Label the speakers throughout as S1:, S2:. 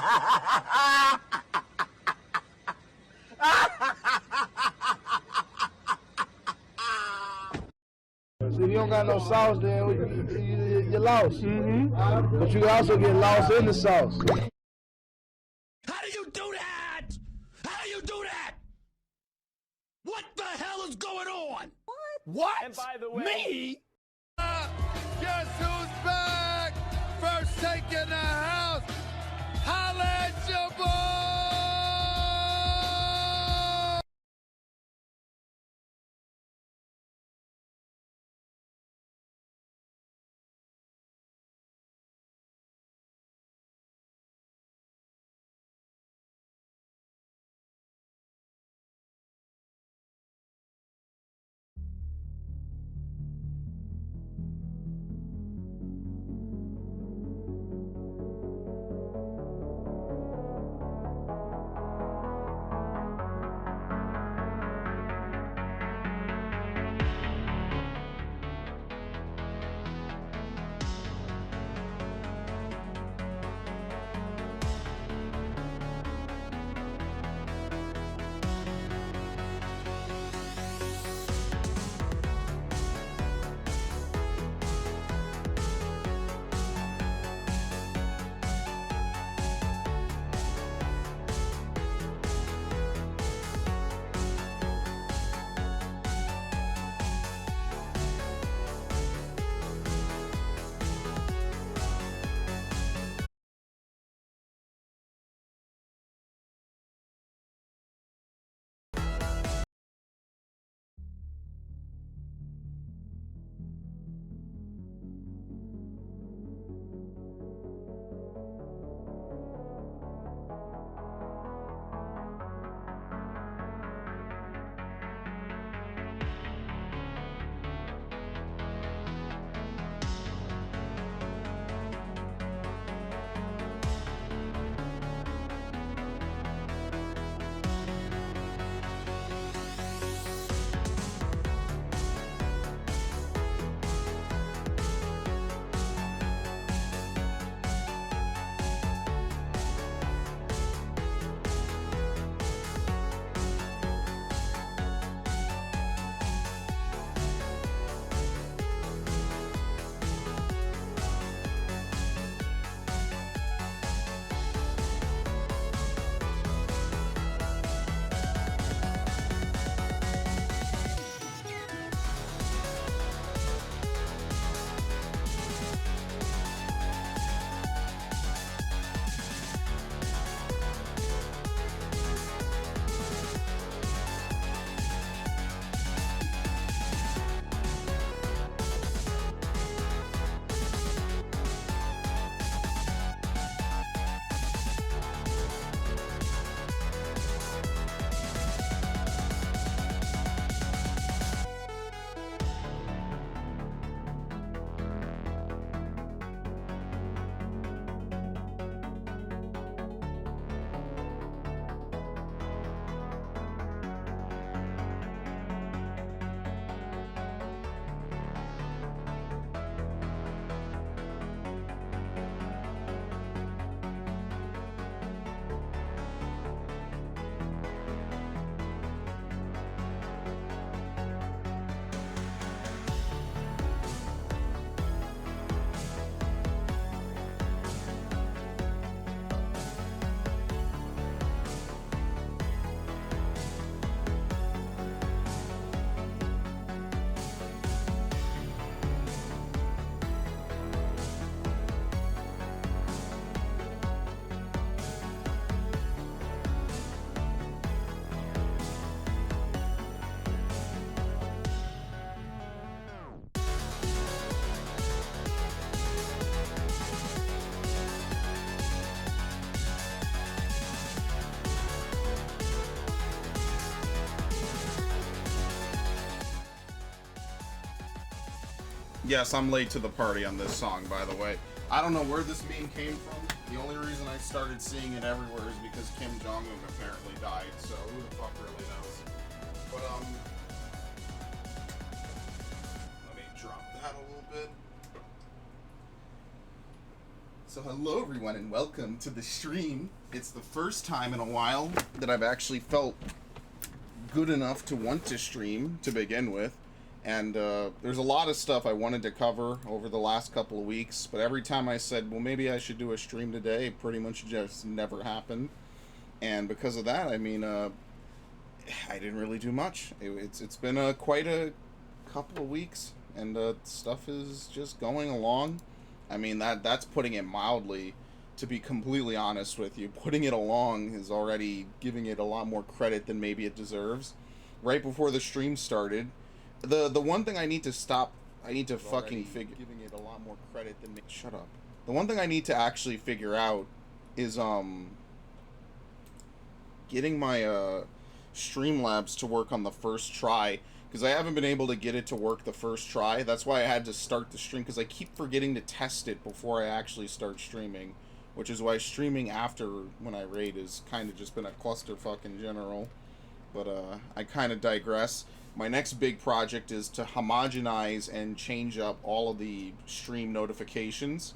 S1: So if you don't got no sauce, then you're lost. But you can also get lost in the sauce.
S2: How do you do that? How do you do that? What the hell is going on? What?
S3: And by the way,
S2: Me?
S4: Guess who's back? First taking the house. Holla at your boy!
S5: Yes, I'm late to the party on this song, by the way. I don't know where this meme came from. The only reason I started seeing it everywhere is because Kim Jong-un apparently died, so who the fuck really knows? But, let me drop that a little bit. So hello everyone and welcome to the stream. It's the first time in a while that I've actually felt good enough to want to stream to begin with. And there's a lot of stuff I wanted to cover over the last couple of weeks, but every time I said, well, maybe I should do a stream today, it pretty much just never happened. And because of that, I mean, I didn't really do much. It's been quite a couple of weeks, and stuff is just going along. I mean, that's putting it mildly. To be completely honest with you, putting it along is already giving it a lot more credit than maybe it deserves. Right before the stream started, the one thing I need to stop, I need to fucking figure, giving it a lot more credit than me. Shut up. The one thing I need to actually figure out is getting my Streamlabs to work on the first try, because I haven't been able to get it to work the first try. That's why I had to start the stream, because I keep forgetting to test it before I actually start streaming, which is why streaming after when I raid is kind of just been a clusterfuck in general. But I kind of digress. My next big project is to homogenize and change up all of the stream notifications.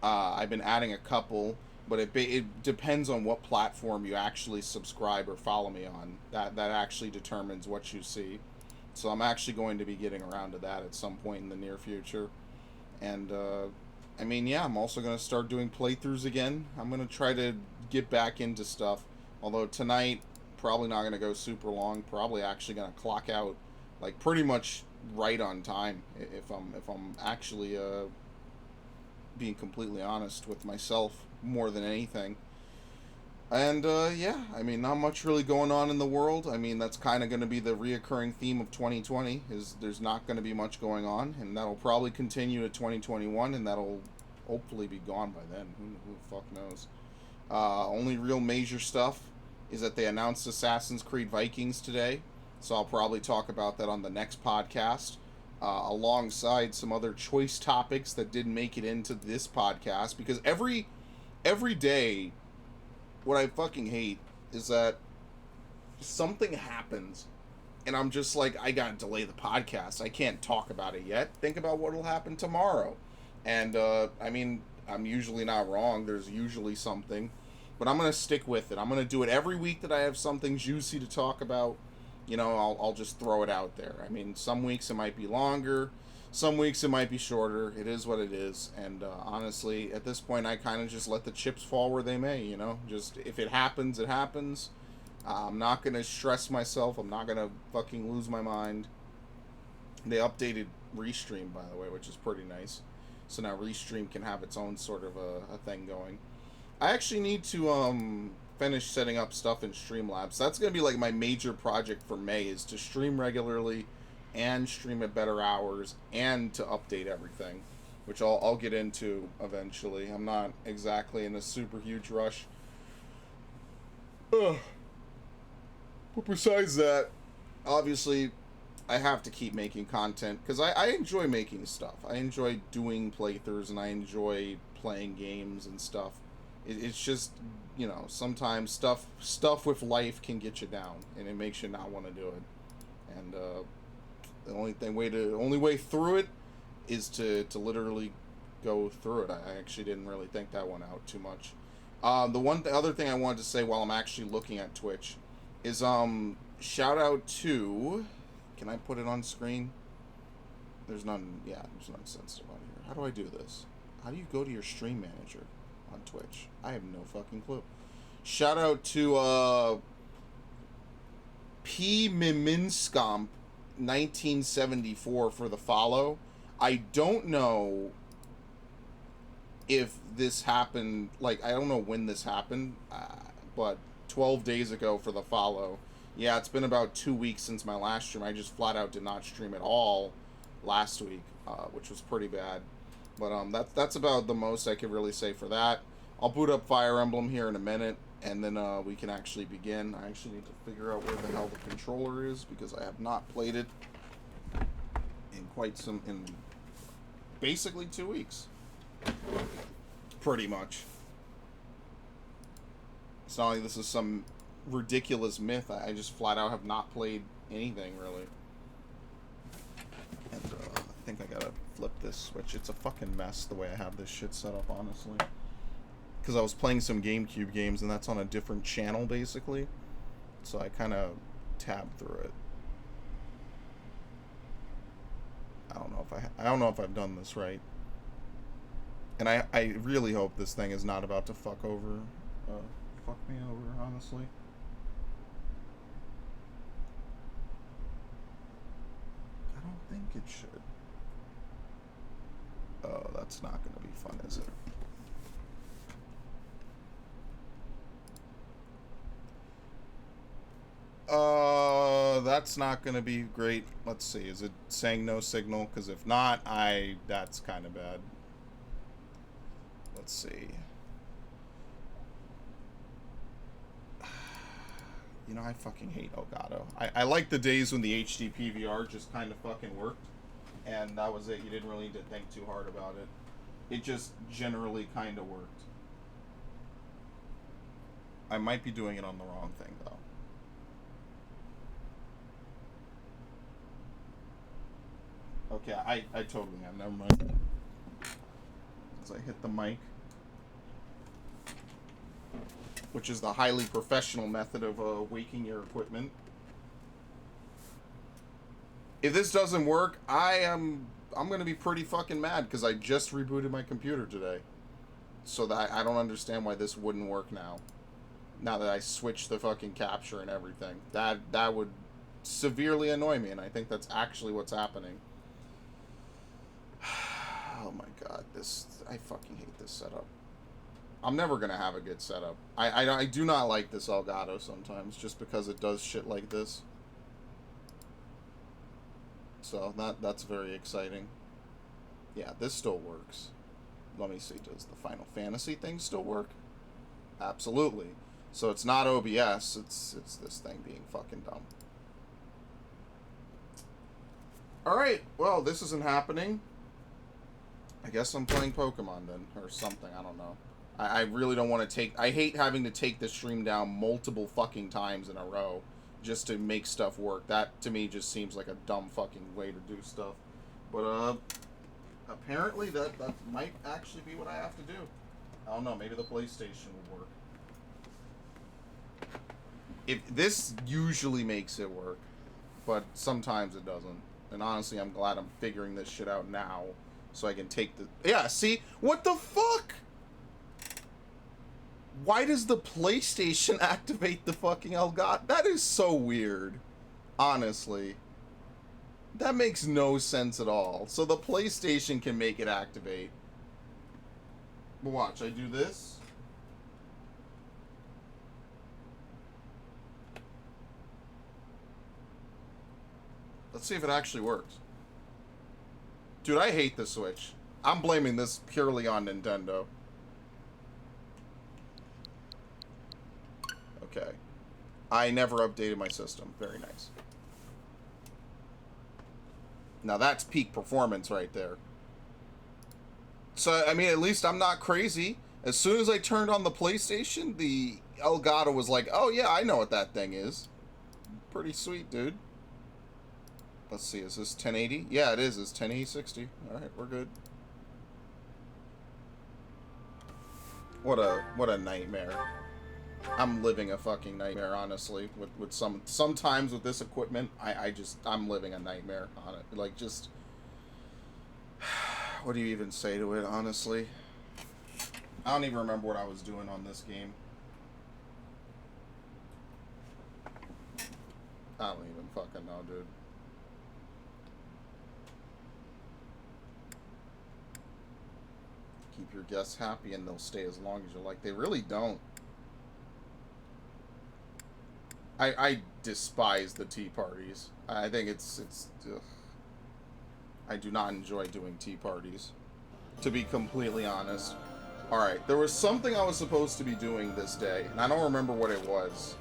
S5: I've been adding a couple, but it depends on what platform you actually subscribe or follow me on. That actually determines what you see. So I'm actually going to be getting around to that at some point in the near future. And I mean, yeah, I'm also going to start doing playthroughs again. I'm going to try to get back into stuff. Although tonight, probably not going to go super long. Probably actually going to clock out like pretty much right on time if I'm actually being completely honest with myself more than anything. And yeah, I mean, not much really going on in the world. I mean, that's kind of going to be the reoccurring theme of 2020, is there's not going to be much going on, and that'll probably continue to 2021, and that'll hopefully be gone by then. Who the fuck knows? Only real major stuff is that they announced Assassin's Creed Vikings today, so I'll probably talk about that on the next podcast, alongside some other choice topics that didn't make it into this podcast, because every day, what I fucking hate is that something happens and I'm just like, I gotta delay the podcast. I can't talk about it yet. Think about what'll happen tomorrow. And, I mean, I'm usually not wrong. There's usually something. But I'm gonna stick with it. I'm gonna do it every week that I have something juicy to talk about. You know, I'll just throw it out there. I mean, some weeks it might be longer. Some weeks it might be shorter. It is what it is. And honestly, at this point, I kind of just let the chips fall where they may, you know? Just, if it happens, it happens. I'm not going to stress myself. I'm not going to fucking lose my mind. They updated Restream, by the way, which is pretty nice. So now Restream can have its own sort of a thing going. I actually need to finish setting up stuff in Streamlabs. That's going to be like my major project for May, is to stream regularly and stream at better hours, and to update everything, which I'll get into eventually. I'm not exactly in a super huge rush. But besides that, obviously, I have to keep making content, because I enjoy making stuff. I enjoy doing playthroughs, and I enjoy playing games and stuff. It's just, you know, sometimes stuff with life can get you down, and it makes you not want to do it. And, the only way through it is to literally go through it. I actually didn't really think that one out too much. The other thing I wanted to say while I'm actually looking at Twitch is shout out to, can I put it on screen? There's none sensitive on here. How do I do this? How do you go to your stream manager on Twitch? I have no fucking clue. Shout out to P. Miminscomp 1974 for the follow. I don't know if this happened, like, I don't know when this happened, but 12 days ago for the follow. Yeah, it's been about 2 weeks since my last stream. I just flat out did not stream at all last week, which was pretty bad. But that's about the most I could really say for that. I'll boot up Fire Emblem here in a minute, and then we can actually begin. I actually need to figure out where the hell the controller is, because I have not played it in basically 2 weeks. Pretty much. It's not like this is some ridiculous myth. I just flat out have not played anything, really. And I think I gotta flip this switch. It's a fucking mess the way I have this shit set up, honestly. because I was playing some GameCube games, and that's on a different channel, basically. So I kind of tabbed through it. I don't know if I've done this right. And I really hope this thing is not about to fuck me over, honestly. I don't think it should. Oh, that's not going to be fun, is it? That's not going to be great. Let's see. Is it saying no signal? Because if not, that's kind of bad. Let's see. You know, I fucking hate Elgato. I like the days when the HD PVR just kind of fucking worked. And that was it. You didn't really need to think too hard about it. It just generally kind of worked. I might be doing it on the wrong thing, though. Okay, I totally am. Never mind. As I hit the mic. Which is the highly professional method of waking your equipment. If this doesn't work, I'm gonna be pretty fucking mad because I just rebooted my computer today. So that I don't understand why this wouldn't work now. Now that I switched the fucking capture and everything. That would severely annoy me, and I think that's actually what's happening. Oh my god, I fucking hate this setup. I'm never gonna have a good setup. I do not like this Elgato sometimes, just because it does shit like this. So that's very exciting. Yeah, this still works. Let me see, does the Final Fantasy thing still work? Absolutely. So it's not OBS, it's this thing being fucking dumb. Alright, well, this isn't happening. I guess I'm playing Pokemon then, or something, I don't know. I really don't want to I hate having to take the stream down multiple fucking times in a row just to make stuff work. That, to me, just seems like a dumb fucking way to do stuff. But, apparently that might actually be what I have to do. I don't know, maybe the PlayStation will work. This usually makes it work, but sometimes it doesn't. And honestly, I'm glad I'm figuring this shit out now, so I can take the... Yeah, see? What the fuck? Why does the PlayStation activate the fucking Elgato? That is so weird. Honestly. That makes no sense at all. So the PlayStation can make it activate. But watch, I do this. Let's see if it actually works. Dude, I hate the Switch. I'm blaming this purely on Nintendo. Okay. I never updated my system. Very nice. Now that's peak performance right there. So, I mean, at least I'm not crazy. As soon as I turned on the PlayStation, the Elgato was like, oh yeah, I know what that thing is. Pretty sweet, dude. Let's see, is this 1080? Yeah, it is. It's 1080 60. Alright, we're good. What a nightmare. I'm living a fucking nightmare, honestly. With sometimes with this equipment, I'm living a nightmare on it. Like, just... What do you even say to it, honestly? I don't even remember what I was doing on this game. I don't even fucking know, dude. Keep your guests happy and they'll stay as long as you like. They really don't. I despise the tea parties. I think it's ugh. I do not enjoy doing tea parties, to be completely honest. Alright, there was something I was supposed to be doing this day, and I don't remember what it was.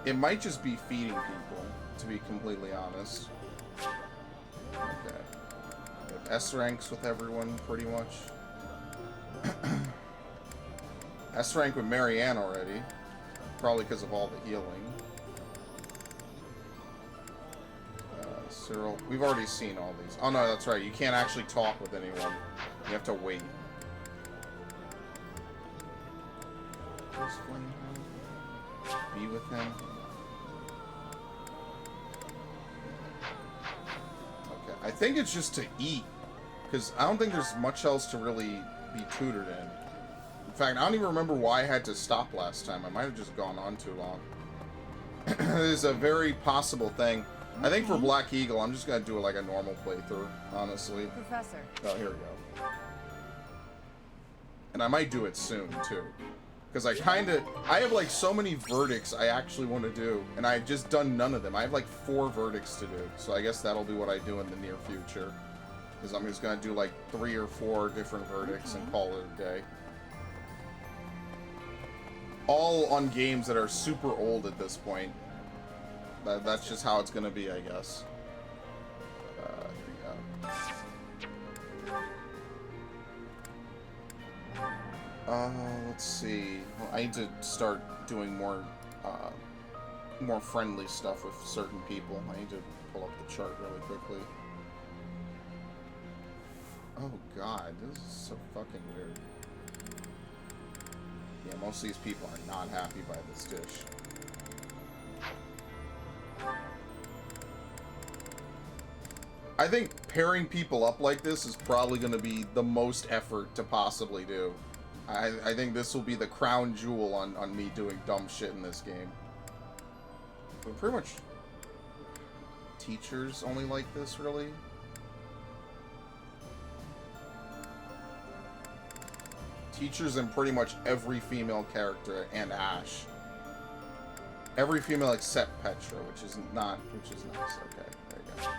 S5: It might just be feeding people, to be completely honest. Okay. We have S ranks with everyone, pretty much. S rank with Marianne already. Probably because of all the healing. Cyril. We've already seen all these. Oh no, that's right. You can't actually talk with anyone. You have to wait. him. Okay, I think it's just to eat, because I don't think there's much else to really be tutored in. In fact, I don't even remember why I had to stop last time. I might have just gone on too long. It is a very possible thing. I think for Black Eagle, I'm just going to do it like a normal playthrough, honestly.
S3: Professor.
S5: Oh, here we go. And I might do it soon, too. Because I have like so many verdicts I actually want to do, and I've just done none of them. I have like 4 verdicts to do, so I guess that'll be what I do in the near future. Because I'm just going to do like 3 or 4 different verdicts and call it a day. All on games that are super old at this point. That's just how it's going to be, I guess. Here we go. Let's see. Well, I need to start doing more friendly stuff with certain people. I need to pull up the chart really quickly. Oh god, this is so fucking weird. Yeah, most of these people are not happy by this dish. I think pairing people up like this is probably going to be the most effort to possibly do. I think this will be the crown jewel on me doing dumb shit in this game. But pretty much teachers only like this, really. Teachers and pretty much every female character and Ash. Every female except Petra, which is nice. Okay, there you go.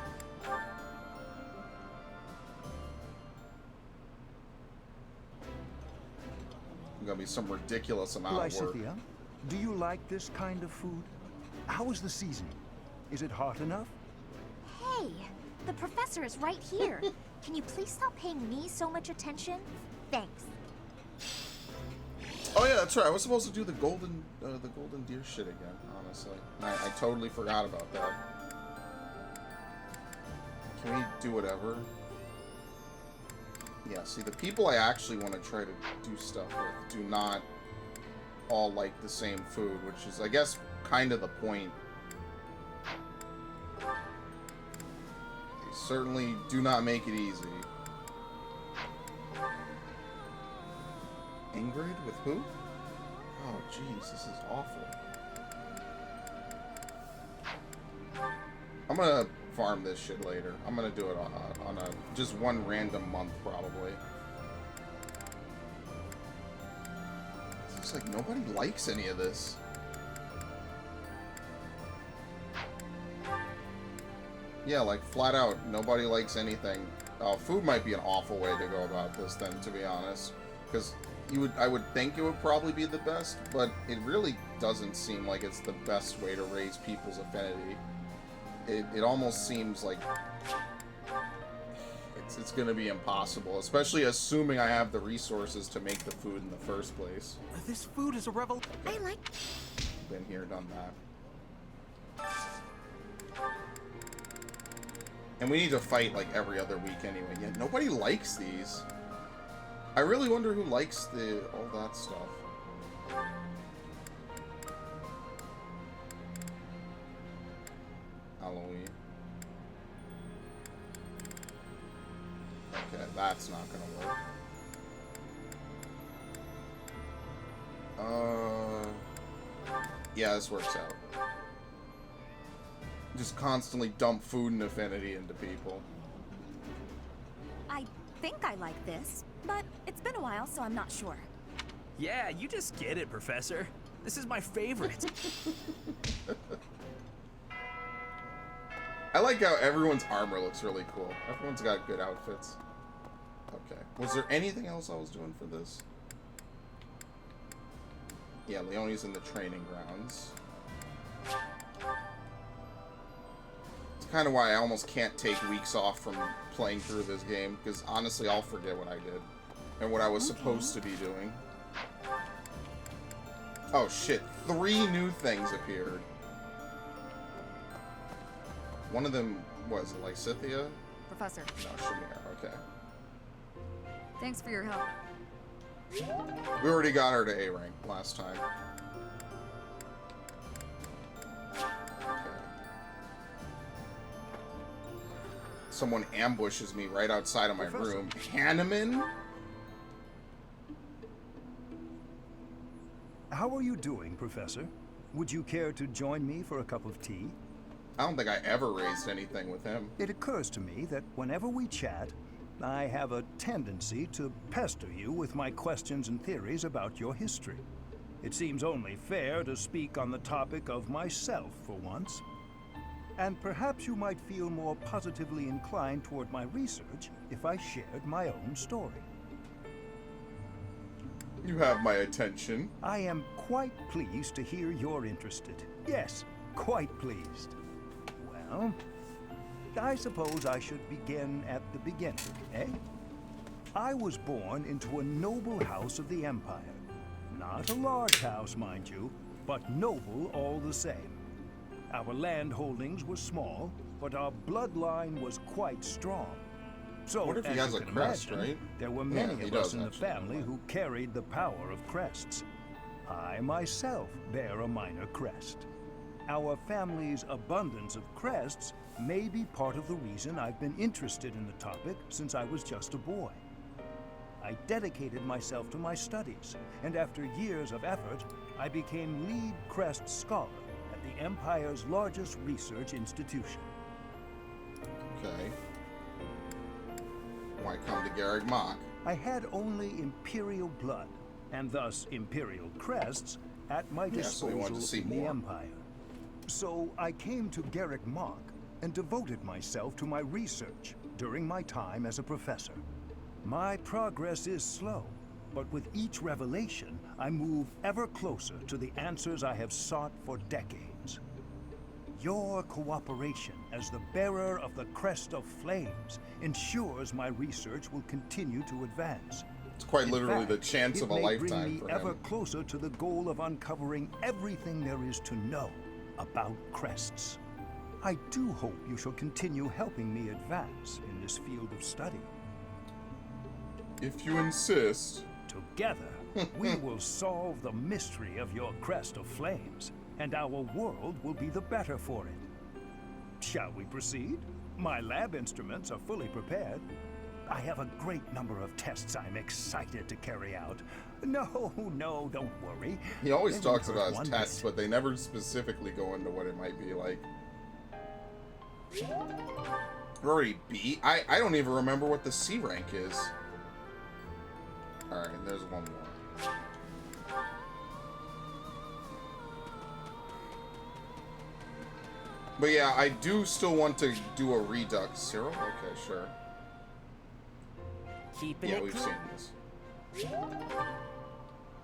S5: Gonna be some ridiculous amount of work.
S6: Lysithea, do you like this kind of food? How is the seasoning? Is it hot enough?
S3: Hey, the professor is right here. Can you please stop paying me so much attention? Thanks.
S5: Oh yeah, that's right. I was supposed to do the golden deer shit again. Honestly, I totally forgot about that. Can we do whatever? Yeah, see, the people I actually want to try to do stuff with do not all like the same food, which is, I guess, kind of the point. They certainly do not make it easy. Ingrid? With who? Oh, jeez, this is awful. I'm gonna farm this shit later. I'm gonna do it on a just one random month, probably. It's just like nobody likes any of this. Yeah, like flat out, nobody likes anything. Food might be an awful way to go about this, then, to be honest, because I would think it would probably be the best, but it really doesn't seem like it's the best way to raise people's affinity. It almost seems like it's gonna be impossible, especially assuming I have the resources to make the food in the first place.
S6: This food is a revelation.
S3: I like...
S5: Been here, done that. And we need to fight like every other week anyway. Yeah, nobody likes these. I really wonder who likes all that stuff. Halloween. Okay, that's not gonna work. Yeah, this works out. Just constantly dump food and affinity into people.
S3: I think I like this, but it's been a while, so I'm not sure.
S7: Yeah, you just get it, Professor. This is my favorite.
S5: I like how everyone's armor looks really cool. Everyone's got good outfits. Okay. Was there anything else I was doing for this? Yeah, Leonie's in the training grounds. It's kind of why I almost can't take weeks off from playing through this game, because honestly, I'll forget what I did and what I was supposed to be doing. Oh shit, 3 new things appeared. One of them was Lysithea?
S3: Professor,
S5: No, Shamir, okay.
S3: thanks for your help.
S5: We already got her to A rank last time. Someone ambushes me right outside of my room. Hanneman?
S6: How are you doing, Professor? Would you care to join me for a cup of tea?
S5: I don't think I ever raised anything with him.
S6: It occurs to me that whenever we chat, I have a tendency to pester you with my questions and theories about your history. It seems only fair to speak on the topic of myself for once. And perhaps you might feel more positively inclined toward my research if I shared my own story.
S5: You have my attention.
S6: I am quite pleased to hear you're interested. Yes, quite pleased. Well, I suppose I should begin at the beginning, eh? I was born into a noble house of the Empire. Not a large house, mind you, but noble all the same. Our land holdings were small, but our bloodline was quite strong. So,
S5: what if he has a crest, right?
S6: There were many of us in the family who carried the power of crests. I myself bear a minor crest. Our family's abundance of crests may be part of the reason I've been interested in the topic since I was just a boy. I dedicated myself to my studies, and after years of effort, I became lead crest scholar at the Empire's largest research institution.
S5: Okay. Why come to Garrick Mach?
S6: I had only Imperial blood, and thus Imperial crests, at my disposal in the Empire. So I came to Garrick Mach and devoted myself to my research during my time as a professor. My progress is slow, but with each revelation, I move ever closer to the answers I have sought for decades. Your cooperation as the bearer of the Crest of Flames ensures my research will continue to advance.
S5: It's quite literally the chance of a lifetime for him.
S6: It may bring me ever closer to the goal of uncovering everything there is to know about crests. I do hope you shall continue helping me advance in this field of study.
S5: If you insist.
S6: Together, we will solve the mystery of your Crest of Flames, and our world will be the better for it. Shall we proceed? My lab instruments are fully prepared. I have a great number of tests I'm excited to carry out. No, don't worry.
S5: He always talks about his tests, but they never specifically go into what it might be like. Already B? I don't even remember what the C rank is. Alright, there's one more. But yeah, I do still want to do a Redux. Cyril? Okay, sure. Yeah, we've seen this.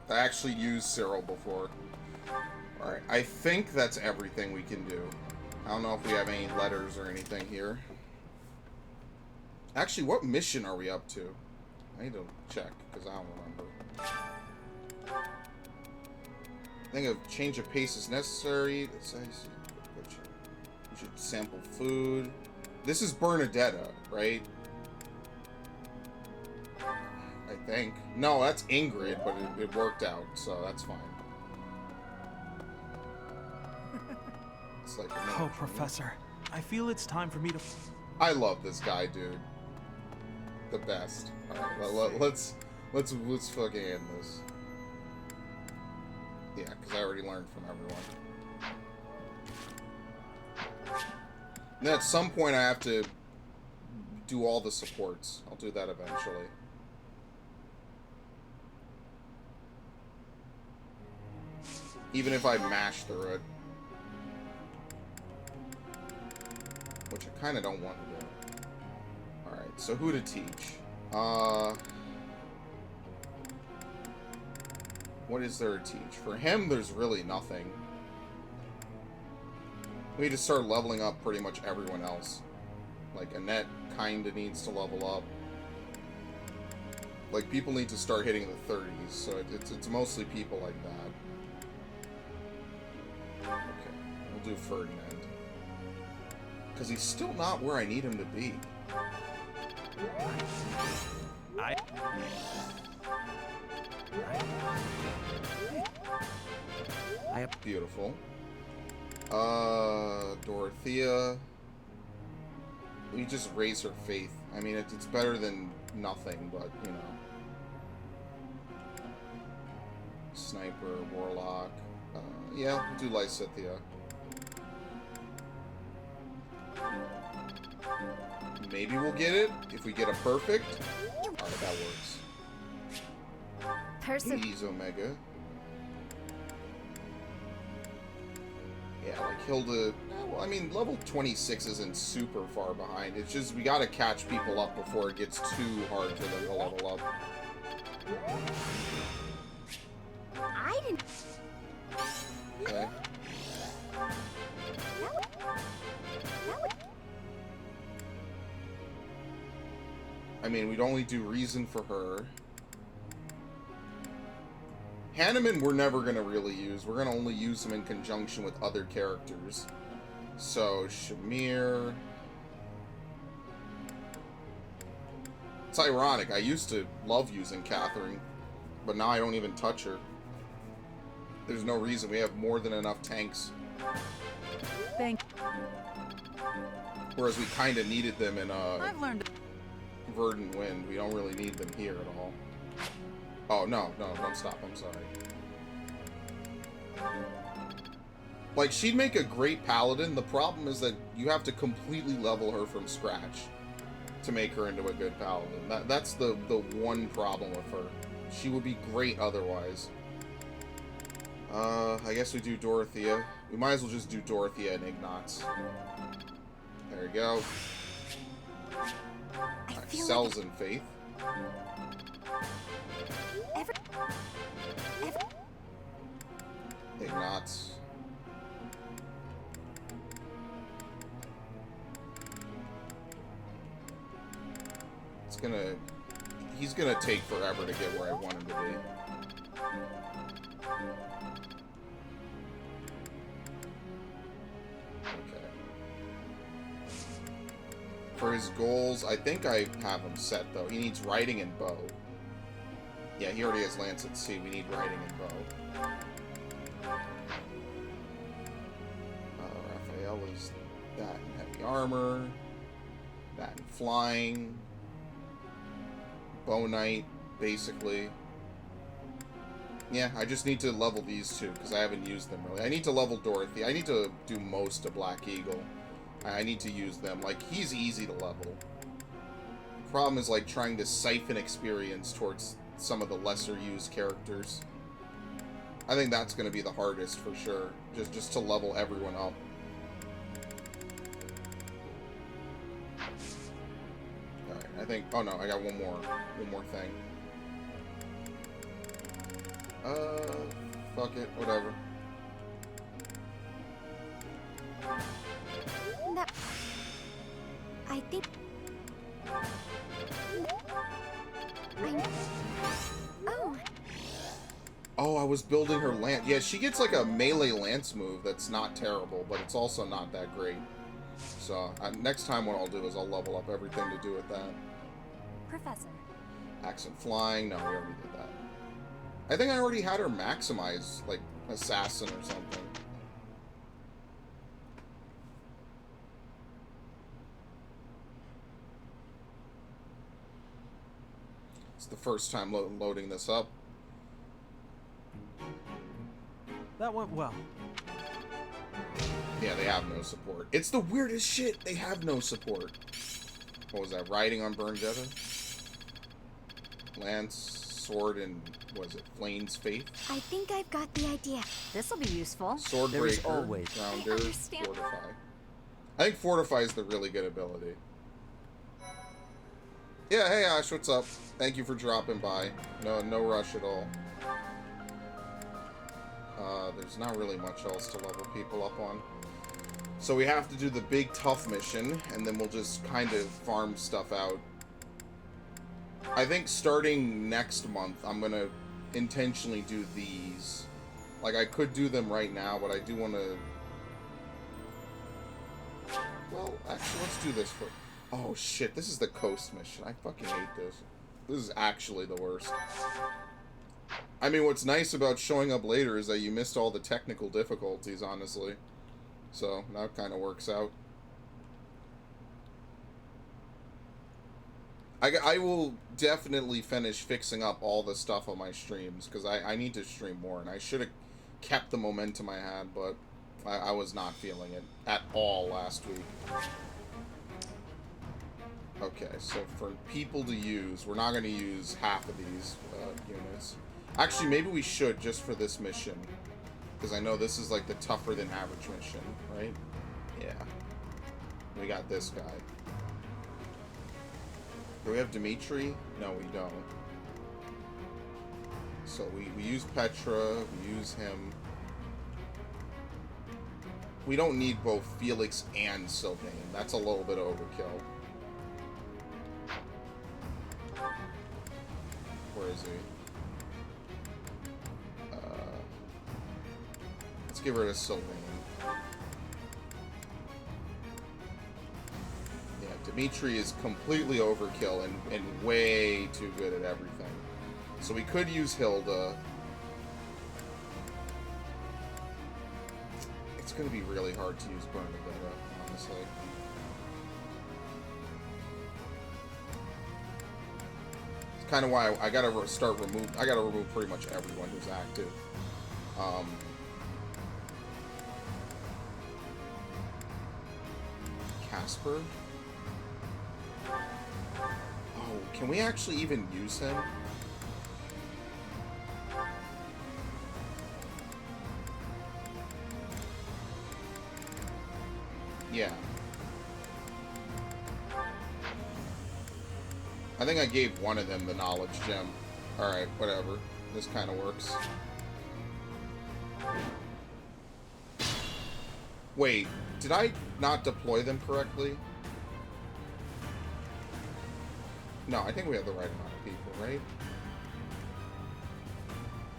S5: I actually used Cyril before. Alright, I think that's everything we can do. I don't know if we have any letters or anything here. Actually, what mission are we up to? I need to check, because I don't remember. I think a change of pace is necessary. We should sample food. This is Bernadetta, right? I think. No, that's Ingrid, but it worked out, so that's fine. It's like
S8: oh, Professor, I feel it's time for me to...
S5: I love this guy, dude. The best. Alright, let's fucking end this. Yeah, because I already learned from everyone. And then at some point I have to do all the supports. I'll do that eventually. Even if I mash through it. Which I kind of don't want to do. Alright, so who to teach? What is there to teach? For him, there's really nothing. We need to start leveling up pretty much everyone else. Like, Annette kinda needs to level up. Like, people need to start hitting the 30s, so it's mostly people like that. Okay, we'll do Ferdinand. Because he's still not where I need him to be. Beautiful. Dorothea. we just raise her faith. I mean, it's better than nothing, but, you know. Sniper, Warlock. Yeah, we'll do Lysithea. Maybe we'll get it if we get a perfect. Alright, that works. Please, Omega. Yeah, like Hilda. Well, I mean, level 26 isn't super far behind. It's just we gotta catch people up before it gets too hard for them to level up.
S3: I didn't.
S5: Okay. I mean, we'd only do reason for her. Hanneman we're never going to really use. We're going to only use him in conjunction with other characters. So, Shamir... It's ironic. I used to love using Catherine, but now I don't even touch her. There's no reason. We have more than enough tanks.
S9: Thank.
S5: Whereas we kind of needed them in
S9: I've learned.
S5: Verdant Wind. We don't really need them here at all. Oh, no, don't stop. I'm sorry. Like, she'd make a great paladin. The problem is that you have to completely level her from scratch to make her into a good paladin. That's the one problem with her. She would be great otherwise. I guess we do Dorothea. We might as well just do Dorothea and Ignatz. There we go. Right, Cells and Faith. Ignatz. He's gonna take forever to get where I want him to be. Okay. For his goals, I think I have him set, though. He needs riding and bow. Yeah, he already has Lance at Sea. We need riding and bow. Raphael is that in heavy armor. That in flying. Bow Knight, basically. Yeah, I just need to level these two, because I haven't used them, really. I need to level Dorothy. I need to do most of Black Eagle. I need to use them. Like, he's easy to level. The problem is, like, trying to siphon experience towards some of the lesser-used characters. I think that's going to be the hardest, for sure. Just to level everyone up. Alright, I think... Oh, no, I got one more thing. Fuck it, whatever.
S3: No. I think...
S5: Oh, I was building her lance. Yeah, she gets like a melee lance move that's not terrible, but it's also not that great. So, next time what I'll do is I'll level up everything to do with that.
S3: Professor.
S5: Accent flying. No, we already did that. I think I already had her maximize, like, assassin or something. It's the first time loading this up.
S8: That went well.
S5: Yeah, they have no support. It's the weirdest shit. They have no support. What was that? Riding on Bernjetta? Lance, sword, and was it Flame's Faith?
S3: I think I've got the idea. This'll be useful.
S5: Swordbreaker,
S9: always
S5: Rounder, Fortify. I think Fortify is the really good ability. Yeah, hey Ash, what's up? Thank you for dropping by. No rush at all. There's not really much else to level people up on. So we have to do the big tough mission, and then we'll just kind of farm stuff out. I think starting next month, I'm going to intentionally do these. Like, I could do them right now, but I do want to... Well, actually, let's do this for... Oh, shit, this is the coast mission. I fucking hate this. This is actually the worst. I mean, what's nice about showing up later is that you missed all the technical difficulties, honestly. So, that kind of works out. I will definitely finish fixing up all the stuff on my streams, because I need to stream more, and I should have kept the momentum I had, but I was not feeling it at all last week. Okay, so for people to use, we're not going to use half of these units. Actually, maybe we should, just for this mission, because I know this is like the tougher than average mission, right? Yeah. We got this guy. Do we have Dimitri? No, we don't. So we use Petra, we use him. We don't need both Felix and Sylvain. That's a little bit of overkill. Where is he? Let's get rid of Sylvain. Yeah, Dimitri is completely overkill and way too good at everything. So we could use Hilda. It's going to be really hard to use Bernadetta, honestly. It's kind of why I got to I got to remove pretty much everyone who's active. Casper? Oh, can we actually even use him? Yeah. I think I gave one of them the knowledge gem. Alright, whatever. This kind of works. Wait, did I not deploy them correctly? No, I think we have the right amount of people, right?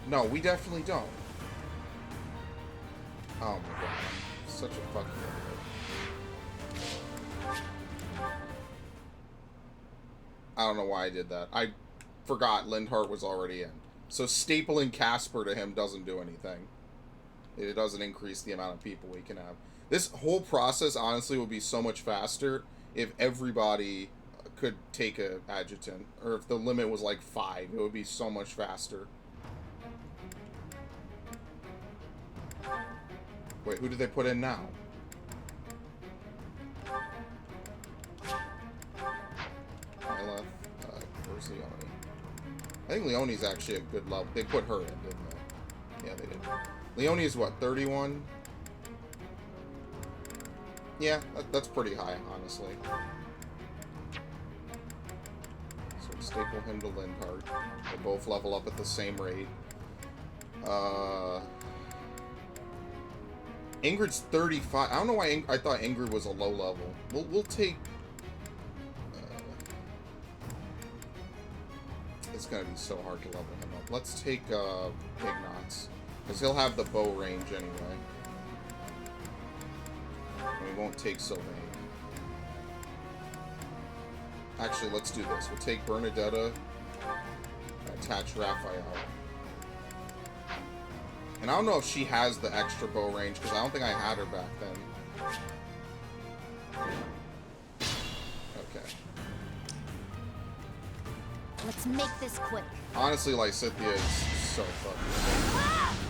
S5: No, we definitely don't. Oh my god. I'm such a fucking idiot. I don't know why I did that. I forgot Lindhart was already in. So stapling Casper to him doesn't do anything. It doesn't increase the amount of people we can have. This whole process, honestly, would be so much faster if everybody could take a adjutant. Or if the limit was like 5. It would be so much faster. Wait, who did they put in now? Lila, where's Leone? I think Leone's actually a good level. They put her in, didn't they? Yeah, they did. Leone is what, 31? Yeah, that's pretty high, honestly. So staple him to Lindhart. They both level up at the same rate. Ingrid's 35. I don't know why I thought Ingrid was a low level. We'll take... it's gonna be so hard to level him up. Let's take Ignatz, because he'll have the bow range anyway. And we won't take Sylvain. Actually, let's do this. We'll take Bernadetta and attach Raphael. And I don't know if she has the extra bow range, because I don't think I had her back then. Okay.
S3: Let's make this quick.
S5: Honestly, Lysithea is so fucking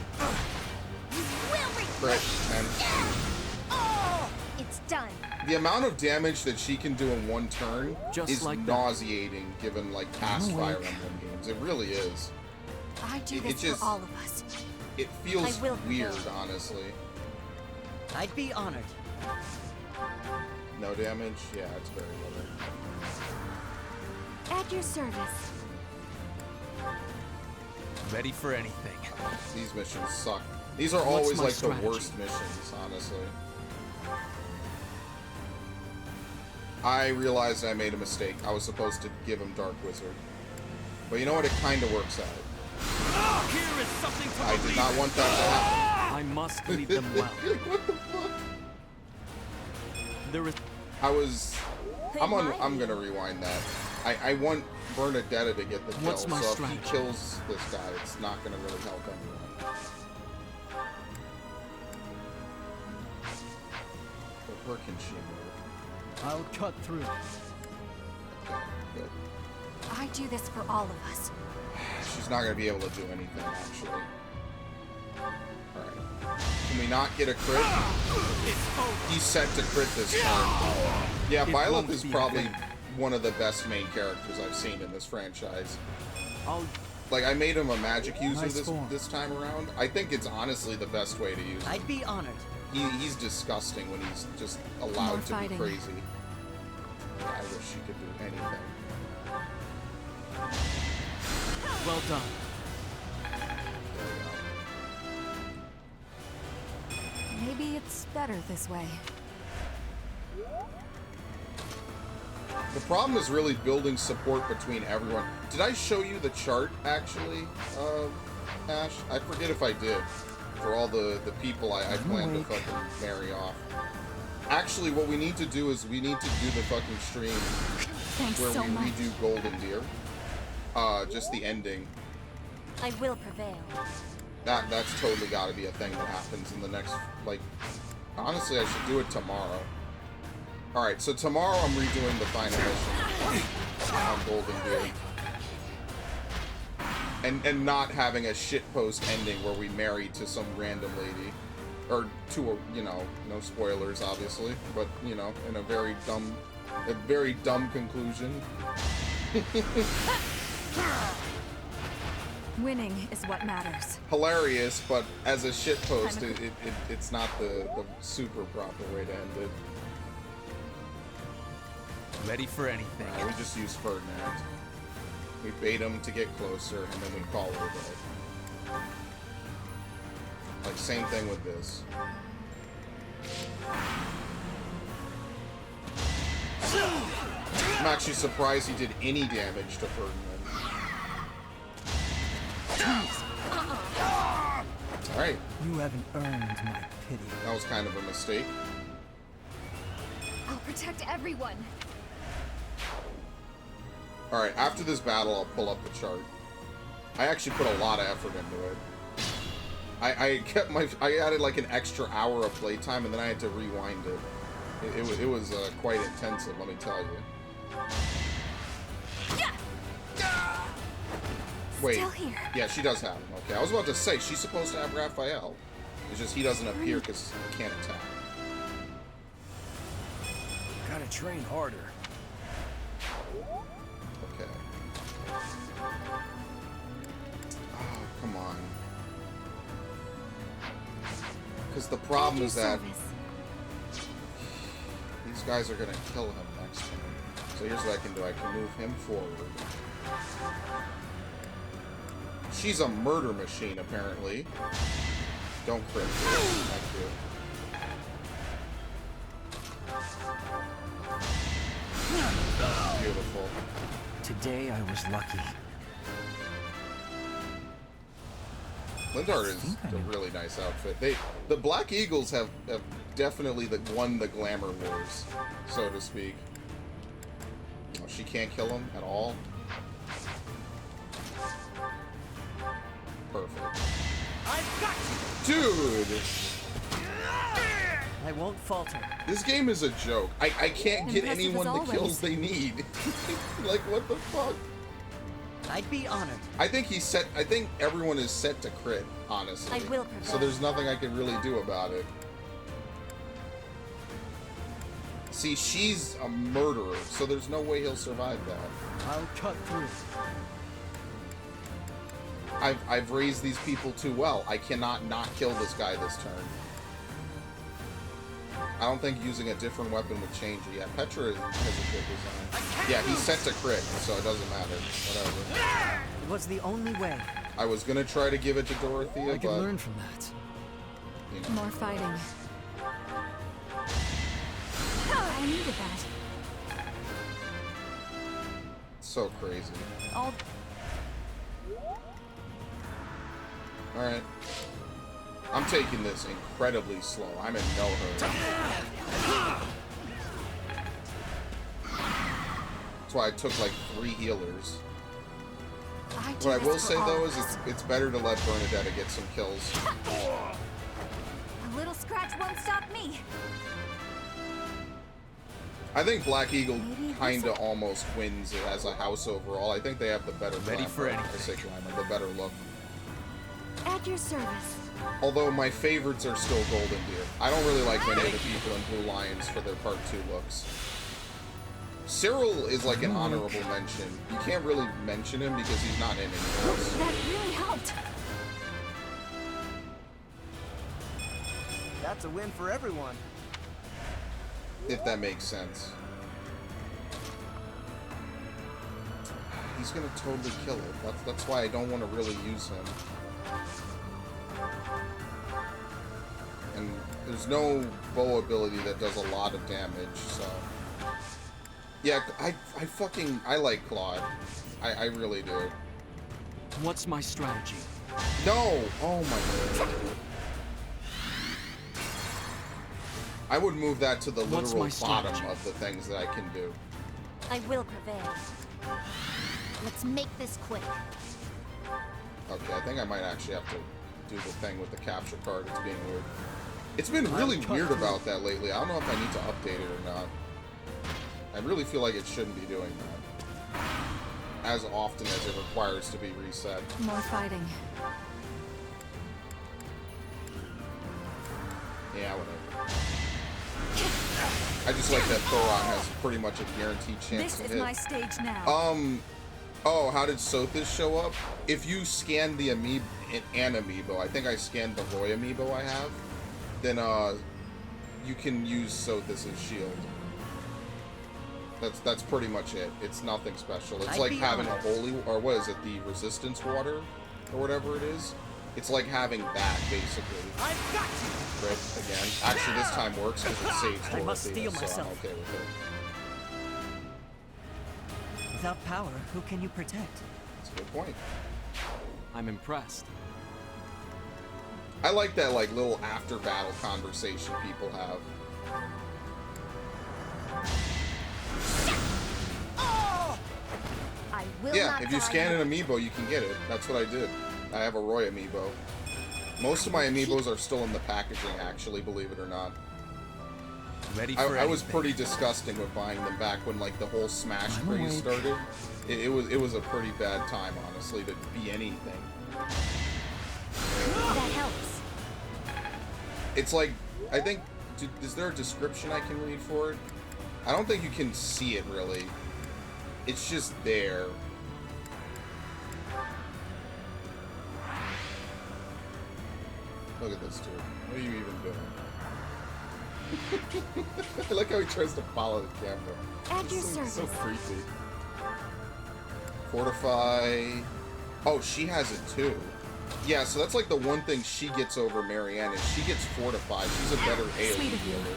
S5: Great, man.
S3: Oh, it's done.
S5: The amount of damage that she can do in one turn is
S8: like
S5: nauseating, given like past Fire Emblem games. It really is.
S3: I do this for all of us.
S5: It feels weird, honestly.
S10: I'd be honored.
S5: No damage? Yeah, it's very little.
S3: At your service.
S8: Ready for anything.
S5: These missions suck. These are always like the worst missions, honestly. I realized I made a mistake. I was supposed to give him Dark Wizard. But you know what? It kind of works out.
S2: Here is something to
S5: I did not want that to happen.
S8: I must lead them well.
S5: What the fuck?
S8: There is...
S5: I'm gonna rewind that. I want Bernadetta to get the kill, so if he kills this guy, it's not gonna really help anyone. But where can she move?
S8: I'll cut through.
S5: Okay, good.
S3: I do this for all of us.
S5: She's not going to be able to do anything, actually. Alright. Can we not get a crit? He's set to crit this turn. Yeah, Byleth is probably one of the best main characters I've seen in this franchise. Like, I made him a magic user this time around. I think it's honestly the best way to use him.
S10: I'd be honored.
S5: He's disgusting when he's just allowed to be crazy. I wish she could do anything.
S8: Well done.
S9: Maybe it's better this way.
S5: The problem is really building support between everyone. Did I show you the chart, actually, Ash? I forget if I did. For all the people I plan to fucking marry off. Actually, what we need to do is we need to do the fucking stream where we redo Golden Deer. Just the ending.
S3: I will prevail.
S5: That's totally got to be a thing that happens in the next, like, honestly, I should do it tomorrow. Alright, so tomorrow I'm redoing the final mission on Golden Deer. And not having a shitpost ending where we marry to some random lady. Or to a, you know, no spoilers, obviously, but, you know, in a very dumb conclusion.
S9: Winning is what matters.
S5: Hilarious, but as a shitpost, it's not the super proper way to end it.
S8: Ready for anything.
S5: We just use Ferdinand. We bait him to get closer, and then we call it a day. Like, same thing with this. I'm actually surprised he did any damage to Ferdinand. Alright.
S11: You haven't earned my pity.
S5: That was kind of a mistake.
S3: I'll protect everyone.
S5: Alright, after this battle, I'll pull up the chart. I actually put a lot of effort into it. I added like an extra hour of playtime, and then I had to rewind it. It was quite intensive, let me tell you. Wait, yeah, she does have him. Okay, I was about to say, she's supposed to have Raphael. It's just he doesn't appear because he can't attack.
S7: Gotta train harder.
S5: Okay. Oh, come on. Because the problem is that these guys are going to kill him next time. So here's what I can do. I can move him forward. She's a murder machine, apparently. Don't crit. Thank you. Beautiful.
S11: Today I was lucky.
S5: Lindart is a really nice outfit. The Black Eagles have definitely won the glamour wars, so to speak. Oh, she can't kill him at all. Perfect.
S10: I've got
S5: you. Dude!
S10: I won't falter.
S5: This game is a joke. I can't get anyone the kills they need. Like, what the fuck?
S10: I'd be honored.
S5: I think everyone is set to crit, honestly.
S3: I will prevail.
S5: So there's nothing I can really do about it. See, she's a murderer, so there's no way he'll survive that.
S11: I'll cut through.
S5: I've raised these people too well. I cannot not kill this guy this turn. I don't think using a different weapon would change it. Yeah, Petra has a good design. Yeah, he's set to crit, so it doesn't matter. Whatever.
S10: It was the only way.
S5: I was gonna try to give it to Dorothea,
S11: I can learn from that.
S5: You know.
S9: More fighting. I needed that.
S5: So crazy. Alright. I'm taking this incredibly slow. I'm in no hurry. That's why I took like 3 healers. What I will say though is it's better to let Bernadetta get some kills.
S3: A little scratch won't stop me.
S5: I think Black Eagle kinda almost wins it as a house overall. I think they have the better
S8: Ready for anything.
S5: I say glamour, the better look.
S3: At your service.
S5: Although my favorites are still Golden Deer. I don't really like many of the people in Blue Lions for their Part 2 looks. Cyril is like an honorable mention. You can't really mention him because he's not in anything else.
S9: That really helped.
S10: That's a win for everyone.
S5: If that makes sense. He's gonna totally kill it. That's why I don't want to really use him. And there's no bow ability that does a lot of damage, so... Yeah, I like Claude. I really do.
S8: What's my strategy?
S5: No! Oh my god. I would move that to the literal bottom of the things that I can do.
S3: I will prevail. Let's make this quick.
S5: Okay, I think I might actually have to do the thing with the capture card. It's being weird. It's been really weird about that lately. I don't know if I need to update it or not. I really feel like it shouldn't be doing that as often as it requires to be reset.
S9: More fighting.
S5: Yeah, whatever. I just like that Thoron has pretty much a guaranteed chance to hit.
S9: This is my stage now.
S5: Oh, how did Sothis show up? If you scan the amiibo, I think I scanned the Roy amiibo I have, then you can use Sothis' shield. That's pretty much it. It's nothing special. It's like having a holy, or what is it, the resistance water, or whatever it is. It's like having that, basically.
S10: I've got you.
S5: Rip again. Actually, this time works because it saves
S10: I must steel
S5: so
S10: myself.
S5: I'm okay with it.
S10: Without power, who can you protect?
S5: That's a good point.
S8: I'm impressed.
S5: I like that, like, little after-battle conversation people have.
S3: I will
S5: Yeah,
S3: not
S5: if you
S3: die.
S5: scan an amiibo, you can get it. That's what I did. I have a Roy amiibo. Most of my amiibos are still in the packaging, actually, believe it or not.
S8: Ready for
S5: I was pretty disgusting with buying them back when, like, the whole Smash craze started. It was a pretty bad time, honestly, to be anything.
S3: That helps.
S5: It's like, I think, is there a description I can read for it? I don't think you can see it, really. It's just there. Look at this dude. What are you even doing? I like how he tries to follow the camera.
S3: At your service.
S5: So creepy. Fortify. Oh, she has it too. Yeah, so that's like the one thing she gets over Marianne is she gets fortified. She's a better AoE healer.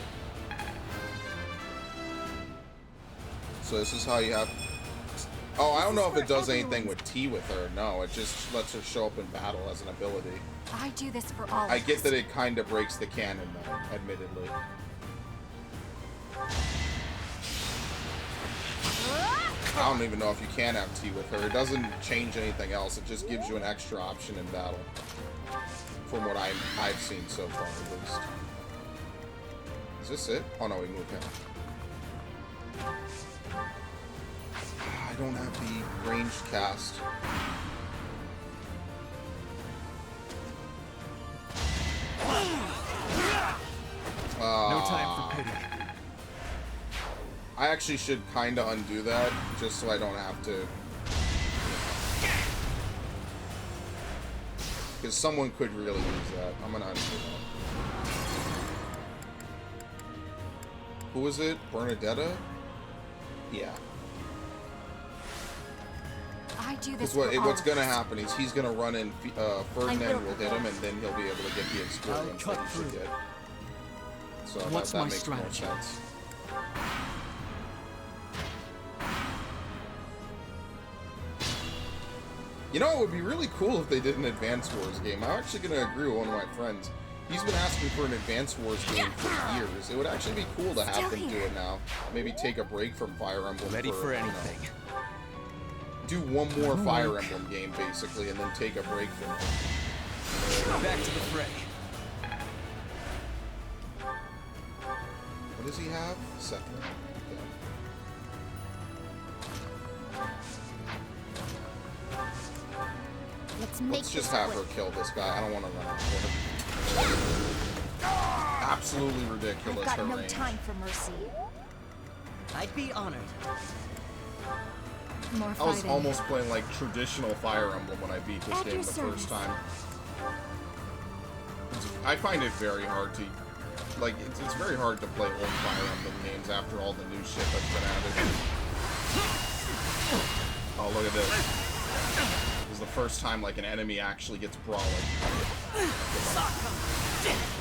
S5: So this is how you have... Oh, I don't know if it does anything with T with her. No, it just lets her show up in battle as an ability.
S9: I do this for all
S5: I get that it kind of breaks the canon, though, admittedly. I don't even know if you can have T with her. It doesn't change anything else. It just gives you an extra option in battle. From what I've seen so far, at least. Is this it? Oh no, we moved him. I don't have the ranged cast.
S8: No time for pity.
S5: I actually should kind of undo that, just so I don't have to. Because someone could really use that. I'm gonna undo that. Who is it? Bernadetta? Yeah.
S9: I do this
S5: Because
S9: for
S5: what's
S9: all
S5: gonna
S9: of us.
S5: happen is he's gonna run in. Ferdinand will hit him, and then he'll be able to get the experience that he should get. So
S8: What's
S5: that
S8: my
S5: makes
S8: strategy?
S5: more sense. You know, it would be really cool if they did an Advance Wars game. I'm actually going to agree with one of my friends. He's been asking for an Advance Wars game for years. It would actually be cool to have them do it now. Maybe take a break from Fire Emblem.
S8: Ready for anything.
S5: Do one more Fire Emblem game, basically, and then take a break from it.
S8: Back to the fray.
S5: What What does he have? Second. Okay. Let's just have her kill this guy. I don't want to run out there. Absolutely ridiculous.
S3: I've got no time for mercy.
S10: I'd be honored.
S5: I was almost playing like traditional Fire Emblem when I beat this game the first time. I find it very hard to, like, it's very hard to play old Fire Emblem games after all the new shit that's been added. Oh, look at this. This is the first time, like, an enemy actually gets brawling.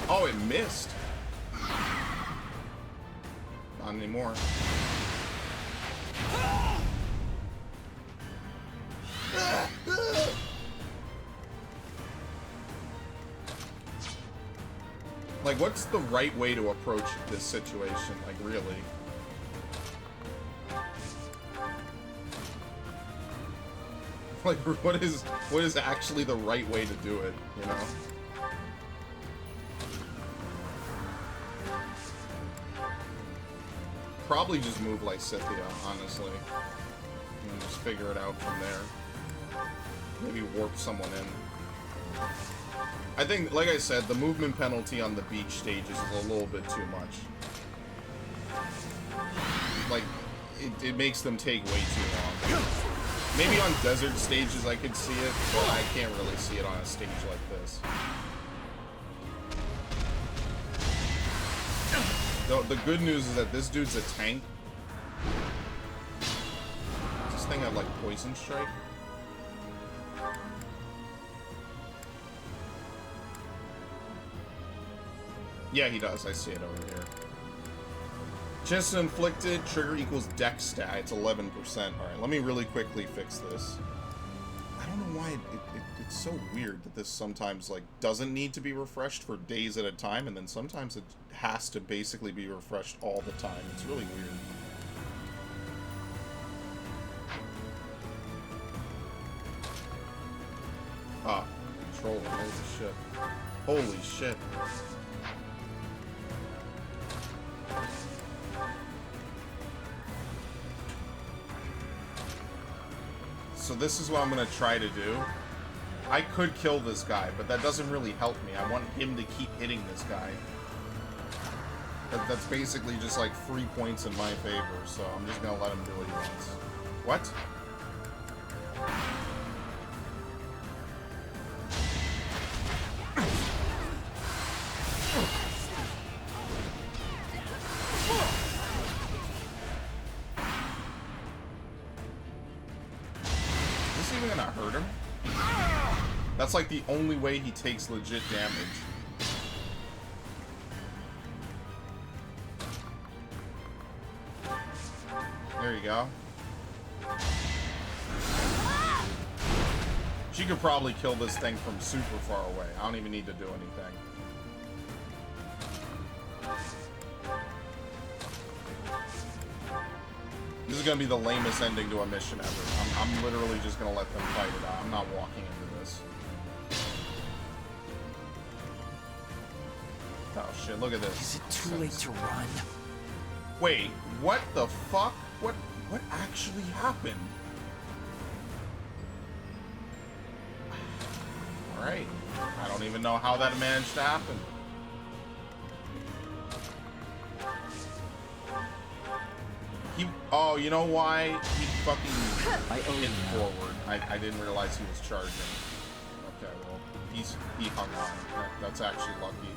S5: Oh, it missed. Not anymore. Like, what's the right way to approach this situation? Like, really? Like, what is actually the right way to do it, you know? Probably just move Lysithea, honestly. And just figure it out from there. Maybe warp someone in. I think, like I said, the movement penalty on the beach stages is a little bit too much. Like, it makes them take way too long. Maybe on desert stages I could see it, but I can't really see it on a stage like this. The good news is that this dude's a tank. Does this thing have, like, poison strike? Yeah, he does. I see it over here. Chance inflicted, trigger equals dex stat. It's 11%. Alright, let me really quickly fix this. I don't know why it's so weird that this sometimes, like, doesn't need to be refreshed for days at a time, and then sometimes it has to basically be refreshed all the time. It's really weird. Ah, controller. Holy shit. Holy shit. So this is what I'm going to try to do. I could kill this guy, but that doesn't really help me. I want him to keep hitting this guy. That's basically just like free points in my favor, so I'm just going to let him do what he wants. What? Gonna hurt him? That's like the only way he takes legit damage. There you go. She could probably kill this thing from super far away. I don't even need to do anything. This is gonna be the lamest ending to a mission ever. I'm literally just gonna let them fight it out. I'm not walking into this. Oh shit, look at this.
S11: Is it too late to run?
S5: Wait, what the fuck? What actually happened? Alright. I don't even know how that managed to happen. Oh, you know why? He fucking hit forward. I didn't realize he was charging. Okay, well, he hung on. That's actually lucky.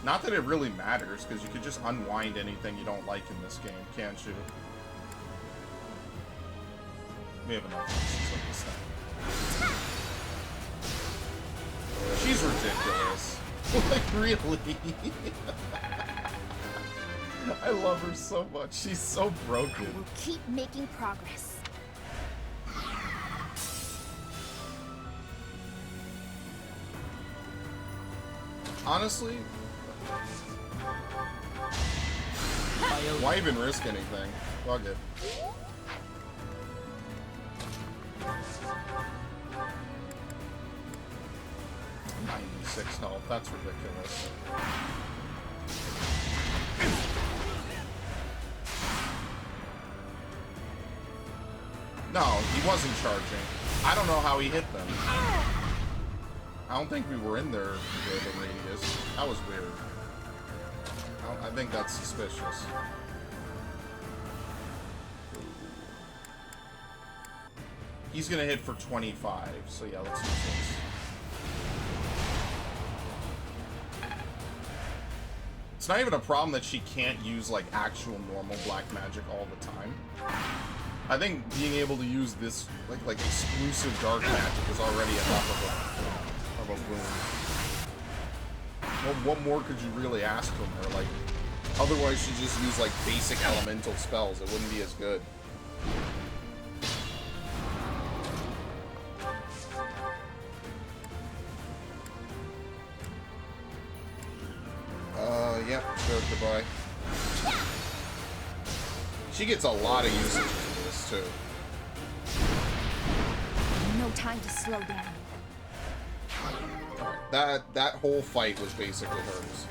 S5: Not that it really matters, because you could just unwind anything you don't like in this game, can't you? We have enough instances of this thing. She's ridiculous. Like, really? I love her so much. She's so broken.
S3: We'll keep making progress.
S5: Honestly, why even risk anything? Fuck it. .96 health. That's ridiculous. No, he wasn't charging. I don't know how he hit them. I don't think we were in there with the radius. That was weird. I think that's suspicious. He's gonna hit for 25, so yeah, let's use this. It's not even a problem that she can't use like actual normal black magic all the time. I think being able to use this like exclusive dark magic is already enough of a boon. What more could you really ask from her? Like, otherwise she'd just use like basic elemental spells. It wouldn't be as good. Yep, sure, goodbye. She gets a lot of usage for this, too.
S3: No time to slow down.
S5: That whole fight was basically hers.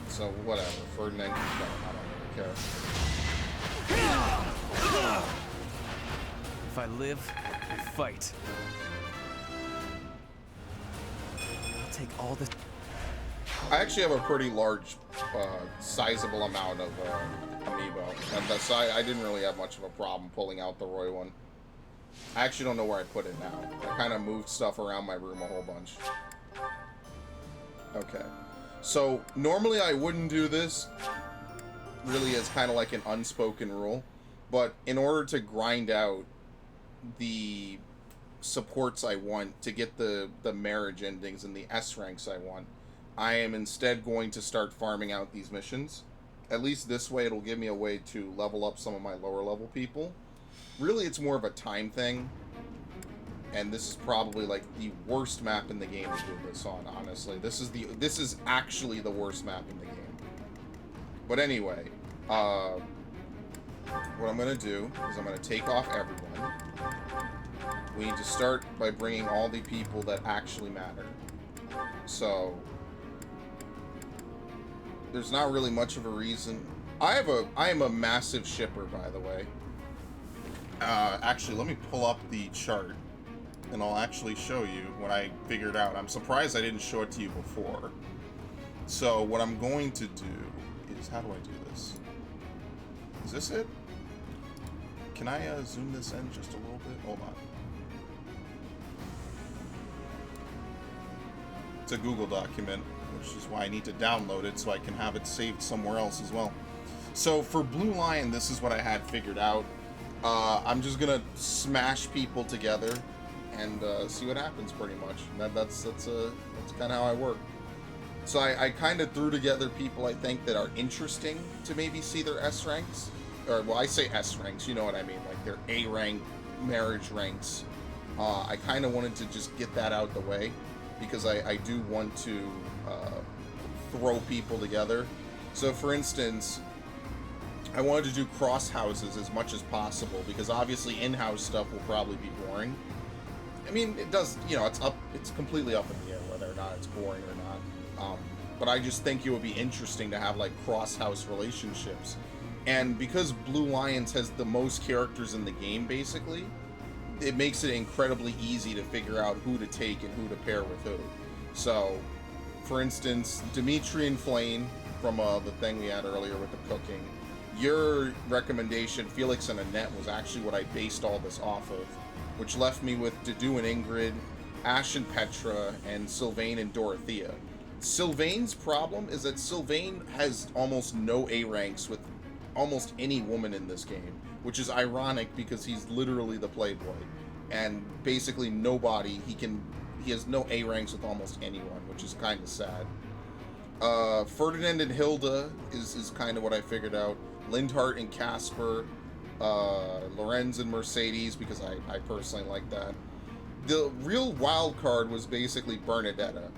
S5: So, whatever. Ferdinand can go. I don't really care.
S8: If I live, I fight. I'll take all the...
S5: I actually have a pretty large, sizable amount of amiibo, and that's I didn't really have much of a problem pulling out the Roy one. I actually don't know where I put it now. I kind of moved stuff around my room a whole bunch. Okay, so normally I wouldn't do this, really as kind of like an unspoken rule, but in order to grind out the supports I want to get the marriage endings and the S ranks I want, I am instead going to start farming out these missions. At least this way it'll give me a way to level up some of my lower level people. Really, it's more of a time thing. And this is probably like the worst map in the game to do this on, honestly. This is actually the worst map in the game. But anyway, what I'm going to do is I'm going to take off everyone. We need to start by bringing all the people that actually matter. So... there's not really much of a reason. I am a massive shipper, by the way. Actually, let me pull up the chart, and I'll actually show you what I figured out. I'm surprised I didn't show it to you before. So what I'm going to do is, how do I do this? Is this it? Can I zoom this in just a little bit? Hold on. It's a Google document, which is why I need to download it so I can have it saved somewhere else as well. So for Blue Lion, this is what I had figured out. I'm just gonna smash people together and see what happens, pretty much. That's kind of how I work. So I kind of threw together people I think that are interesting to maybe see their S ranks, or well, I say S ranks, you know what I mean, like their A rank marriage ranks. I kind of wanted to just get that out the way, because I do want to throw people together. So for instance, I wanted to do cross houses as much as possible, because obviously in-house stuff will probably be boring. I mean, it does, you know, it's completely up in the air whether or not it's boring or not. But I just think it would be interesting to have like cross-house relationships. And because Blue Lions has the most characters in the game, basically, it makes it incredibly easy to figure out who to take and who to pair with who. So, for instance, Dimitri and Flame from the thing we had earlier with the cooking. Your recommendation, Felix and Annette, was actually what I based all this off of, which left me with Dedu and Ingrid, Ash and Petra, and Sylvain and Dorothea. Sylvain's problem is that Sylvain has almost no A ranks with almost any woman in this game, which is ironic because he's literally the playboy, and basically nobody, he has no A ranks with almost anyone, which is kind of sad. Ferdinand and Hilda is kind of what I figured out. Lindhart and Casper, Lorenz and Mercedes, because I personally like that. The real wild card was basically Bernadetta,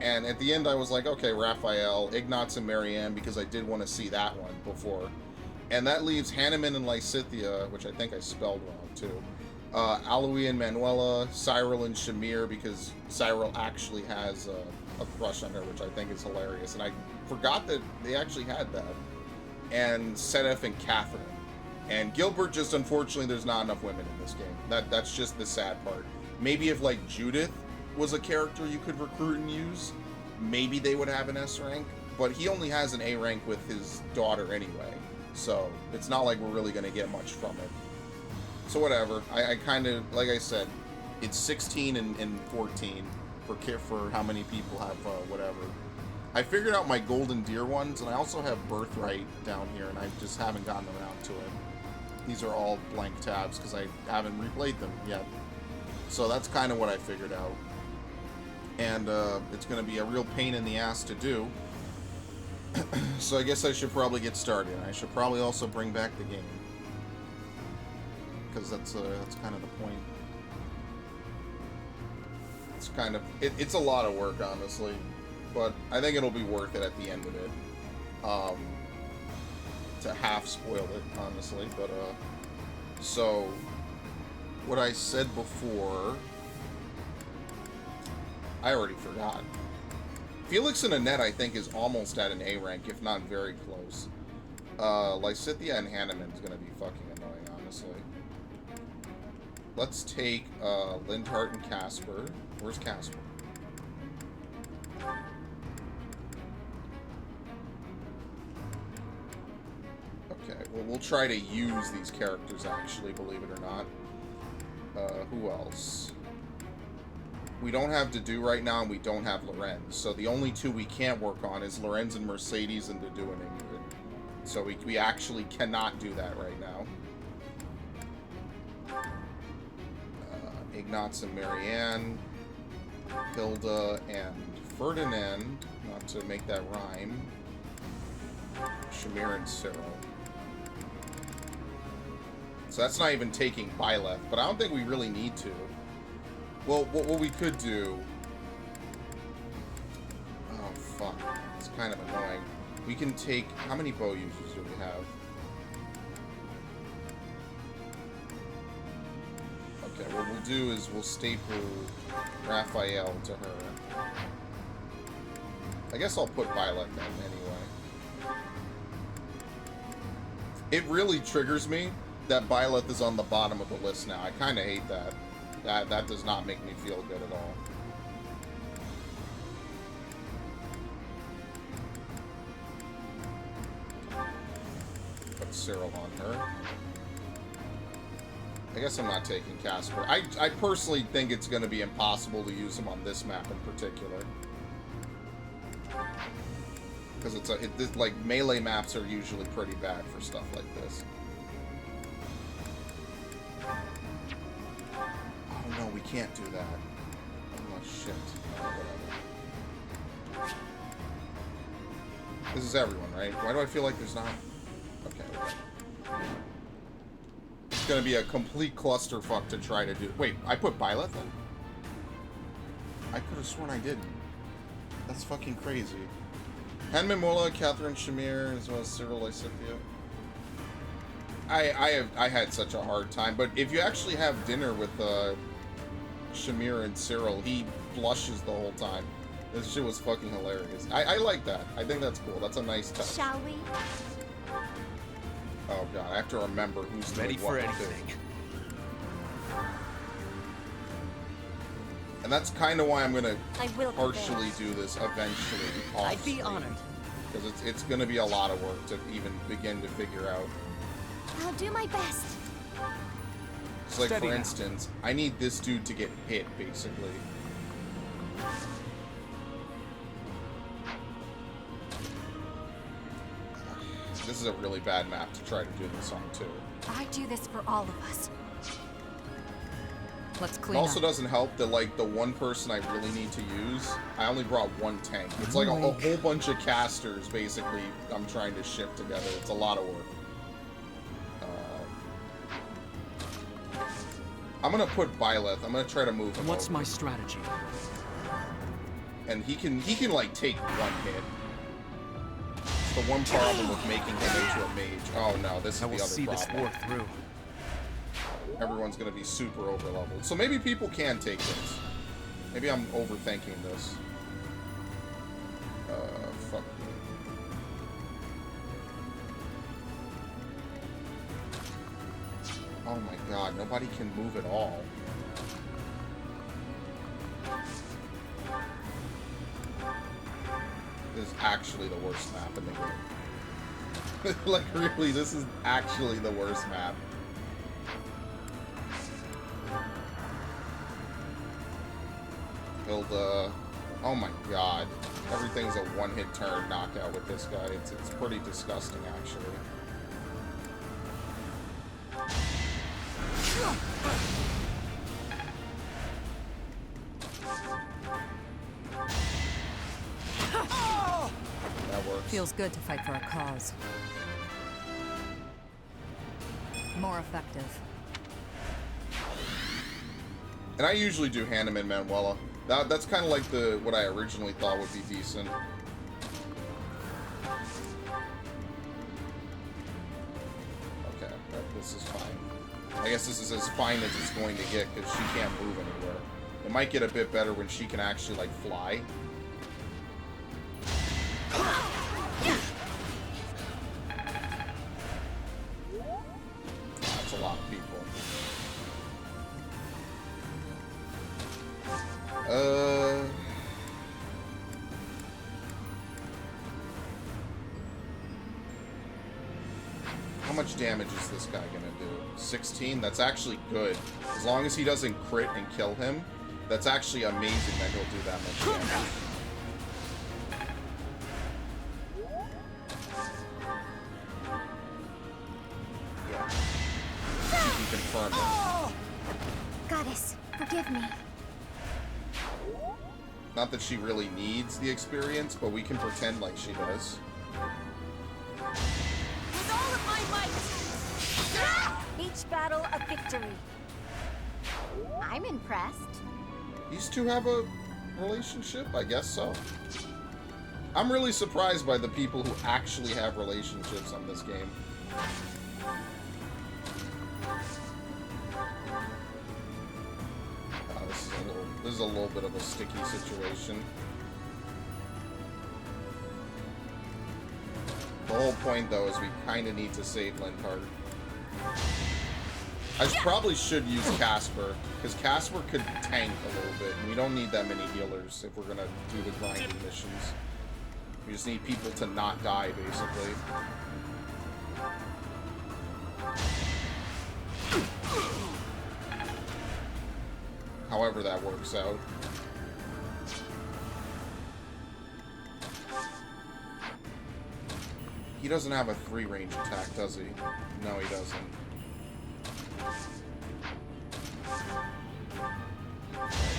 S5: and at the end I was like, okay, Raphael, Ignatz and Marianne, because I did want to see that one before. And that leaves Hanneman and Lysithia, which I think I spelled wrong too. Aloy and Manuela, Cyril and Shamir, because Cyril actually has a crush on her, which I think is hilarious. And I forgot that they actually had that. And Sedef and Catherine. And Gilbert, just unfortunately, there's not enough women in this game. That's just the sad part. Maybe if, like, Judith was a character you could recruit and use, maybe they would have an S rank. But he only has an A rank with his daughter anyway. So, it's not like we're really going to get much from it. So, whatever. I kind of, like I said, it's 16 and 14 for how many people have whatever. I figured out my Golden Deer ones, and I also have Birthright down here, and I just haven't gotten around to it. These are all blank tabs because I haven't replayed them yet. So that's kind of what I figured out. And it's going to be a real pain in the ass to do. So I guess I should probably get started. I should probably also bring back the game. Because that's kind of the point. It's kind of... It's a lot of work, honestly. But I think it'll be worth it at the end of it. To half spoil it, honestly. But, so... What I said before... I already forgot. Felix and Annette, I think, is almost at an A rank, if not very close. Lysithia and Hanneman is going to be fucking annoying, honestly. Let's take Lindhart and Casper. Where's Casper? Okay, well, we'll try to use these characters, actually, believe it or not. Who else? We don't have Dedu right now, and we don't have Lorenz. So the only two we can't work on is Lorenz and Mercedes and Dedu and Ingrid. So we actually cannot do that right now. Ignatz and Marianne. Hilda and Ferdinand. Not to make that rhyme. Shamir and Cyril. So that's not even taking Byleth, but I don't think we really need to. Well, what we could do... Oh, fuck. It's kind of annoying. We can take... How many bow users do we have? Okay, what we'll do is we'll staple Raphael to her. I guess I'll put Violet then, anyway. It really triggers me that Byleth is on the bottom of the list now. I kind of hate that. That does not make me feel good at all. Put Cyril on her. I guess I'm not taking Casper. I personally think it's going to be impossible to use him on this map in particular. Because it's like, melee maps are usually pretty bad for stuff like this. Oh no, we can't do that. Oh shit. Oh, whatever. This is everyone, right? Why do I feel like there's not... Okay. It's gonna be a complete clusterfuck to try to do... Wait, I put Byleth in? I could have sworn I didn't. That's fucking crazy. Henman Mola, Catherine Shamir, as well as Cyril Lysithia. I had such a hard time, but if you actually have dinner with Shamir and Cyril, he blushes the whole time. This shit was fucking hilarious. I like that. I think that's cool. That's a nice touch.
S3: Shall we?
S5: Oh god, I have to remember who's
S7: ready for anything.
S5: And that's kind of why I'm gonna partially do this eventually.
S10: I'd be honored.
S5: Because it's gonna be a lot of work to even begin to figure out.
S3: I'll do my best.
S5: It's like, for instance, I need this dude to get hit, basically. This is a really bad map to try to do this on, too.
S9: I do this for all of us. Let's clean
S5: It also
S9: up.
S5: doesn't help that, like, the one person I really need to use, I only brought one tank. It's like a whole bunch of casters, basically, I'm trying to ship together. It's a lot of work. I'm gonna put Byleth. I'm gonna try to move him
S11: What's
S5: over.
S11: my strategy?
S5: And he can like take one hit. It's the one problem with making him into a mage. Oh no, this is the other problem.
S11: I will see this war through.
S5: Everyone's gonna be super over leveled. So maybe people can take this. Maybe I'm overthinking this. Fuck me. Oh my god, nobody can move at all. This is actually the worst map in the game. Like, really, this is actually the worst map. Hilda. Oh my god. Everything's a one-hit turn knockout with this guy. It's pretty disgusting, actually. That works.
S9: Feels good to fight for a cause. More effective.
S5: And I usually do Hannah and Manuela. That's kind of like what I originally thought would be decent. Okay, this is fine. I guess this is as fine as it's going to get because she can't move anywhere. It might get a bit better when she can actually, like, fly. That's a lot of people. How much damage is this guy gonna do? 16? That's actually good. As long as he doesn't crit and kill him, that's actually amazing that he'll do that much damage. Yeah. You can confirm it.
S3: Goddess, forgive me.
S5: Not that she really needs the experience, but we can pretend like she does.
S9: With all of my might! Each battle a victory.
S3: I'm impressed.
S5: These two have a relationship? I guess so. I'm really surprised by the people who actually have relationships on this game. This is a little bit of a sticky situation. The whole point, though, is we kind of need to save Linhardt. I probably should use Casper, because Casper could tank a little bit, and we don't need that many healers if we're going to do the grinding missions. We just need people to not die, basically. However that works out. He doesn't have a 3-range attack, does he? No, he doesn't.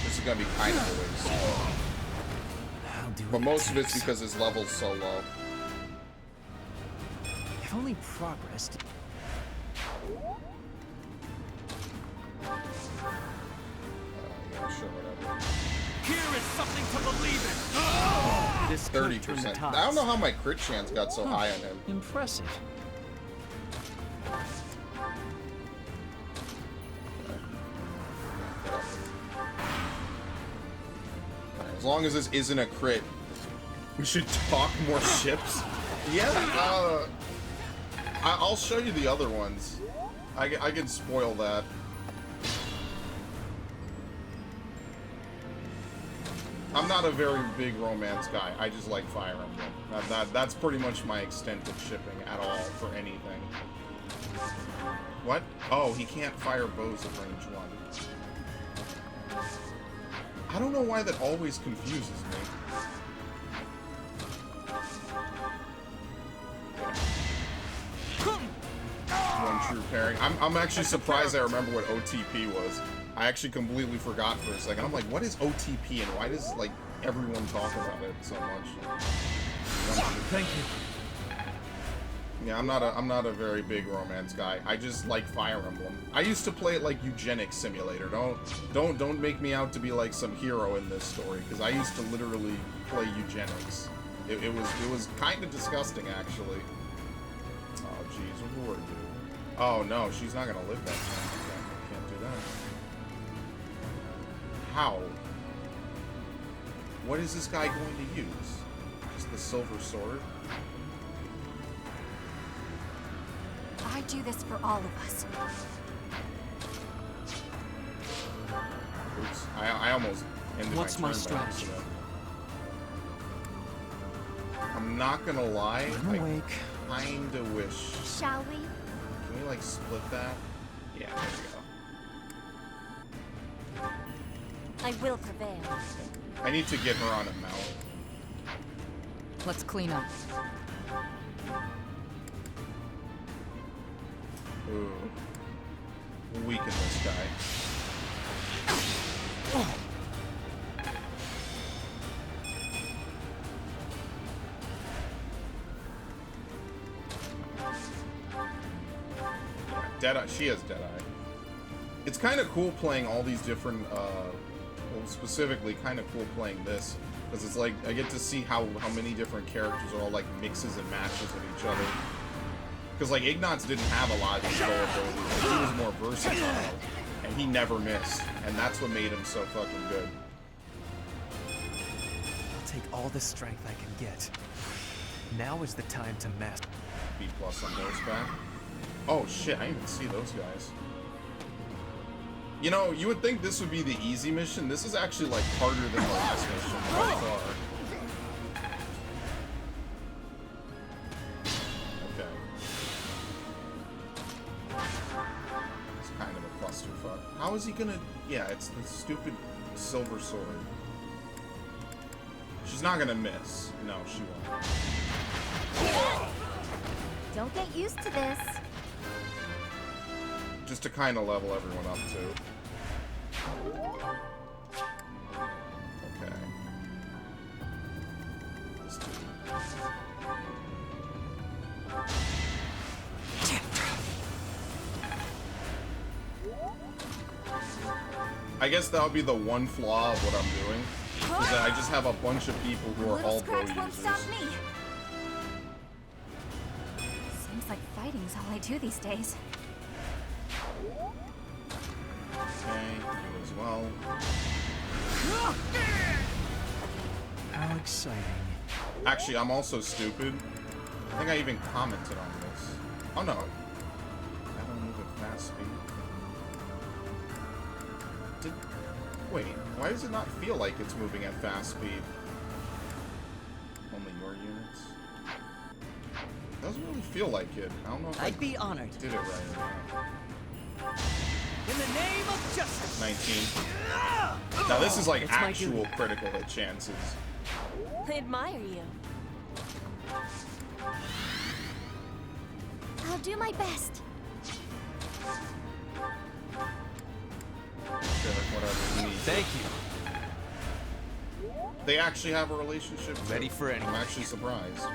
S5: This is gonna be kind of a waste. But most of it's because his level's so low.
S11: I've only progressed.
S5: Yeah, sure, whatever.
S7: Here is something to believe in.
S11: This
S5: 30%. I don't know how my crit chance got so high on him.
S11: Impressive.
S5: As long as this isn't a crit, we should talk more ships. Yeah, I'll show you the other ones. I can spoil that. I'm not a very big romance guy. I just like Fire Emblem. That's pretty much my extent of shipping at all for anything. What? Oh, he can't fire bows at range 1. I don't know why that always confuses me. One true pairing. I'm actually surprised I remember what OTP was. I actually completely forgot for a second. I'm like, what is OTP and why does, like, everyone talk about it so much?
S11: Thank you.
S5: Yeah, I'm not a very big romance guy. I just like Fire Emblem. I used to play it like Eugenics Simulator. Don't make me out to be like some hero in this story, because I used to literally play eugenics. It was kind of disgusting, actually. Oh jeez, who are you? Oh no, she's not gonna live that time. Can't do that. How? What is this guy going to use? Just the silver sword?
S9: I do this for all of us.
S5: moves. I almost ended
S11: What's
S5: my
S11: my
S5: turn by
S11: strategy?
S5: accident. I'm not gonna lie.
S11: I'm awake.
S5: I kinda wish.
S3: Shall we?
S5: Can we like split that? Yeah, there we go.
S9: I will prevail.
S5: I need to get her on a mount.
S12: Let's clean up.
S5: Ooh. Weaken this guy. Deadeye. She has Deadeye. It's kind of cool playing all these different, well, specifically kind of cool playing this, because it's like, I get to see how many different characters are all like mixes and matches with each other. Because like, Ignatz didn't have a lot of these abilities, like, he was more versatile, and he never missed, and that's what made him so fucking good.
S8: I'll take all the strength I can get. Now is the time to master.
S5: B+ on horseback. Oh shit, I didn't even see those guys. You know, you would think this would be the easy mission. This is actually like harder than the last mission by far. Okay. It's kind of a clusterfuck. How is he gonna... Yeah, it's the stupid silver sword. She's not gonna miss. No, she won't.
S3: Don't get used to this.
S5: Just to kind of level everyone up, too. Okay. I guess that would be the one flaw of what I'm doing, is that I just have a bunch of people who are all bow users.
S9: Won't stop me. Seems like fighting's all I do these days.
S5: Okay, you as well.
S8: How exciting.
S5: Actually, I'm also stupid. I think I even commented on this. Oh no. I don't move at fast speed. Wait, why does it not feel like it's moving at fast speed? Only your units? It doesn't really feel like it. I don't know if
S10: I'd be honored.
S5: Did it right or not.
S10: In the name of justice.
S5: 19. Now this is like actual critical hit chances.
S9: I admire you.
S3: I'll do my best.
S5: Sure, whatever you need.
S8: Thank you.
S5: They actually have a relationship.
S8: Ready for anything.
S5: I'm actually surprised.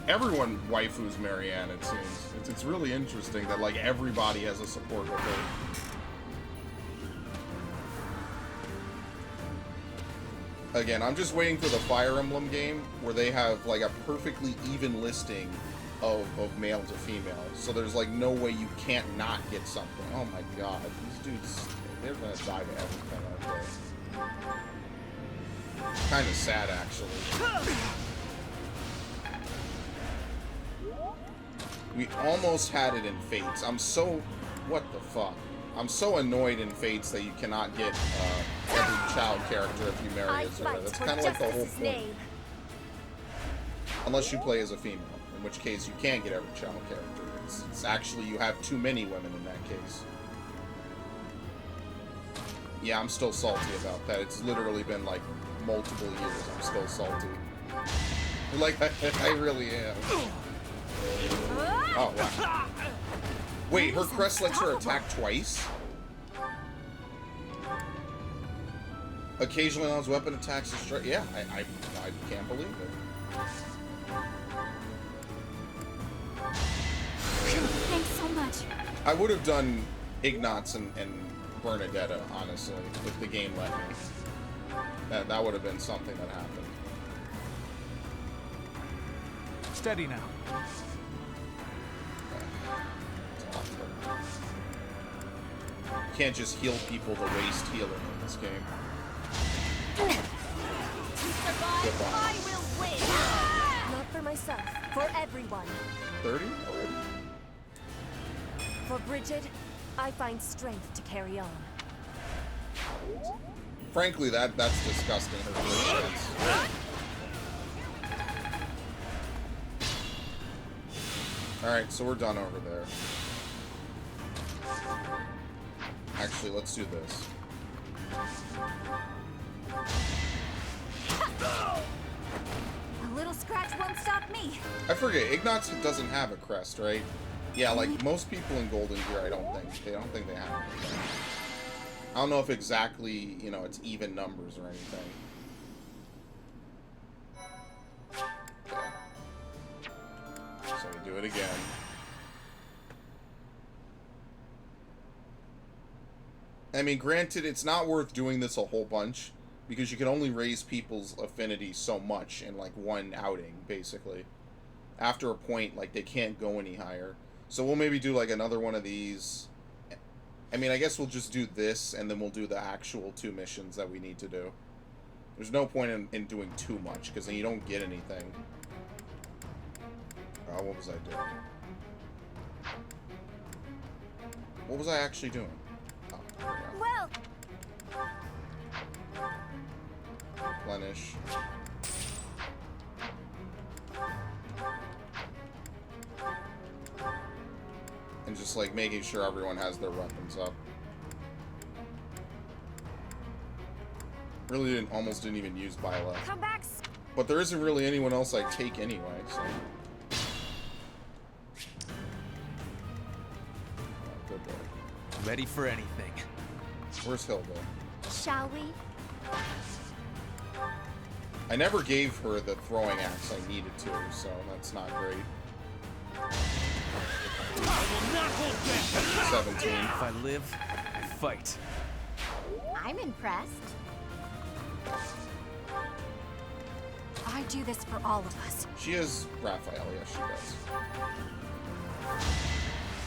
S5: Everyone waifus Marianne, it seems. It's really interesting that like everybody has a support with her. Again, I'm just waiting for the Fire Emblem game where they have like a perfectly even listing of male to female. So there's like no way you can't not get something. Oh my god, these dudes, they're gonna die to everything, aren't they? Kind of sad, actually. We almost had it in Fates. I'm so... What the fuck? I'm so annoyed in Fates that you cannot get every child character if you marry a Zora. That's kind of like the whole point. Unless you play as a female, in which case you can't get every child character. It's actually, you have too many women in that case. Yeah, I'm still salty about that. It's literally been like multiple years. I'm still salty. Like, I really am. Oh, wow. Wait, her crest lets her attack twice? Occasionally allows weapon attacks to strike. Yeah, I can't believe it.
S3: Thanks so much.
S5: I would have done Ignatz and Bernadetta, honestly, if the game let me. That would have been something that happened.
S11: Steady now.
S5: You can't just heal people to waste healing in this game.
S9: To survive, I will win. Not for myself, for everyone.
S5: 30 already?
S9: For Bridget, I find strength to carry on.
S5: Frankly, that's disgusting. Her stance. Alright, so we're done over there. Actually, let's do this.
S9: A little scratch won't stop me.
S5: I forget, Ignatz doesn't have a crest, right? Yeah, like most people in Golden Gear, I don't think they have it. I don't know if exactly, you know, it's even numbers or anything. Okay. So we do it again. I mean, granted, it's not worth doing this a whole bunch, because you can only raise people's affinity so much in, like, one outing, basically. After a point, like, they can't go any higher. So we'll maybe do, like, another one of these. I mean, I guess we'll just do this, and then we'll do the actual 2 missions that we need to do. There's no point in doing too much, because then you don't get anything. Oh, what was I doing? What was I actually doing? Oh,
S9: well.
S5: Replenish. And just like making sure everyone has their weapons up. Really almost didn't even use Byleth.
S9: Come back.
S5: But there isn't really anyone else I take anyway, so. Oh, good boy.
S8: Ready for anything.
S5: Where's Hilda?
S3: Shall we?
S5: I never gave her the throwing axe I needed to, so that's not great. 17.
S8: If I live, I fight.
S3: I'm impressed. I do this for all of us.
S5: She is Raphael, yes she does.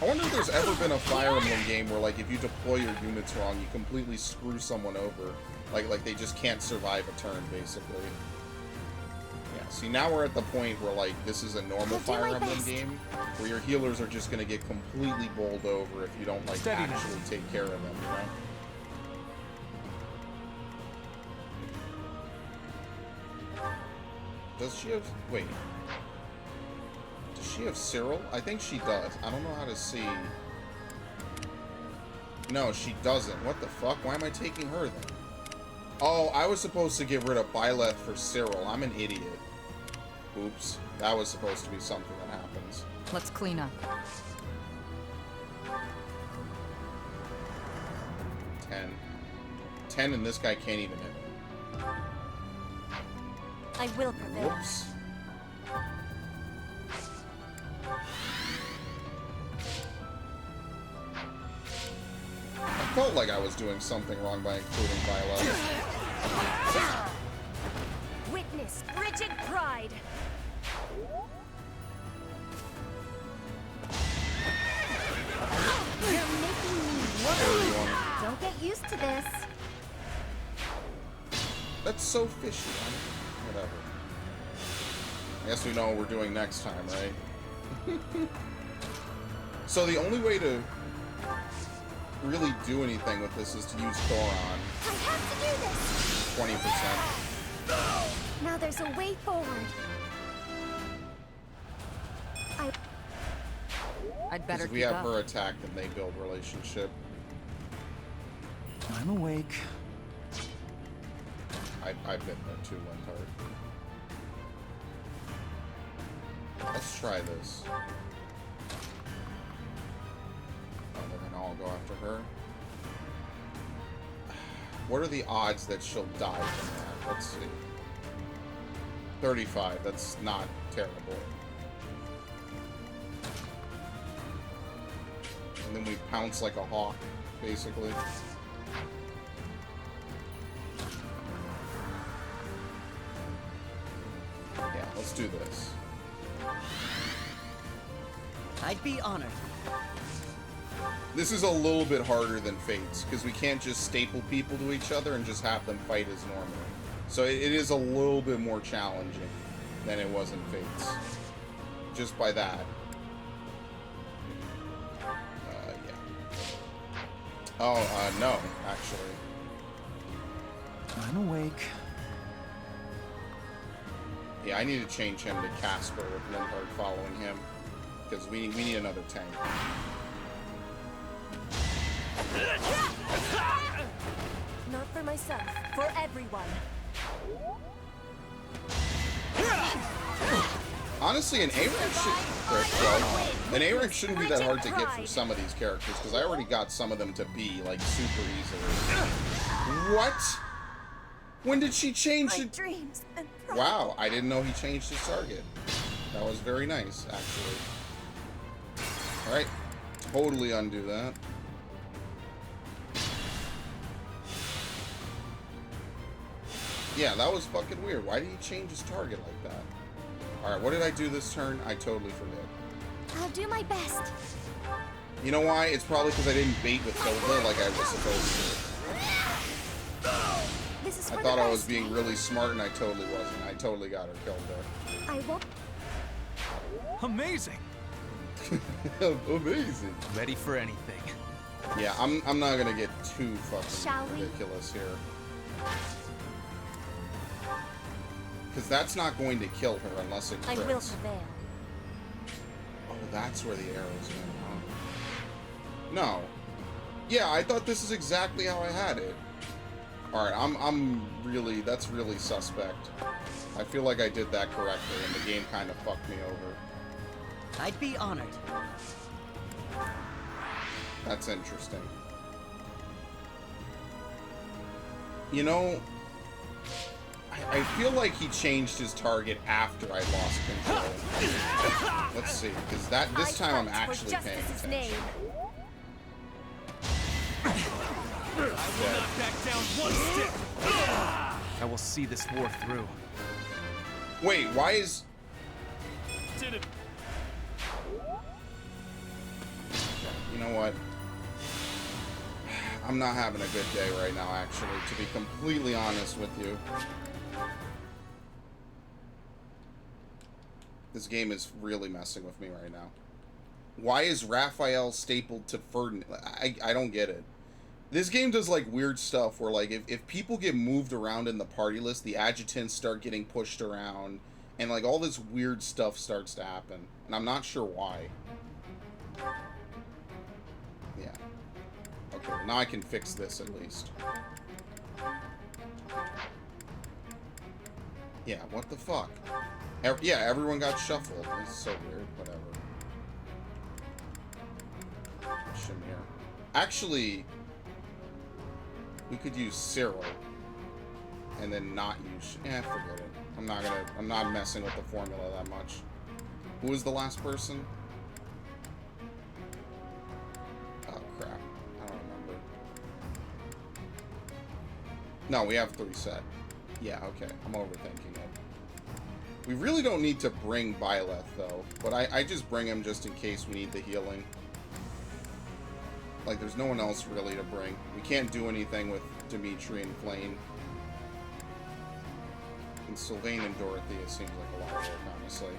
S5: I wonder if there's ever been a Fire Emblem game where, like, if you deploy your units wrong, you completely screw someone over. Like they just can't survive a turn, basically. Yeah, see, now we're at the point where, like, this is a normal Fire Emblem game, where your healers are just gonna get completely bowled over if you don't, like, actually take care of them, you know? Does she have... wait. Does she have Cyril? I think she does. I don't know how to see... No, she doesn't. What the fuck? Why am I taking her, then? Oh, I was supposed to get rid of Byleth for Cyril. I'm an idiot. Oops. That was supposed to be something that happens.
S12: Let's clean up.
S5: 10. 10 and this guy can't even hit him.
S9: I will prevail.
S5: Whoops. I felt like I was doing something wrong by including Byleth.
S9: Witness frigid pride.
S3: You're making me worry. Don't get used to this.
S5: That's so fishy. Whatever. I guess we know what we're doing next time, right? So the only way to really do anything with this is to use Thoron.
S3: I have to do this.
S5: 20%.
S3: Now there's a way forward.
S12: I'd better
S5: if we have her attack, then they build relationship.
S6: I'm awake.
S5: I've been there too, Linthart. Let's try this. Oh, they're gonna all go after her. What are the odds that she'll die from that? Let's see. 35. That's not terrible. And then we pounce like a hawk, basically. Yeah, let's do this.
S10: I'd be honored.
S5: This is a little bit harder than Fates, because we can't just staple people to each other and just have them fight as normal. So it is a little bit more challenging than it was in Fates. Just by that. Yeah. Oh, no, actually.
S8: I'm awake.
S5: Yeah, I need to change him to Casper with Lindhard following him. Because we need another tank.
S9: Not for myself, for everyone.
S5: Honestly, an A-rank shouldn't be that hard to get for some of these characters, because I already got some of them to be, like, super easily. What? When did she change it?
S9: Dreams and pride.
S5: Wow, I didn't know he changed his target. That was very nice, actually. Alright, totally undo that. Yeah, that was fucking weird. Why did he change his target like that? Alright, what did I do this turn? I totally forget.
S3: I'll do my best.
S5: You know why? It's probably because I didn't bait with Hilda like I was supposed to.
S3: This is
S5: I
S3: for
S5: thought
S3: the
S5: I was
S3: best.
S5: being really smart and I totally wasn't. I totally got her killed there.
S3: I won't.
S8: Amazing.
S5: Amazing.
S8: Ready for anything.
S5: Yeah, I'm not gonna get too
S3: Shall
S5: fucking
S3: we?
S5: ridiculous here. Because that's not going to kill her unless it crits.
S9: I will prevail.
S5: Oh, that's where the arrows went, huh? No. Yeah, I thought this is exactly how I had it. Alright, I'm really, that's really suspect. I feel like I did that correctly and the game kind of fucked me over.
S10: I'd be honored.
S5: That's interesting. You know, I feel like he changed his target after I lost control. Let's see, because this time I'm actually paying attention.
S8: I will not back down one step. I will see this war through.
S5: Wait, why is...
S8: Did it.
S5: You know what? I'm not having a good day right now, actually, to be completely honest with you. This game is really messing with me right now. Why is Raphael stapled to Ferdinand? I don't get it. This game does, like, weird stuff where, like, if people get moved around in the party list, the adjutants start getting pushed around, and, like, all this weird stuff starts to happen. And I'm not sure why. Yeah. Okay, well, now I can fix this at least. Yeah, what the fuck? Yeah, everyone got shuffled. This is so weird. Whatever. Shamir. Actually, we could use Cyril. And then not use... forget it. I'm not messing with the formula that much. Who was the last person? Oh, crap. I don't remember. No, we have 3 set. Yeah, okay. I'm overthinking it. We really don't need to bring Byleth, though. But I just bring him just in case we need the healing. Like, there's no one else really to bring. We can't do anything with Dimitri and Flane. And Sylvain and Dorothea seems like a lot of work, honestly.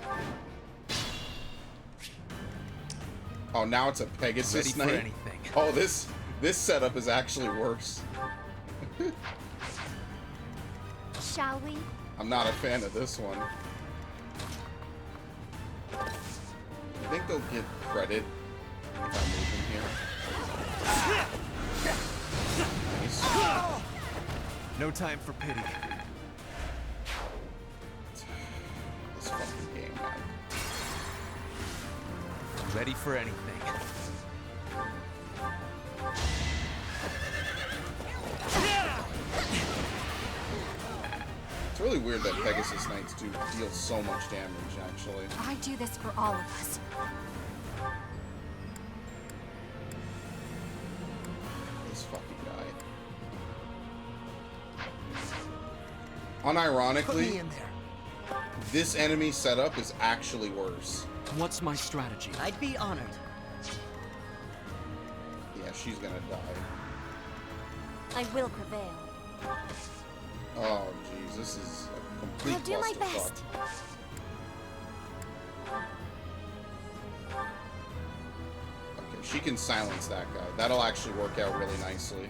S5: Oh, now it's a Pegasus
S8: Ready
S5: Knight?
S8: for anything.
S5: Oh, this setup is actually worse.
S3: Shall we?
S5: I'm not a fan of this one. I think they'll get credit if I move him here. Nice.
S8: No time for pity.
S5: This fucking game, man.
S8: Ready for anything.
S5: It's really weird that Pegasus Knights do deal so much damage, actually.
S3: I do this for all of us.
S5: This fucking guy. Unironically, this enemy setup is actually worse.
S8: What's my strategy?
S10: I'd be honored.
S5: Yeah, she's gonna die.
S9: I will prevail.
S5: Oh, jeez, this is a complete
S3: I'll do my
S5: clusterfuck.
S3: best.
S5: Okay, she can silence that guy. That'll actually work out really nicely.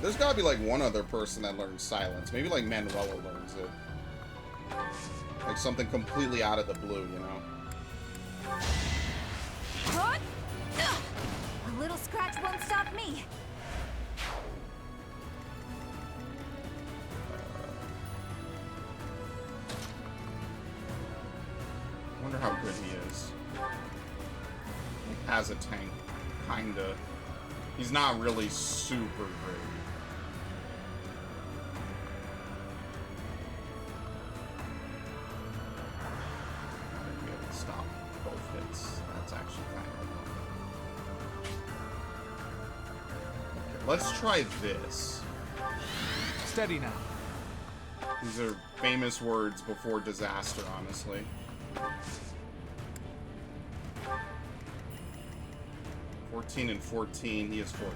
S5: There's gotta be like one other person that learns silence. Maybe like Manuela learns it. Like something completely out of the blue, you know?
S9: A little scratch won't stop me.
S5: I wonder how good he is. As a tank, kinda. He's not really super great. Maybe I can stop both hits. That's actually kind of okay, let's try this.
S11: Steady now.
S5: These are famous words before disaster, honestly. 14 and 14, he has 48.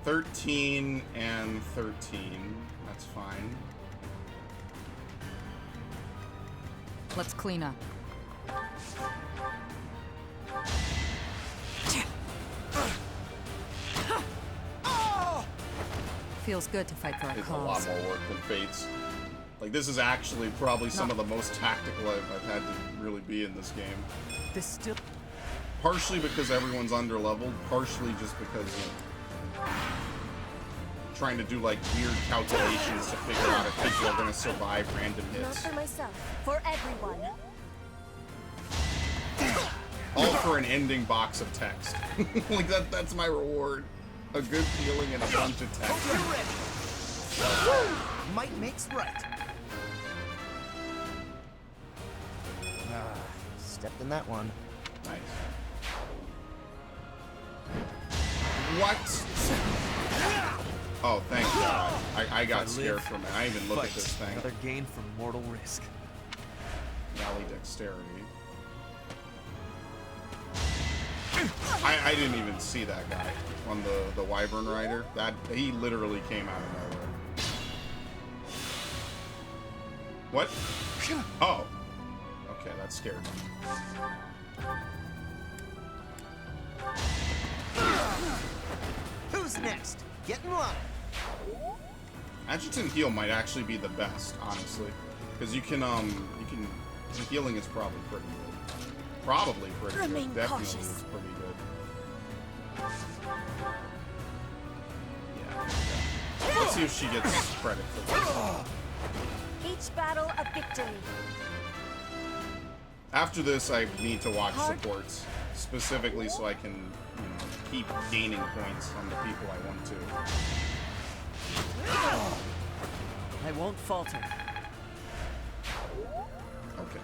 S5: 13 and 13, that's fine.
S12: Let's clean up. Feels good to fight for a
S5: It's
S12: cause.
S5: a lot more work than Fates. Like, this is actually probably some of the most tactical I've had to really be in this game.
S7: This still...
S5: Partially because everyone's underleveled, partially just because, you know, trying to do, like, weird calculations to figure out if people are gonna survive random
S9: Not
S5: hits.
S9: for myself, for everyone.
S5: All for an ending box of text. Like, that's my reward. A good feeling and a bunch of text.
S6: Might makes right.
S10: Stepped in that one.
S5: Nice. What? Oh, thank God. I got scared for a minute. I didn't even look at this thing.
S7: Another gain from mortal risk.
S5: Rally dexterity. I didn't even see that guy on the Wyvern Rider. That he literally came out of nowhere. What? Oh. Okay, that scared me.
S10: Who's next? Get in line.
S5: Adjutant heal might actually be the best, honestly, because you can the healing is probably pretty good. Probably pretty
S9: Remain
S5: good. Definitely
S9: cautious.
S5: is pretty good. Yeah. Let's see if she gets credit for this.
S9: Each battle a victory.
S5: After this, I need to watch supports, specifically so I can, you know, keep gaining points on the people I want to.
S10: I won't falter.
S5: Okay.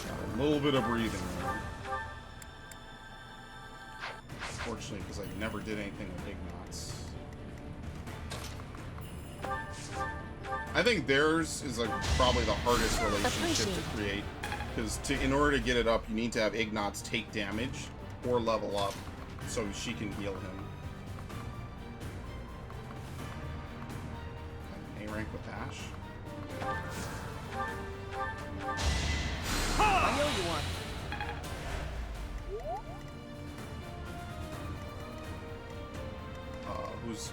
S5: Got a little bit of breathing room. Unfortunately, because I never did anything with Ignatz. I think theirs is like probably the hardest relationship to create, because in order to get it up, you need to have Ignatz take damage or level up so she can heal him. A rank with Ash.
S10: I owe you one.
S5: Who's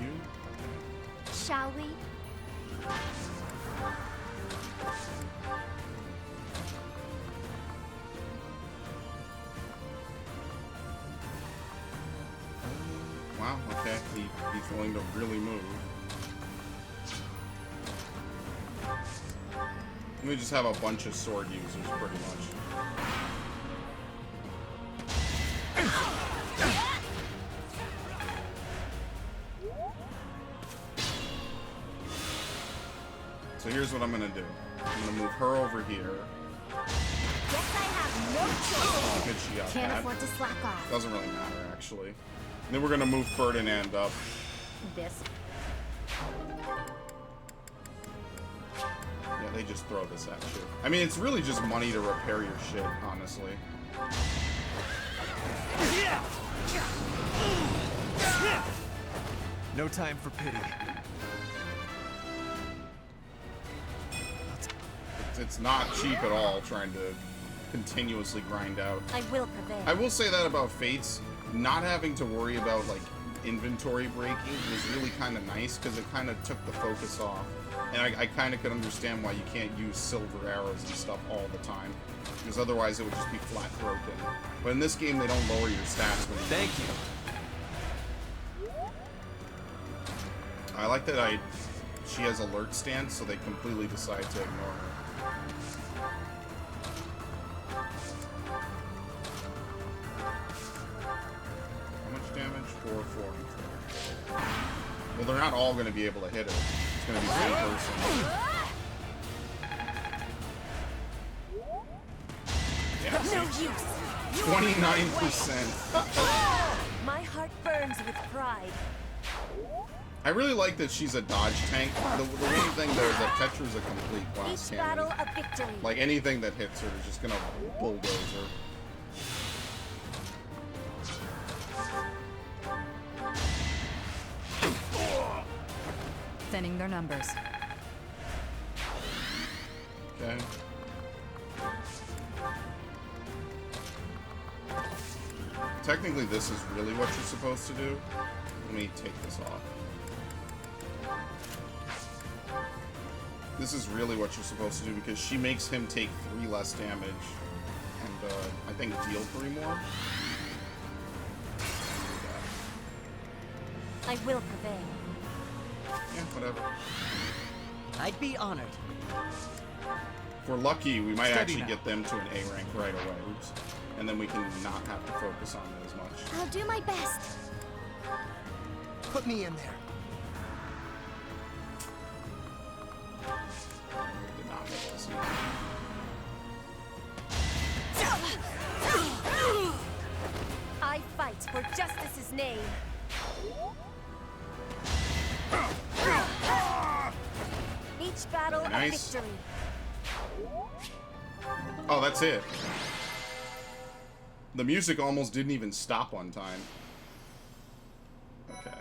S5: you?
S3: Shall we?
S5: Wow, okay. He's willing to really move. Let me just have a bunch of sword users, pretty much. So here's what I'm gonna do. I'm gonna move her over here.
S9: Guess I have no choice.
S5: Good, she got
S3: Can't
S5: that.
S3: afford to slack off.
S5: Doesn't really matter, actually. And then we're gonna move Ferdinand up.
S3: This.
S5: Yeah, they just throw this at you. I mean, it's really just money to repair your shit, honestly.
S7: No time for pity.
S5: It's not cheap at all trying to continuously grind out.
S9: I will prevail.
S5: I will say that about Fates. not having to worry about, like, inventory breaking was really kind of nice, because it kind of took the focus off. And I kind of could understand why you can't use silver arrows and stuff all the time, because otherwise it would just be flat broken. But in this game, they don't lower your stats when you...
S8: Thank you.
S5: I like that she has alert stance, so they completely decide to ignore her. How much damage? 4, 4, and 4. Well, they're not all going to be able to hit her. It's going to be one person. Yeah,
S9: No use.
S5: 29%.
S9: My heart burns with pride.
S5: I really like that she's a dodge tank. The one thing though is that Petra's a complete glass
S9: Each
S5: cannon.
S9: battle a victory.
S5: Like anything that hits her is just gonna bulldoze her.
S12: Thinning their numbers.
S5: Okay. Technically, this is really what you're supposed to do. Let me take this off. This is really what you're supposed to do because she makes him take 3 less damage and I think deal 3 more.
S9: I will prevail.
S5: Yeah, whatever.
S10: I'd be honored.
S5: If we're lucky, we might actually get them to an A rank right away. Oops. And then we can not have to focus on it as much.
S3: I'll do my best.
S10: Put me in there.
S5: Did not make this easy.
S9: I fight for justice's name. Each battle a victory.
S5: Oh, that's it. The music almost didn't even stop on time. Okay.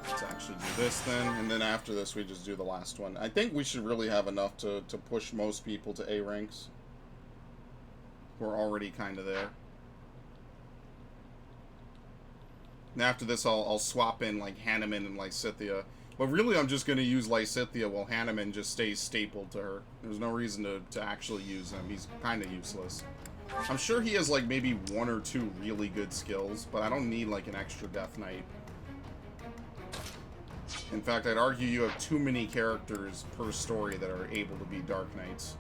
S5: Let's actually do this then, and then after this we just do the last one. I think we should really have enough to push most people to A ranks. We're already kind of there. And after this I'll swap in like Hanneman and Lysithea. But really I'm just going to use Lysithea while Hanneman just stays stapled to her. There's no reason to actually use him. He's kind of useless. I'm sure he has like maybe 1 or 2 really good skills, but I don't need like an extra Death Knight. In fact, I'd argue you have too many characters per story that are able to be Dark Knights.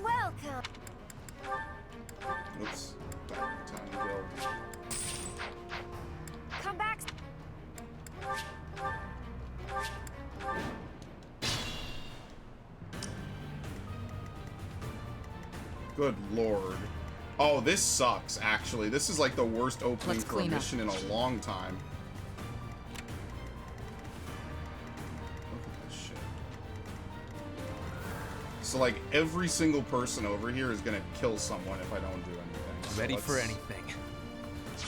S9: Welcome.
S5: Oops. Time guild.
S9: Come back.
S5: Good lord. Oh, this sucks, actually. This is like the worst opening for a mission in a long time. Look at this shit. So, like, every single person over here is gonna kill someone if I don't do anything. So
S8: ready for anything.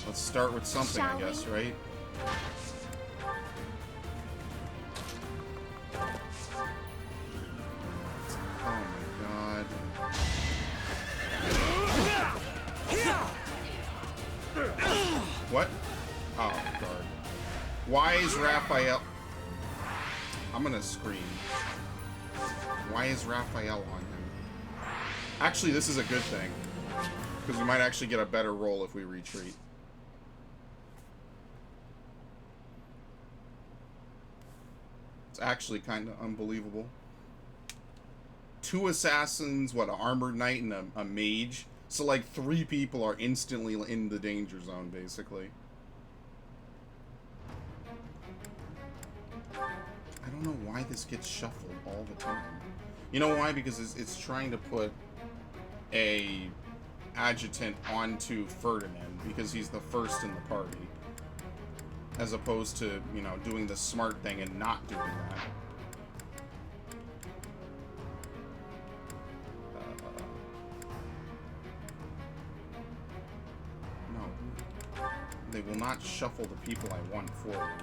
S5: Let's start with something, I guess, right? Oh my god. What? Oh, God. Why is Raphael... I'm gonna scream. Why is Raphael on him? Actually, this is a good thing. Because we might actually get a better roll if we retreat. It's actually kind of unbelievable. 2 assassins, what, an armored knight and a mage? So, like, 3 people are instantly in the danger zone, basically. I don't know why this gets shuffled all the time. You know why? Because it's trying to put a adjutant onto Ferdinand, because he's the first in the party. As opposed to, you know, doing the smart thing and not doing that. No. They will not shuffle the people I want forward.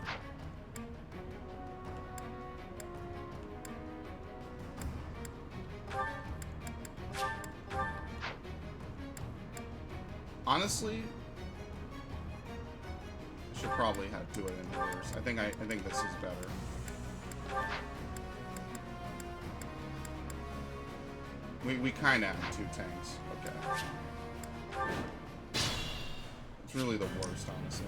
S5: Honestly, should probably have do it in reverse. I think this is better. We kind of have 2 tanks. Okay. It's really the worst, honestly.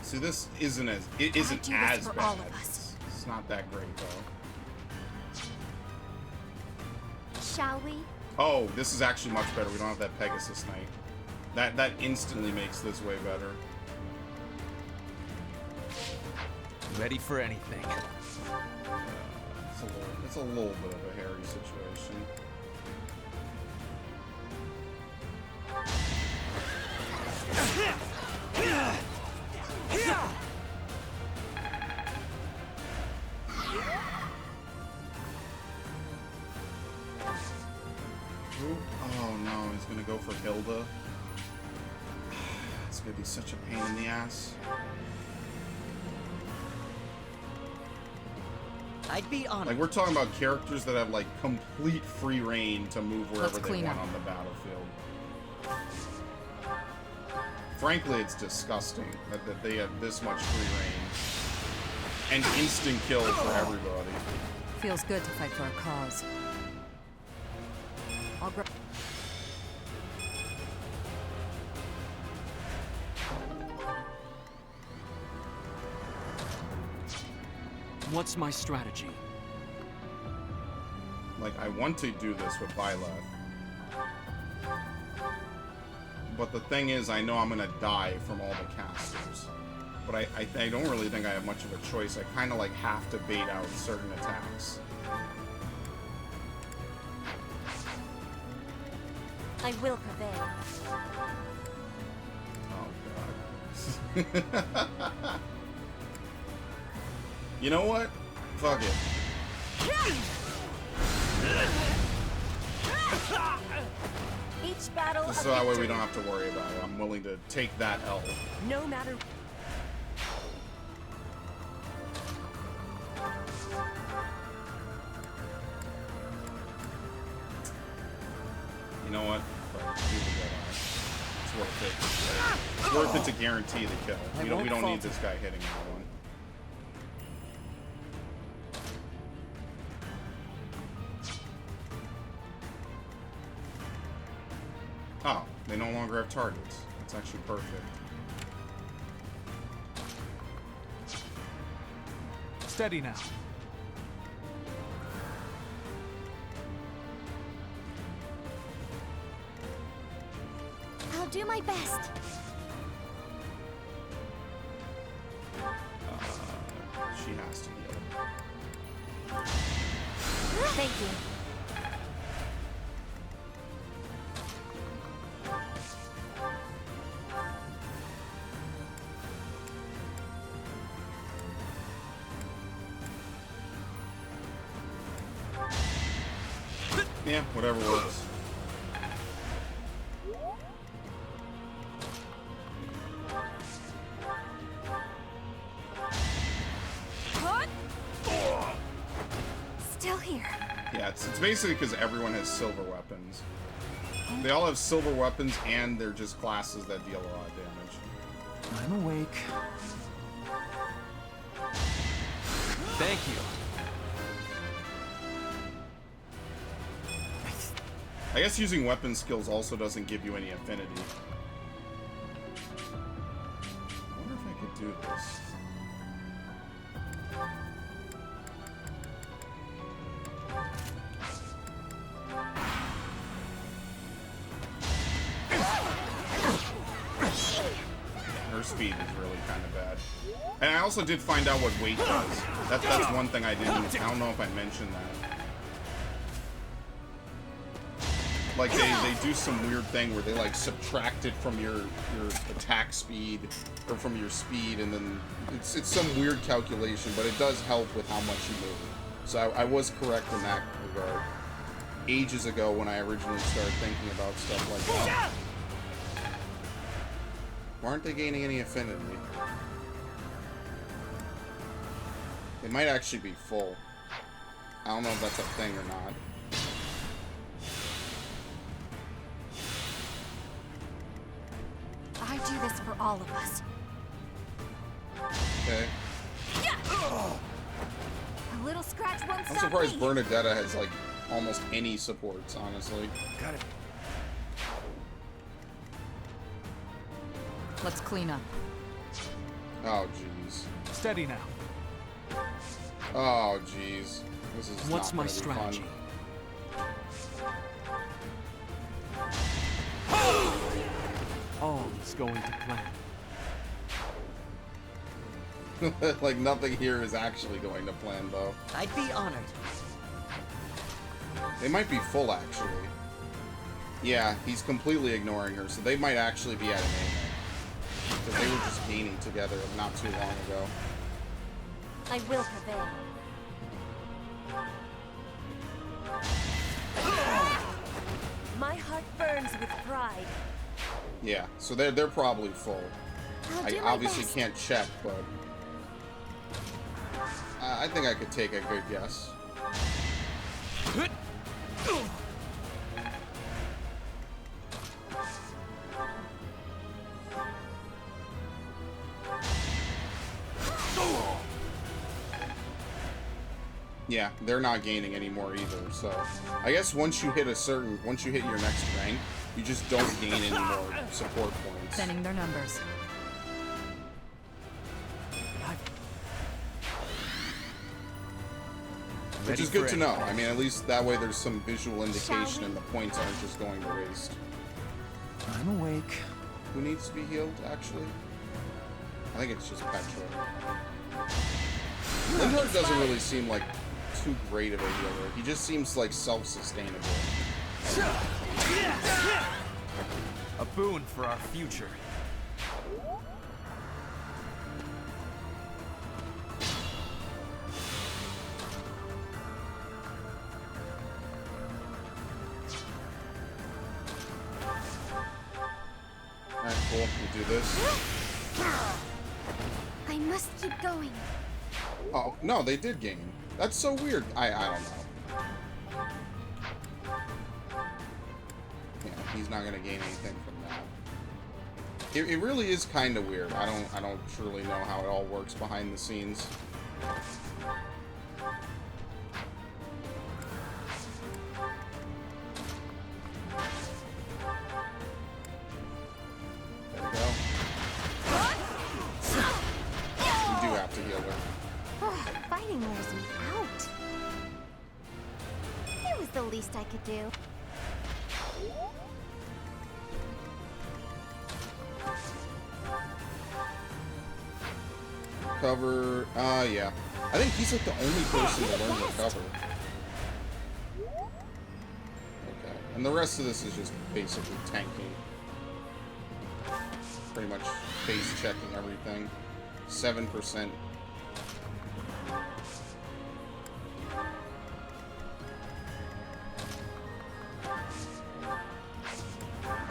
S5: See, this isn't as as bad. It's not that great though.
S3: Shall we?
S5: Oh, this is actually much better. We don't have that Pegasus Knight. That instantly makes this way better.
S8: Ready for anything.
S5: It's a little bit of a hairy situation. Oh no, he's gonna go for Hilda. It's gonna be such a pain in the ass.
S10: I'd be honored.
S5: Like, we're talking about characters that have like complete free reign to move wherever they want on the battlefield. Frankly, it's disgusting that they have this much free reign and instant kill for everybody.
S12: Feels good to fight for a cause. I'll grab.
S8: What's my strategy?
S5: Like, I want to do this with Byleth. But the thing is, I know I'm gonna die from all the casters. But I don't really think I have much of a choice. I kind of like have to bait out certain attacks.
S9: I will prevail.
S5: Oh god. You know what? Fuck it.
S9: Each battle.
S5: Just so that way we don't have to worry about it. I'm willing to take that L.
S9: No matter.
S5: You know what? It's worth it. It's worth it to guarantee the kill. We don't need this guy hitting that one. Oh, they no longer have targets. That's actually perfect.
S11: Steady now.
S3: I'll do my best.
S5: She has to heal.
S3: Thank you.
S5: Yeah, whatever works.
S3: Still here.
S5: Yeah, it's basically because everyone has silver weapons. They all have silver weapons, and they're just classes that deal a lot of damage.
S8: I'm awake. Thank you.
S5: I guess using weapon skills also doesn't give you any affinity. I wonder if I could do this. Her speed is really kind of bad. And I also did find out what weight does. That's one thing I didn't. I don't know if I mentioned that. Like they do some weird thing where they like subtract it from your attack speed or from your speed, and then it's some weird calculation, but it does help with how much you move. So I was correct in that regard. Ages ago when I originally started thinking about stuff like that. Why aren't they gaining any affinity? They might actually be full. I don't know if that's a thing or not.
S3: all of us.
S5: Okay.
S3: A little scratch won't
S5: I'm
S3: stop
S5: surprised
S3: me.
S5: Bernadetta has like almost any supports, honestly.
S11: Got it.
S12: Let's clean up.
S5: Oh jeez.
S11: Steady now.
S5: Oh jeez. This is
S8: What's
S5: not
S8: my
S5: gonna be
S8: strategy? All is going to plan.
S5: Like nothing here is actually going to plan though.
S10: I'd be honored.
S5: They might be full actually. Yeah, he's completely ignoring her, so they might actually be at an A. Because they were just gaining together not too long ago.
S9: I will prevail. My heart burns with pride.
S5: Yeah, so they're probably full.
S3: I'll do
S5: I
S3: my
S5: obviously
S3: best.
S5: can't check, but I think I could take a good guess. Yeah, they're not gaining anymore either, so I guess once you hit your next rank, you just don't gain any more support points.
S12: Sending their numbers.
S5: Which is good to know. I mean, at least that way there's some visual indication and the points aren't just going to waste.
S11: I'm awake.
S5: Who needs to be healed, actually? I think it's just Petra. Lindhard doesn't really seem like too great of a healer. He just seems like self-sustainable.
S8: A boon for our future.
S5: Alright, cool. We do this.
S3: I must keep going.
S5: Oh, no, they did gain. That's so weird. I don't know. Yeah, he's not gonna gain anything from that. It really is kind of weird. I don't truly know how it all works behind the scenes. There we go. You do have to heal her.
S3: Fighting wears me out. It was the least I could do.
S5: Cover, yeah. I think he's like the only person to learn recover. Okay, and the rest of this is just basically tanking. Pretty much base checking everything. 7%.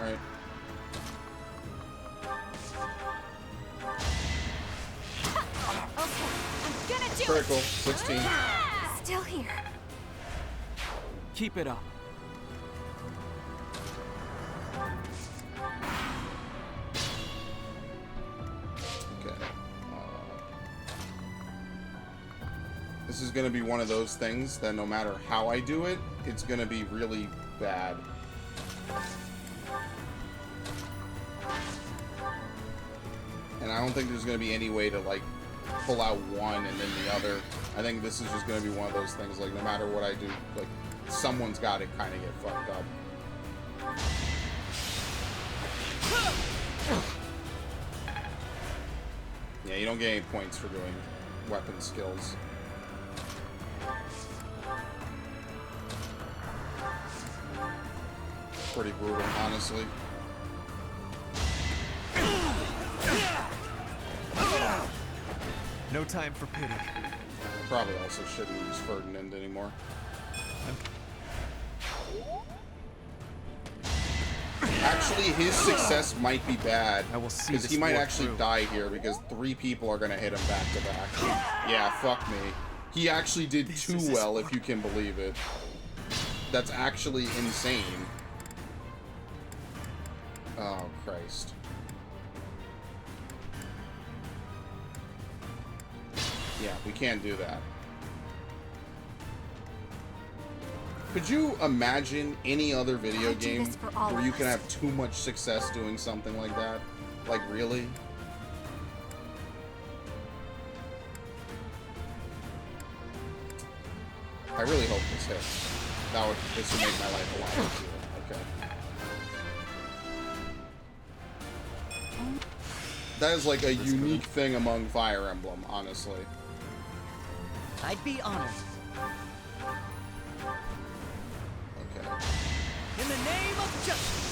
S5: Alright. Critical, 16.
S3: Still here.
S8: Keep it up.
S5: Okay. This is going to be one of those things that no matter how I do it, it's going to be really bad. And I don't think there's going to be any way to, like, pull out one and then the other. I think this is just going to be one of those things, like, no matter what I do, like, someone's got to kind of get fucked up. Yeah, you don't get any points for doing weapon skills. Pretty brutal, honestly.
S8: No time for pity.
S5: I probably also shouldn't use Ferdinand anymore. Actually, his success might be bad because he might actually die here because 3 people are going to hit him back to back. Yeah, fuck me. He actually did too well, if you can believe it. That's actually insane. Oh, Christ. Yeah, we can't do that. Could you imagine any other video game where you can have too much success doing something like that? Like, really? I really hope this hits. This would make my life a lot easier. Okay. That is like a unique thing among Fire Emblem, honestly.
S10: I'd be honored.
S5: Okay.
S10: In the name of justice.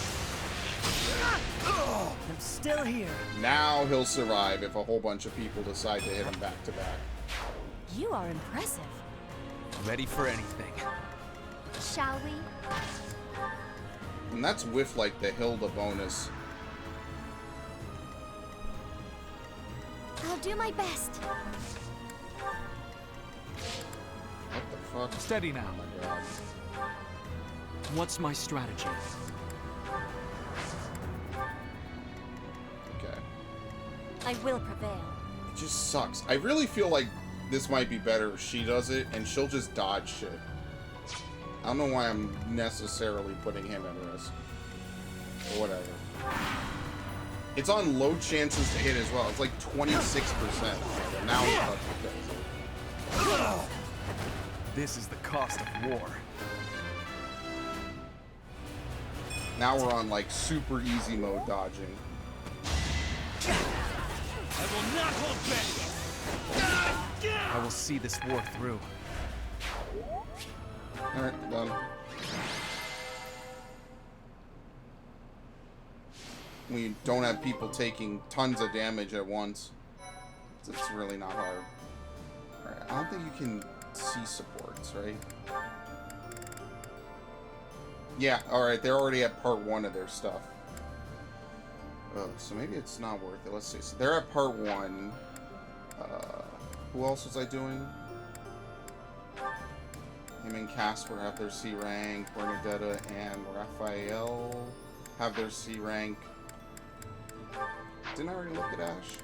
S10: I'm still here.
S5: Now he'll survive if a whole bunch of people decide to hit him back to back.
S9: You are impressive.
S8: Ready for anything.
S3: Shall we?
S5: And that's with like the Hilda bonus.
S3: I'll do my best.
S5: What the fuck?
S11: Steady now.
S5: Oh my god.
S11: What's my strategy?
S5: Okay.
S9: I will prevail.
S5: It just sucks. I really feel like this might be better if she does it and she'll just dodge shit. I don't know why I'm necessarily putting him at risk. Or whatever. It's on low chances to hit as well. It's like 26%. And now he's up to
S11: This is the cost of war.
S5: Now we're on like super easy mode dodging.
S2: I will not hold back.
S11: I will see this war through.
S5: Alright, done. We don't have people taking tons of damage at once. It's really not hard. Alright, I don't think you can see supports, right? Yeah, alright, they're already at part 1 of their stuff. So maybe it's not worth it. Let's see. So they're at part 1. Who else was I doing? Him and Casper have their C rank. Bernadetta and Raphael have their C rank. Didn't I already look at Ash?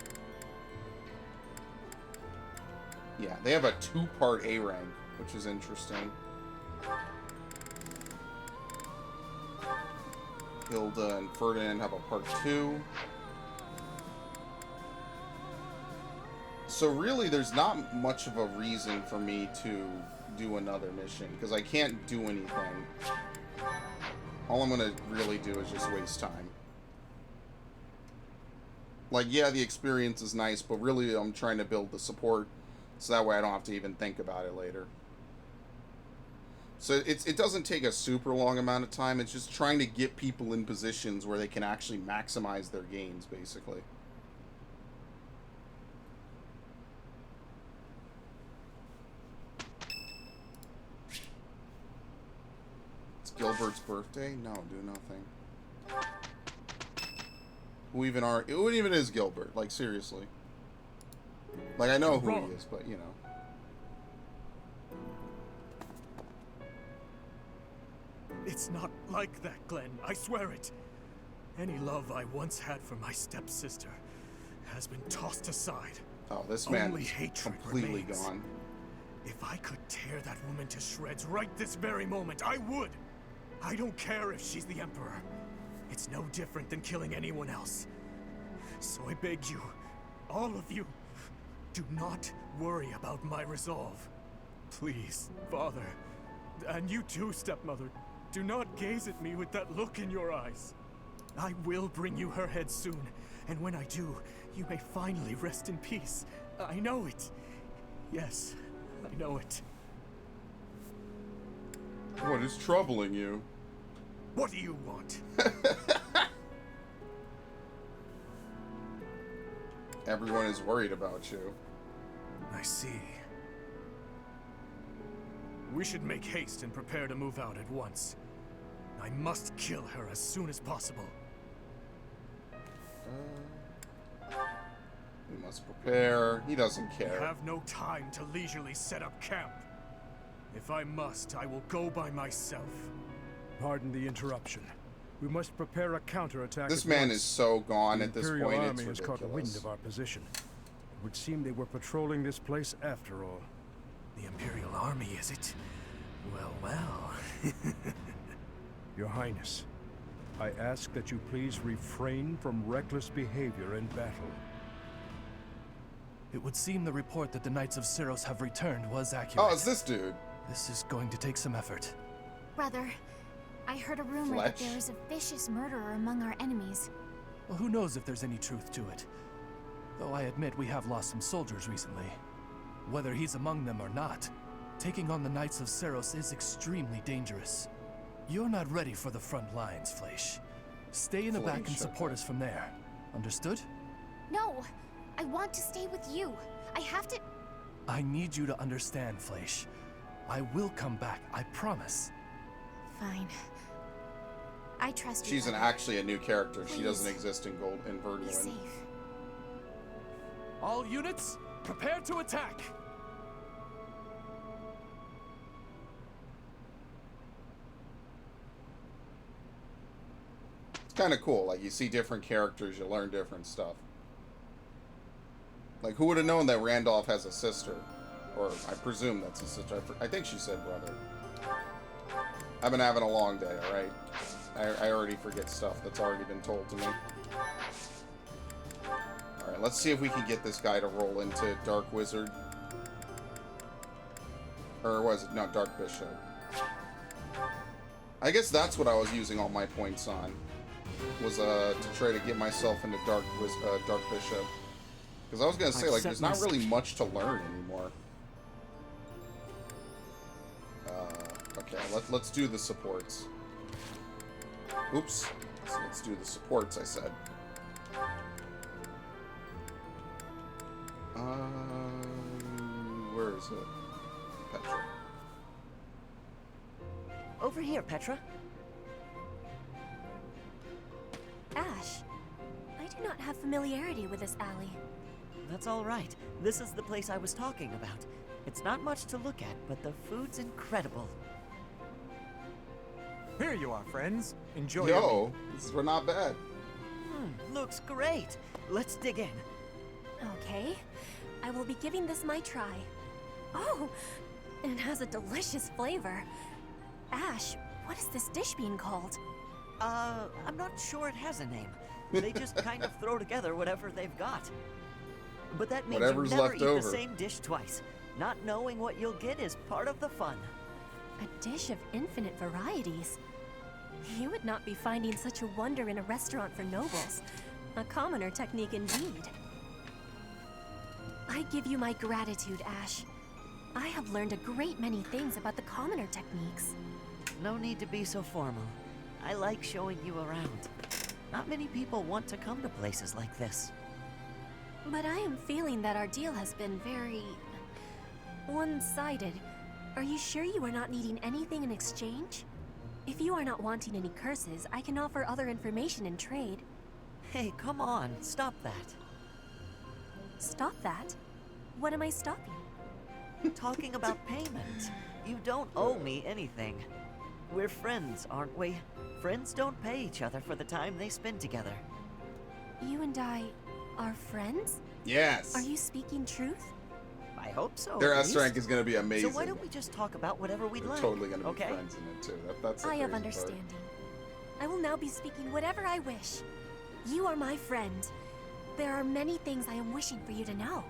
S5: Yeah, they have a 2-part A rank, which is interesting. Hilda and Ferdinand have a part 2. So really, there's not much of a reason for me to do another mission, because I can't do anything. All I'm going to really do is just waste time. Like, yeah, the experience is nice, but really I'm trying to build the support, so that way I don't have to even think about it later. So it doesn't take a super long amount of time, it's just trying to get people in positions where they can actually maximize their gains, basically. It's Gilbert's birthday? No, do nothing. Who even is Gilbert? Like, seriously. Like, I know who he is, but, you know.
S13: It's not like that, Glenn. I swear it. Any love I once had for my stepsister has been tossed aside.
S5: Oh, this man
S13: Only
S5: is
S13: hatred
S5: completely
S13: remains.
S5: gone.
S13: If I could tear that woman to shreds right this very moment, I would. I don't care if she's the Emperor. It's no different than killing anyone else. So I beg you, all of you, do not worry about my resolve. Please, Father, and you too, stepmother, do not gaze at me with that look in your eyes. I will bring you her head soon, and when I do, you may finally rest in peace. I know it. Yes, I know it.
S5: What is troubling you?
S13: What do you want?
S5: Everyone is worried about you.
S13: I see. We should make haste and prepare to move out at once. I must kill her as soon as possible.
S5: We must prepare. He doesn't care.
S13: We have no time to leisurely set up camp. If I must, I will go by myself.
S6: Pardon the interruption. We must prepare a counterattack.
S5: This man is so gone at this point.
S6: The Imperial
S5: It's
S6: Army has
S5: ridiculous.
S6: caught wind of our position. would seem they were patrolling this place after all.
S13: The Imperial Army, is it? Well, well.
S6: Your Highness, I ask that you please refrain from reckless behavior in battle.
S13: It would seem the report that the Knights of Syros have returned was accurate.
S5: Oh, it's this dude.
S13: This is going to take some effort.
S3: Brother, I heard a rumor that there is a vicious murderer among our enemies.
S13: Well, who knows if there's any truth to it? Though I admit we have lost some soldiers recently. Whether he's among them or not, taking on the Knights of Syros is extremely dangerous. You're not ready for the front lines, Fleish. Stay in the back and support us from there. Understood?
S3: No, I want to stay with you. I have to...
S13: I need you to understand, Fleish. I will come back, I promise.
S3: Fine. I trust you.
S5: She's actually a new character. Please. She doesn't exist in Verduin.
S3: Be safe.
S13: All units, prepare to attack!
S5: It's kind of cool. Like, you see different characters, you learn different stuff. Like, who would have known that Randolph has a sister? Or, I presume that's a sister. I think she said brother. I've been having a long day, alright? I already forget stuff that's already been told to me. Alright, let's see if we can get this guy to roll into Dark Wizard. Or was it? No, Dark Bishop. I guess that's what I was using all my points on. Was to try to get myself into Dark Bishop. Because I was going to say, like, there's not really much to learn anymore. Okay, let's do the supports. Oops. So let's do the supports, I said. Where is it? Petra.
S10: Over here, Petra.
S9: Ash, I do not have familiarity with this alley.
S10: That's all right. This is the place I was talking about. It's not much to look at, but the food's incredible.
S11: Here you are, friends. Enjoy.
S5: Yo, we're not bad.
S10: Looks great. Let's dig in.
S9: Okay, I will be giving this my try. Oh, it has a delicious flavor. Ash, what is this dish being called?
S10: I'm not sure it has a name. They just kind of throw together whatever they've got. But that means you never eat the same dish twice. Not knowing what you'll get is part of the fun.
S9: A dish of infinite varieties. You would not be finding such a wonder in a restaurant for nobles. A commoner technique indeed. I give you my gratitude, Ash. I have learned a great many things about the commoner techniques.
S10: No need to be so formal. I like showing you around. Not many people want to come to places like this.
S9: But I am feeling that our deal has been very... one-sided. Are you sure you are not needing anything in exchange? If you are not wanting any curses, I can offer other information in trade.
S10: Hey, come on, stop that.
S9: Stop that? What am I stopping?
S10: Talking about payment. You don't owe me anything. We're friends, aren't we? Friends don't pay each other for the time they spend together.
S9: You and I are friends?
S5: Yes.
S9: Are you speaking truth?
S10: I hope so.
S5: Their S rank is going to be amazing.
S10: So why don't we just talk about whatever we'd like?
S5: Totally going to be friends in it too. That's
S9: I have understanding. I will now be speaking whatever I wish. You are my friend. There are many things I am wishing for you to know.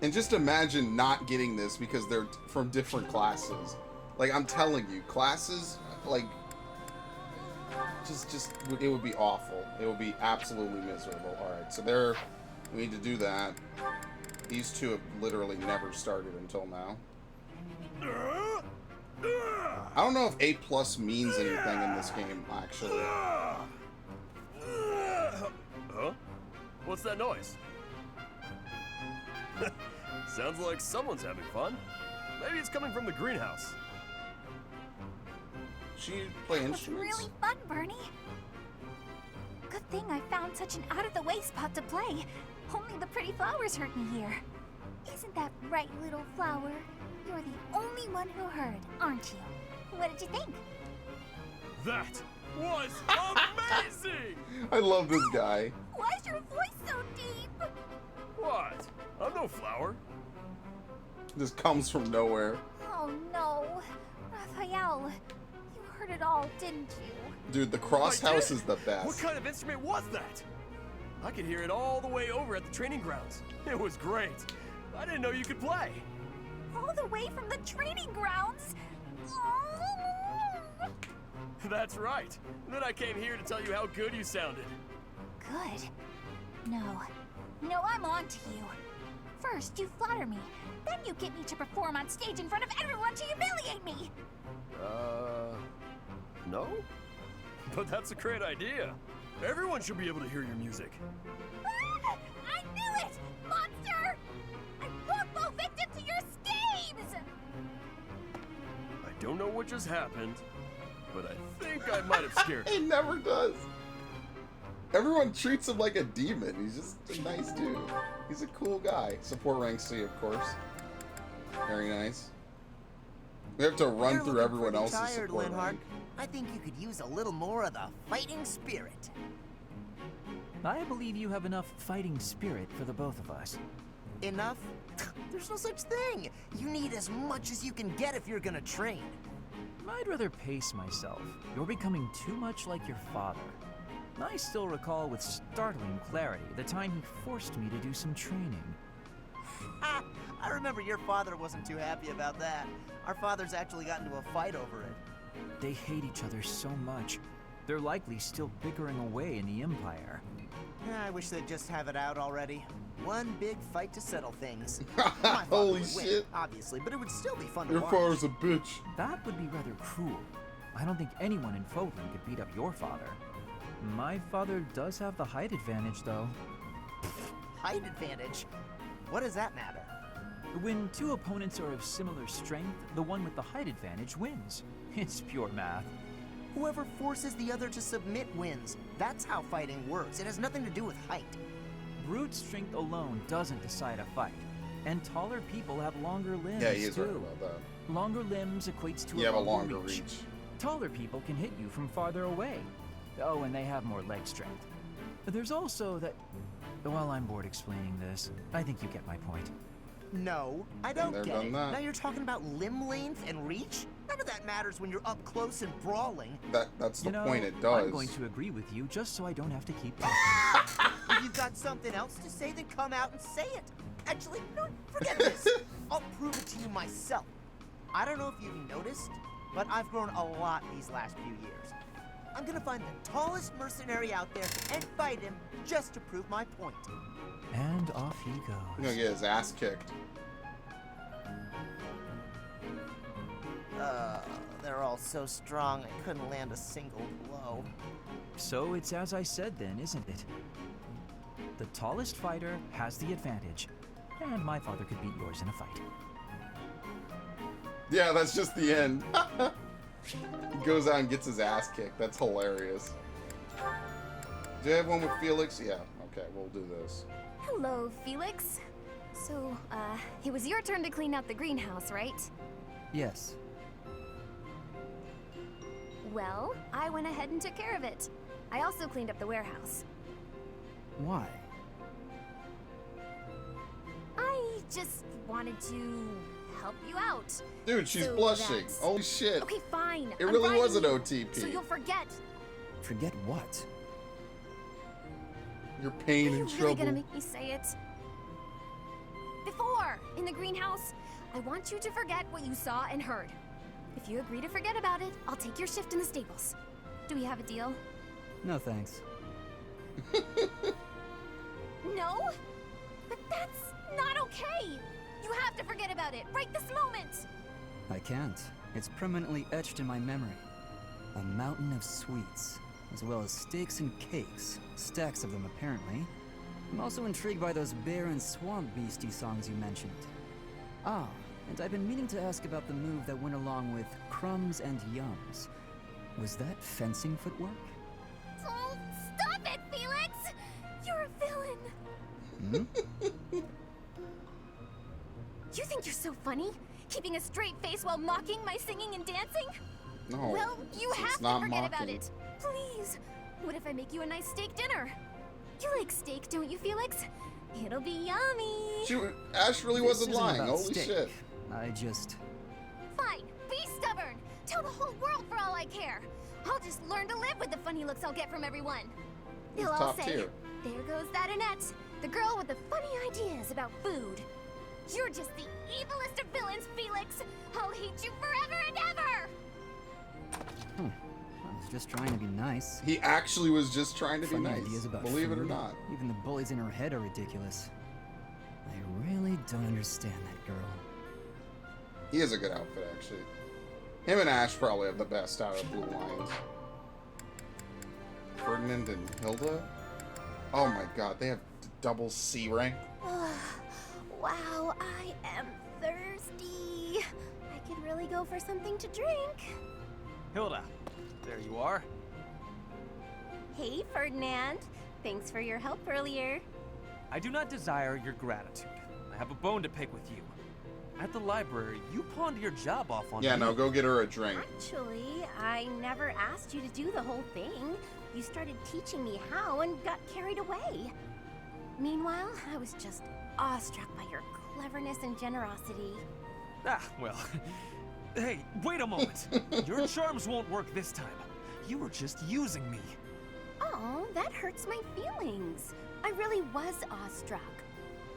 S5: And just imagine not getting this because they're from different classes. Like, I'm telling you, classes, like, just it would be awful. It would be absolutely miserable. Alright, so we need to do that. These two have literally never started until now. I don't know if A+ means anything in this game, actually.
S14: Huh? What's that noise? Sounds like someone's having fun. Maybe it's coming from the greenhouse.
S5: She play instruments?
S3: It was really fun, Bernie. Good thing I found such an out-of-the-way spot to play. Only the pretty flowers heard me here. Isn't that right, little flower? You're the only one who heard, aren't you? What did you think?
S14: That was amazing!
S5: I love this guy.
S3: Why is your voice so deep?
S14: What? I'm no flower.
S5: This comes from nowhere.
S3: Oh no. Raphael, you heard it all, didn't you?
S5: Dude, the cross house is the best.
S14: What kind of instrument was that? I could hear it all the way over at the training grounds. It was great. I didn't know you could play.
S3: All the way from the training grounds?
S14: That's right. Then I came here to tell you how good you sounded.
S3: Good? No, I'm on to you. First, you flatter me. Then you get me to perform on stage in front of everyone to humiliate me.
S14: No? But that's a great idea. Everyone should be able to hear your music.
S3: Ah, I knew it! Monster! I won't fall victim to your schemes!
S14: I don't know what just happened, but I think I might have scared
S5: He never does. Everyone treats him like a demon. He's just a nice dude. He's a cool guy. Support rank C, of course. Very nice. We have to run through everyone else's
S15: tired,
S5: support
S15: Linhardt.
S5: rank.
S15: I think you could use a little more of the fighting spirit.
S16: I believe you have enough fighting spirit for the both of us.
S15: Enough? There's no such thing. You need as much as you can get if you're gonna train.
S16: I'd rather pace myself. You're becoming too much like your father. I still recall with startling clarity the time he forced me to do some training.
S15: Ha! I remember your father wasn't too happy about that. Our fathers actually got into a fight over it.
S16: They hate each other so much. They're likely still bickering away in the Empire.
S15: I wish they'd just have it out already. One big fight to settle things.
S5: Holy shit.
S15: Obviously, but it would still be fun to
S5: Your
S15: watch.
S5: father's a bitch.
S16: That would be rather cruel. I don't think anyone in Fodlan could beat up your father. My father does have the height advantage, though.
S15: Height advantage? What does that matter?
S16: When two opponents are of similar strength, the one with the height advantage wins. It's pure math.
S15: Whoever forces the other to submit wins. That's how fighting works. It has nothing to do with height.
S16: Brute strength alone doesn't decide a fight. And taller people have longer limbs,
S5: Yeah, he is
S16: too.
S5: right about that.
S16: Longer limbs equates to
S5: You have a longer
S16: reach.
S5: reach.
S16: Taller people can hit you from farther away. Oh, and they have more leg strength. There's also that... Well, I'm bored explaining this. I think you get my point.
S15: No, I don't
S5: Been there,
S15: get it.
S5: done that.
S15: Now you're talking about limb length and reach? None of that matters when you're up close and brawling.
S5: That's the
S16: You know,
S5: point, it does.
S16: I'm going to agree with you just so I don't have to keep talking.
S15: If you've got something else to say, then come out and say it. Actually, no, forget this. I'll prove it to you myself. I don't know if you've noticed, but I've grown a lot these last few years. I'm gonna find the tallest mercenary out there and fight him just to prove my point.
S16: And off he goes.
S5: He's gonna get his ass kicked.
S15: They're all so strong, I couldn't land a single blow.
S16: So it's as I said then, isn't it? The tallest fighter has the advantage. And my father could beat yours in a fight.
S5: Yeah, that's just the end. He goes out and gets his ass kicked. That's hilarious. Do you have one with Felix? Yeah. Okay, we'll do this.
S3: Hello, Felix. So, it was your turn to clean out the greenhouse, right?
S17: Yes.
S3: Well, I went ahead and took care of it. I also cleaned up the warehouse.
S17: Why?
S3: I just wanted to help you out.
S5: Dude, she's
S3: So
S5: blushing.
S3: that's-
S5: Holy shit.
S3: Okay, fine.
S5: It
S3: I'm
S5: really was an
S3: writing
S5: OTP.
S3: So you'll forget.
S17: Forget what?
S5: Your pain
S3: Are you
S5: and
S3: really
S5: trouble.
S3: gonna make me say it? Before, in the greenhouse, I want you to forget what you saw and heard. If you agree to forget about it, I'll take your shift in the stables. Do we have a deal?
S17: No thanks.
S3: No? But that's not okay! You have to forget about it, right this moment!
S17: I can't. It's permanently etched in my memory. A mountain of sweets, as well as steaks and cakes. Stacks of them, apparently. I'm also intrigued by those bear and swamp beastie songs you mentioned. Ah, and I've been meaning to ask about the move that went along with crumbs and yums. Was that fencing footwork?
S3: Oh, stop it, Felix! You're a villain!
S17: Hmm?
S3: You think you're so funny? Keeping a straight face while mocking my singing and dancing?
S5: No,
S3: Well, you
S5: it's
S3: have to
S5: not
S3: forget about
S5: mocking.
S3: it. Please. What if I make you a nice steak dinner? You like steak, don't you, Felix?
S9: It'll be yummy.
S5: Ash really wasn't lying. Holy shit.
S17: I just...
S3: Fine, be stubborn. Tell the whole world for all I care. I'll just learn to live with the funny looks I'll get from everyone. They'll all say,
S5: tier.
S3: There goes that Annette, the girl with the funny ideas about food. You're just the evilest of villains, Felix. I'll hate you forever and ever.
S17: I was just trying to be nice.
S5: He actually was just trying to be
S17: Funny
S5: nice.
S17: ideas about
S5: Believe it or
S17: food.
S5: not.
S17: Even the bullies in her head are ridiculous. I really don't understand that girl.
S5: He has a good outfit, actually. Him and Ash probably have the best out of Blue Lions. Ferdinand and Hilda? Oh my god, they have double C rank.
S9: Wow, I am thirsty. I could really go for something to drink.
S7: Hilda, there you are.
S9: Hey, Ferdinand. Thanks for your help earlier.
S7: I do not desire your gratitude. I have a bone to pick with you. At the library, you pawned your job off on me.
S5: Yeah, no, go get her a drink.
S9: Actually, I never asked you to do the whole thing. You started teaching me how and got carried away. Meanwhile, I was just awestruck by your cleverness and generosity.
S7: Ah, well. Hey, wait a moment. Your charms won't work this time. You were just using me.
S9: Oh, that hurts my feelings. I really was awestruck.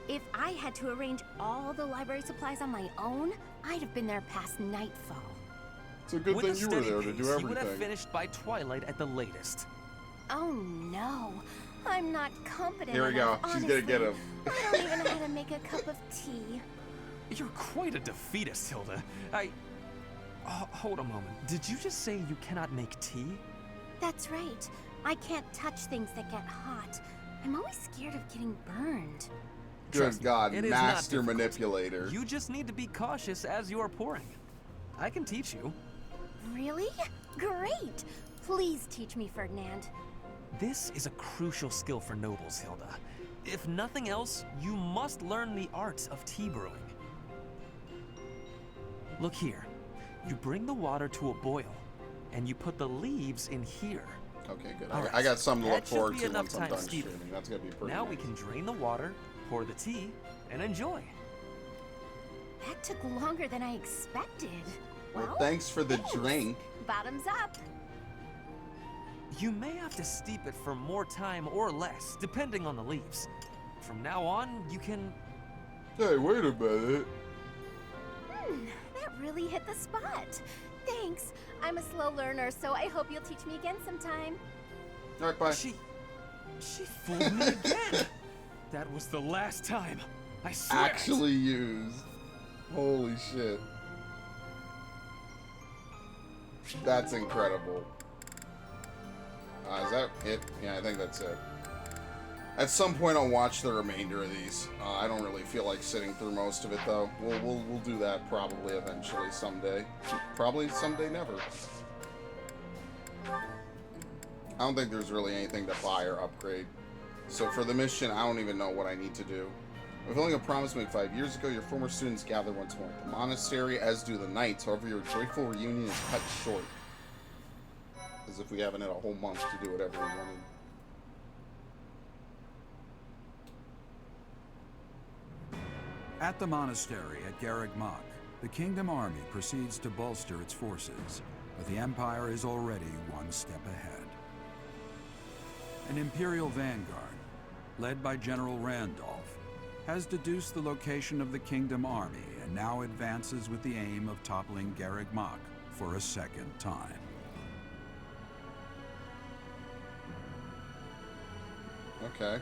S9: If I had to arrange all the library supplies on my own, I'd have been there past nightfall.
S5: It's a good
S7: With
S5: thing
S7: a
S5: you were
S7: steady
S5: there to
S7: pace,
S5: do
S7: You would have
S5: everything.
S7: finished by twilight at the latest.
S9: Oh no, I'm not competent
S5: Here we go.
S9: enough,
S5: She's gonna get him.
S9: I don't even know how to make a cup of tea.
S7: You're quite a defeatist, Hilda. Hold a moment. Did you just say you cannot make tea?
S9: That's right. I can't touch things that get hot. I'm always scared of getting burned.
S5: Good God,
S7: it is not
S5: master
S7: difficult.
S5: manipulator.
S7: You just need to be cautious as you are pouring. I can teach you.
S9: Really? Great! Please teach me, Ferdinand.
S7: This is a crucial skill for nobles, Hilda. If nothing else, you must learn the art of tea brewing. Look here. You bring the water to a boil, and you put the leaves in here.
S5: Okay, good.
S7: All right.
S5: I got something to look
S7: That should
S5: forward
S7: be
S5: to
S7: enough
S5: once I'm
S7: time
S5: done
S7: steeping.
S5: streaming. That's gonna be pretty
S7: Now
S5: nice.
S7: we can drain the water, pour the tea, and enjoy.
S9: That took longer than I expected.
S5: Well, thanks for the drink.
S9: Bottoms up.
S7: You may have to steep it for more time or less, depending on the leaves. From now on, you can...
S5: Hey, wait a minute.
S9: That really hit the spot. Thanks. I'm a slow learner, so I hope you'll teach me again sometime.
S5: All right, bye.
S7: She fooled me again. That was the last time. I swear.
S5: Actually used. Holy shit. That's incredible. Is that it? Yeah, I think that's it. At some point, I'll watch the remainder of these. I don't really feel like sitting through most of it, though. We'll do that probably eventually someday. Probably someday never. I don't think there's really anything to buy or upgrade. So for the mission, I don't even know what I need to do. Fulfilling a promise made 5 years ago, your former students gather once more at the monastery, as do the knights. However, your joyful reunion is cut short. As if we haven't had a whole month to do whatever we wanted.
S18: At the monastery at Garreg Mach, the Kingdom Army proceeds to bolster its forces, but the Empire is already one step ahead. An Imperial vanguard, led by General Randolph, has deduced the location of the Kingdom Army and now advances with the aim of toppling Garreg Mach for a second time.
S5: Okay.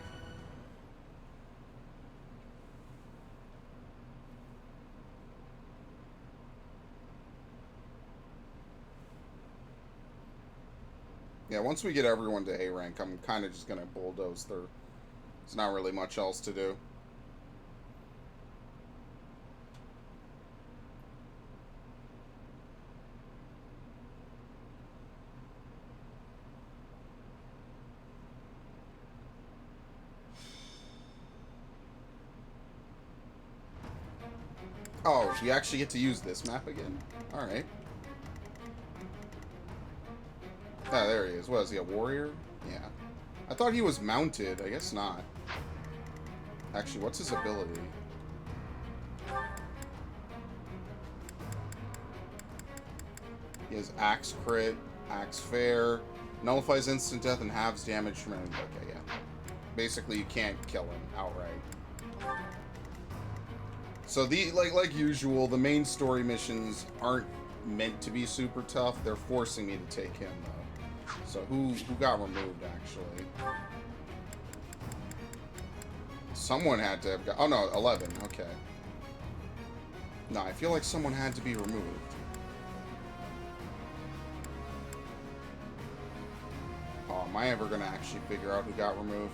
S5: Yeah, once we get everyone to A rank, I'm kind of just going to bulldoze through. There's not really much else to do. Oh, you actually get to use this map again? Alright. Ah, there he is. What is he, a warrior? Yeah. I thought he was mounted. I guess not. Actually, what's his ability? He has Axe Crit, Axe Fair, nullifies instant death and halves damage from enemy. Okay, yeah. Basically, you can't kill him outright. So like usual, the main story missions aren't meant to be super tough. They're forcing me to take him though. So who got removed actually? Someone had to have got. Oh no, 11. Okay. No, I feel like someone had to be removed. Oh, am I ever gonna actually figure out who got removed?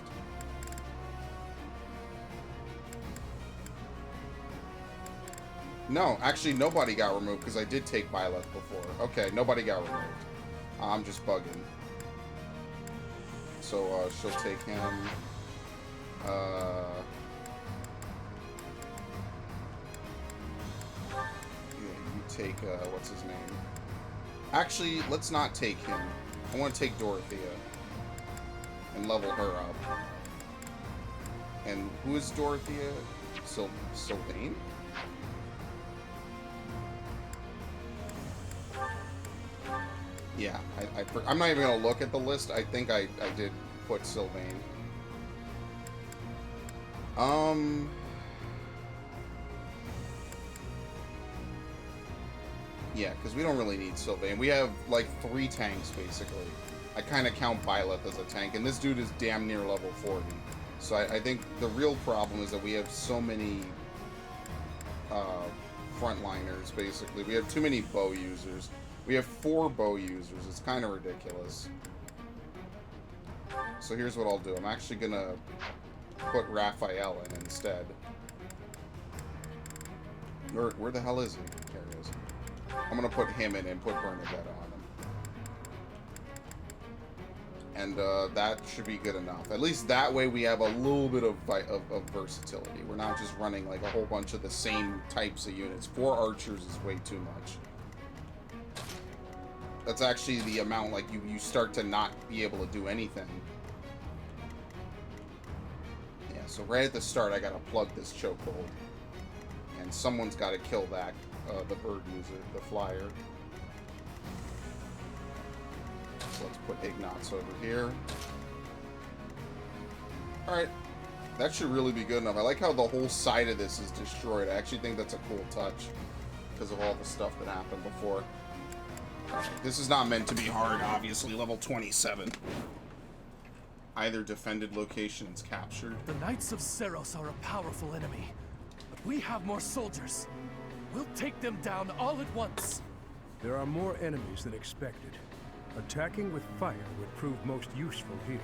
S5: No, actually nobody got removed because I did take Byleth before. Okay, nobody got removed. I'm just bugging. So she'll take him. Yeah, you take what's his name? Actually, let's not take him. I want to take Dorothea and level her up. And who is Dorothea? Sylvain? Yeah, I'm not even going to look at the list. I think I did put Sylvain. Yeah, because we don't really need Sylvain. We have, like, 3 tanks, basically. I kind of count Byleth as a tank, and this dude is damn near level 40. So I think the real problem is that we have so many frontliners, basically. We have too many bow users. We have 4 bow users. It's kind of ridiculous. So here's what I'll do. I'm actually going to put Raphael in instead. Where the hell is he? There he is. I'm going to put him in and put Bernadette on him. And that should be good enough. At least that way we have a little bit of versatility. We're not just running like a whole bunch of the same types of units. 4 archers is way too much. That's actually the amount, like, you start to not be able to do anything. Yeah, so right at the start, I gotta plug this chokehold. And someone's gotta kill that, the bird user, the flyer. So let's put Ignatz over here. Alright. That should really be good enough. I like how the whole side of this is destroyed. I actually think that's a cool touch. Because of all the stuff that happened before. This is not meant to be hard, obviously. Level 27. Either defended location is captured.
S13: The Knights of Seros are a powerful enemy, but we have more soldiers. We'll take them down all at once.
S19: There are more enemies than expected. Attacking with fire would prove most useful here.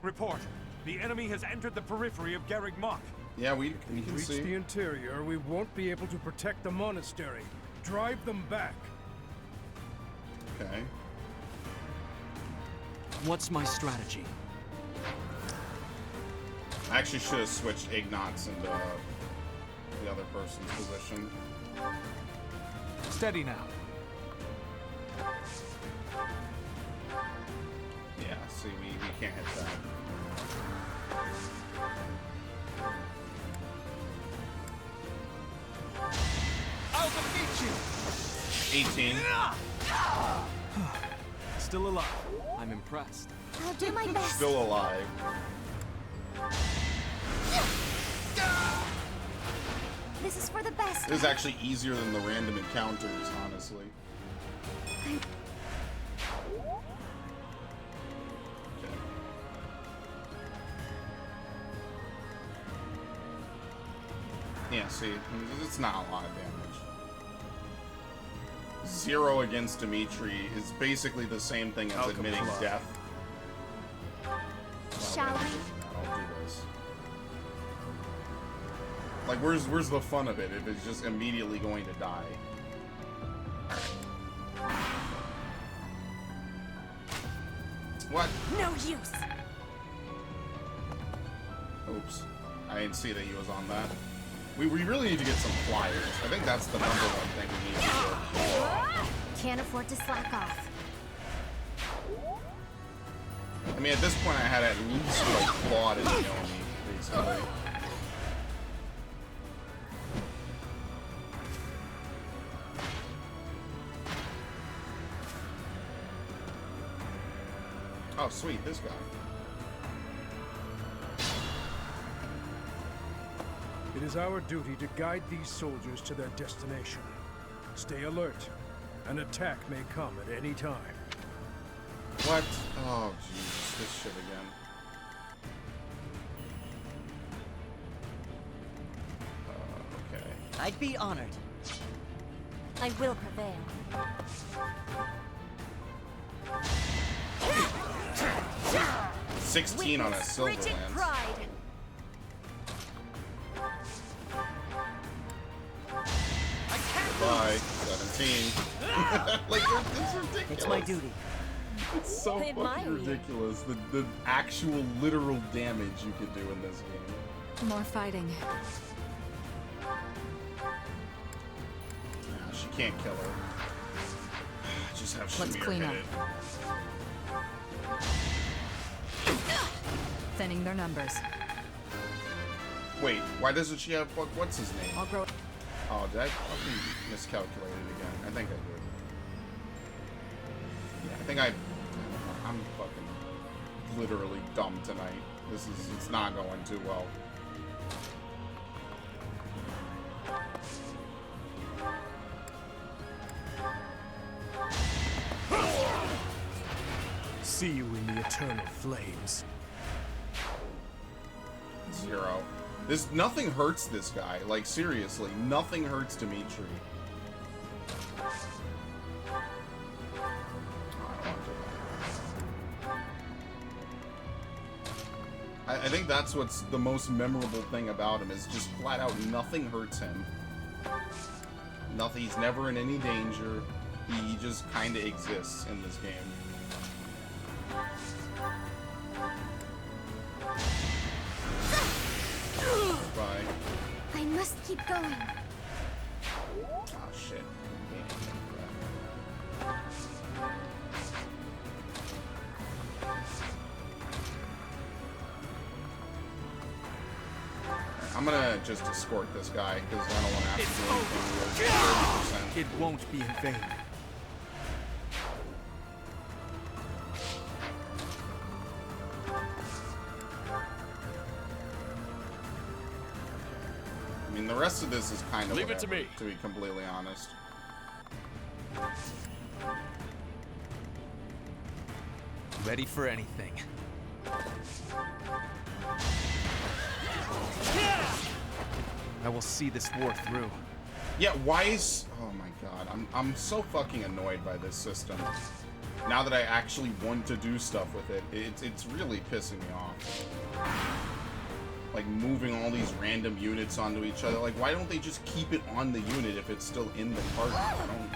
S20: Report. The enemy has entered the periphery of Garreg Mach.
S5: Yeah, we can
S19: reach
S5: see.
S19: the interior, we won't be able to protect the monastery. Drive them back.
S5: Okay.
S16: What's my strategy?
S5: I actually should have switched Ignatz into the other person's position.
S20: Steady now.
S5: Yeah, see, we can't hit that.
S20: I'll defeat you!
S5: 18.
S20: Still alive.
S16: I'm impressed.
S3: I'll do my best.
S5: Still alive.
S3: This is for the best.
S5: This is actually easier than the random encounters, honestly. Yeah, see, it's not a lot of damage. 0 against Dimitri is basically the same thing as admitting death.
S3: Shall we?
S5: I'll do this. Like, where's the fun of it if it's just immediately going to die? What?
S3: No use.
S5: Oops. I didn't see that he was on that. We really need to get some flyers. I think that's the number one thing we need to do.
S9: Can't afford to slack off.
S5: I mean, at this point, I had at least like Claude and Naomi, basically. Oh, sweet, this guy.
S19: It is our duty to guide these soldiers to their destination. Stay alert. An attack may come at any time.
S5: What? Oh, Jesus, this shit again. Okay.
S10: I'd be honored.
S9: I will prevail.
S5: 16 on a silver lance.
S9: Pride.
S5: Bye. 17. Like, it's ridiculous.
S10: It's my duty.
S5: It's so fucking ridiculous. The actual literal damage you could do in this game.
S12: More fighting.
S5: Nah, she can't kill her. Just have
S12: Let's
S5: Shamir
S12: clean
S5: hit
S12: up.
S5: it.
S12: Thinning their numbers.
S5: Wait, why doesn't she have what's his name?
S12: I'll grow.
S5: Oh, did I fucking miscalculate it again? I think I did. Yeah, I think I'm fucking literally dumb tonight. It's not going too well.
S13: See you in the eternal flames.
S5: 0. Nothing hurts this guy. Like, seriously, nothing hurts Dimitri. I think that's what's the most memorable thing about him, is just flat out nothing hurts him. Nothing. He's never in any danger. He just kind of exists in this game. Bye.
S9: I must keep going.
S5: Oh shit. I'm gonna just escort this guy because I don't want to have to do anything weird.
S13: It won't be in vain.
S5: I mean, the rest of this is kind of
S14: Leave it to me.
S5: To be completely honest.
S7: Ready for anything. I will see this war through.
S5: Yeah, why is... Oh my god, I'm so fucking annoyed by this system. Now that I actually want to do stuff with it, it's really pissing me off. Like, moving all these random units onto each other. Like, why don't they just keep it on the unit if it's still in the party? I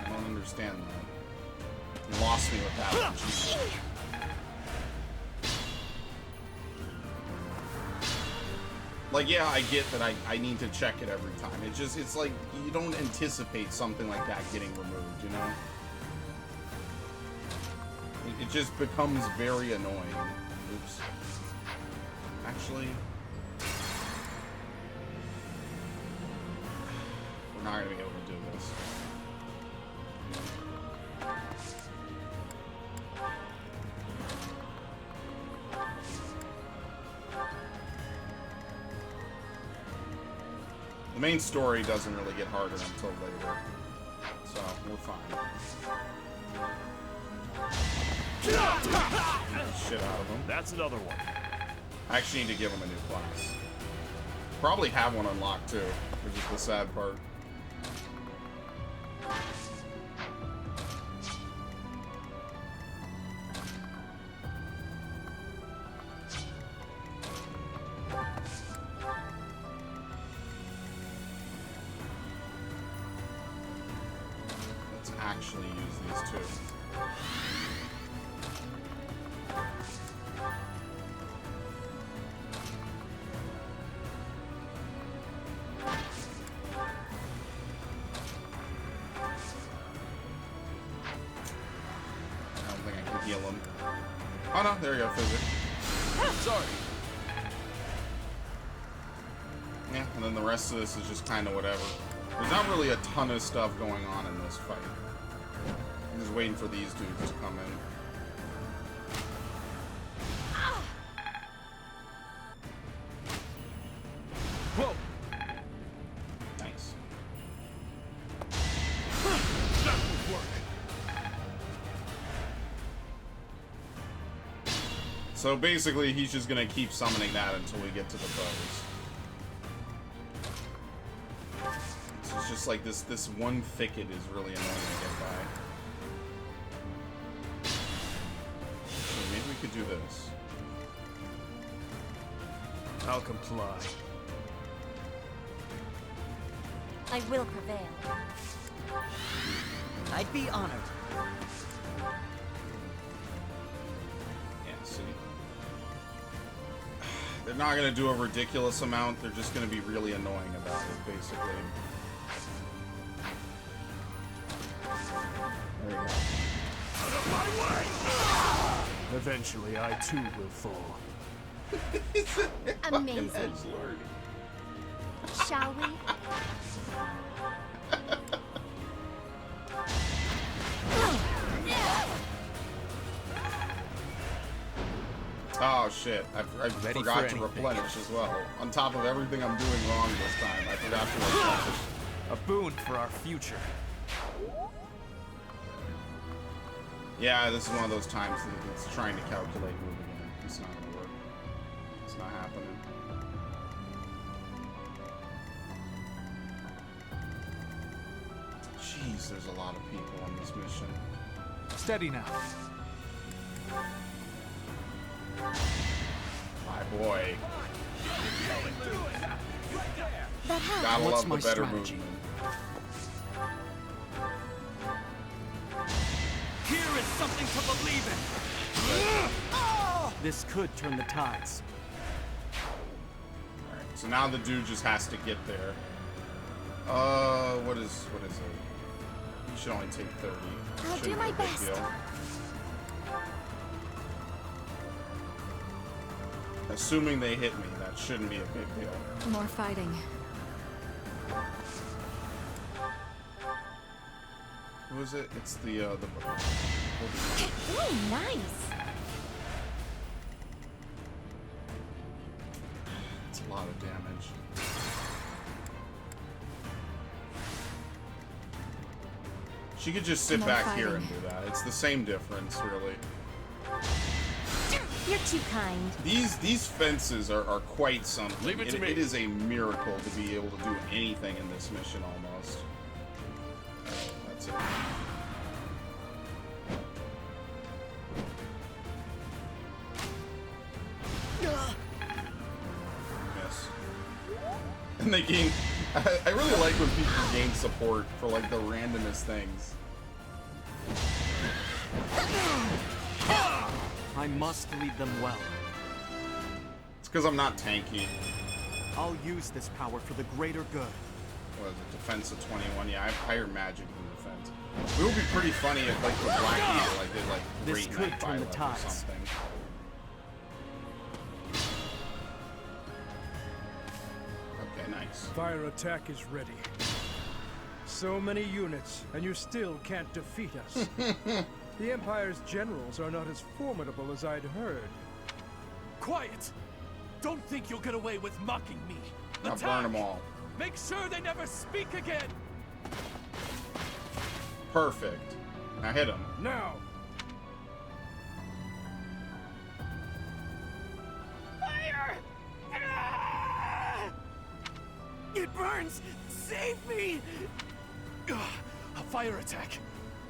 S5: don't understand that. You lost me with that one. Jesus. Like, yeah, I get that I need to check it every time. It's like, you don't anticipate something like that getting removed, you know? It just becomes very annoying. Oops. Actually... We're not gonna be able to do this. The main story doesn't really get harder until later, so we're fine. Shit out of him.
S14: That's another one.
S5: I actually need to give him a new class. Probably have one unlocked too, which is the sad part. Let's actually use these two. I don't think I can heal him. Oh no, there you go, physics.
S14: Sorry.
S5: Yeah, and then the rest of this is just kind of whatever. There's not really a ton of stuff going on in this fight. I'm just waiting for these dudes to come in.
S14: Whoa!
S5: Nice.
S14: That would work.
S5: So basically, he's just gonna keep summoning that until we get to the bows. So it's just like this one thicket is really annoying to get by. So maybe we could do this.
S14: I'll comply.
S9: I will prevail.
S10: I'd be honored.
S5: Yeah, see. They're not gonna do a ridiculous amount, they're just gonna be really annoying about it, basically. There you go.
S14: Out of my way! Eventually, I too will fall.
S9: Amazing. Shall we?
S5: Oh shit, I forgot to replenish as well. On top of everything I'm doing wrong this time, I forgot to replenish.
S20: A boon for our future.
S5: Yeah, this is one of those times that it's trying to calculate moving in. It's not gonna work. It's not happening. Jeez, there's a lot of people on this mission.
S20: Steady now.
S5: My boy. Gotta
S10: What's
S5: love
S10: my
S5: the better
S10: strategy?
S5: movement.
S20: Here is something to believe in.
S10: This could turn the tides.
S5: Alright, so now the dude just has to get there. What is it? You should only take 30.
S3: I'll do my best.
S5: Deal. Assuming they hit me, that shouldn't be a big deal.
S12: More fighting.
S5: Who is it? It's the
S9: Ooh, nice.
S5: It's a lot of damage. She could just sit
S12: More
S5: back here
S12: fighting.
S5: and do that. It's the same difference, really.
S9: You're too kind.
S5: These fences are quite something.
S14: Leave it to me.
S5: It is a miracle to be able to do anything in this mission, almost. That's it. Yes. And they gain... I really like when people gain support for, like, the randomest things.
S10: I must lead them well.
S5: It's because I'm not tanky.
S10: I'll use this power for the greater good.
S5: What is it? Defense of 21? Yeah, I have higher magic than defense. It would be pretty funny if, like, the Black Eagle, like, did, like,
S10: This
S5: great
S10: could
S5: night
S10: turn the
S5: violet or
S10: tides.
S5: something. Okay, nice.
S19: Fire attack is ready. So many units, and you still can't defeat us. The Empire's generals are not as formidable as I'd heard.
S20: Quiet! Don't think you'll get away with mocking me.
S5: Now
S20: Attack!
S5: burn them all.
S20: Make sure they never speak again!
S5: Perfect. Now hit them.
S19: Now!
S20: Fire! Ah! It burns! Save me! A fire attack.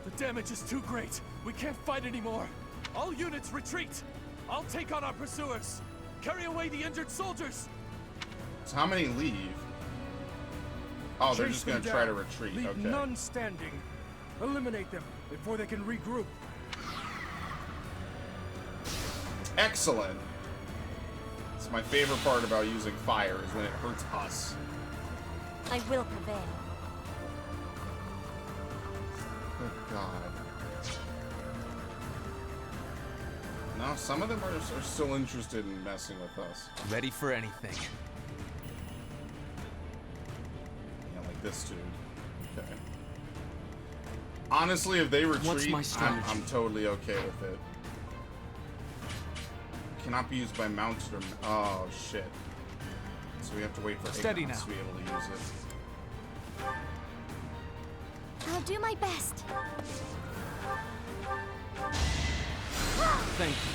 S20: The damage is too great. We can't fight anymore. All units retreat. I'll take on our pursuers. Carry away the injured soldiers.
S5: So how many leave? Oh, they're
S19: Chase
S5: just gonna
S19: them
S5: try to
S19: down.
S5: retreat.
S19: Leave
S5: Okay.
S19: none standing. Eliminate them before they can regroup.
S5: Excellent. It's my favorite part about using fire is when it hurts us.
S9: I will prevail.
S5: Good God. No, some of them are still interested in messing with us.
S8: Ready for anything.
S5: Yeah, like this dude. Okay. Honestly, if they retreat, I'm totally okay with it. Cannot be used by mounted or... Oh, shit. So we have to wait for
S8: Steady now
S5: to be able to use it.
S9: I'll do my best.
S8: Thank you.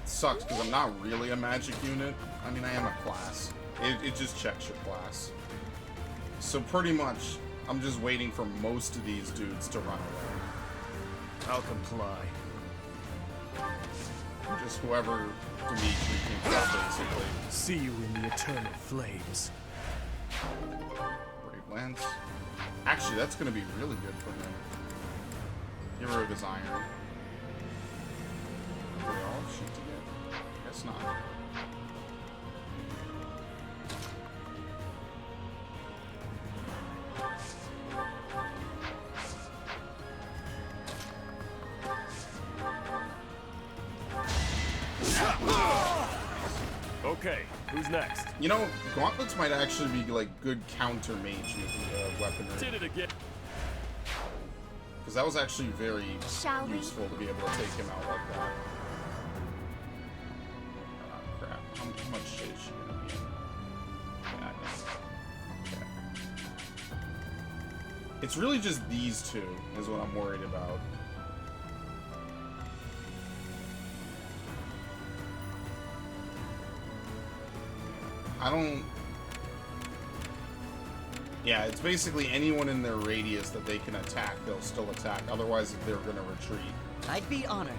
S5: It sucks because I'm not really a magic unit. I mean, I am a class. It just checks your class. So pretty much, I'm just waiting for most of these dudes to run away.
S14: I'll comply.
S5: Just whoever Dimitri can kill, basically.
S14: See you in the eternal flames.
S5: Brave Lance. Actually, that's going to be really good for him. Get rid of his iron. Do they all shoot together? Guess not.
S14: Okay, who's next?
S5: You know, gauntlets might actually be like good counter mage weaponry.
S14: Did it again.
S5: Because that was actually very useful to be able to take him out like that. Oh crap! How much shit is she gonna be in? Yeah, okay. It's really just these two is what I'm worried about. I don't... Yeah, it's basically anyone in their radius that they can attack, they'll still attack. Otherwise, they're gonna retreat.
S10: I'd be honored.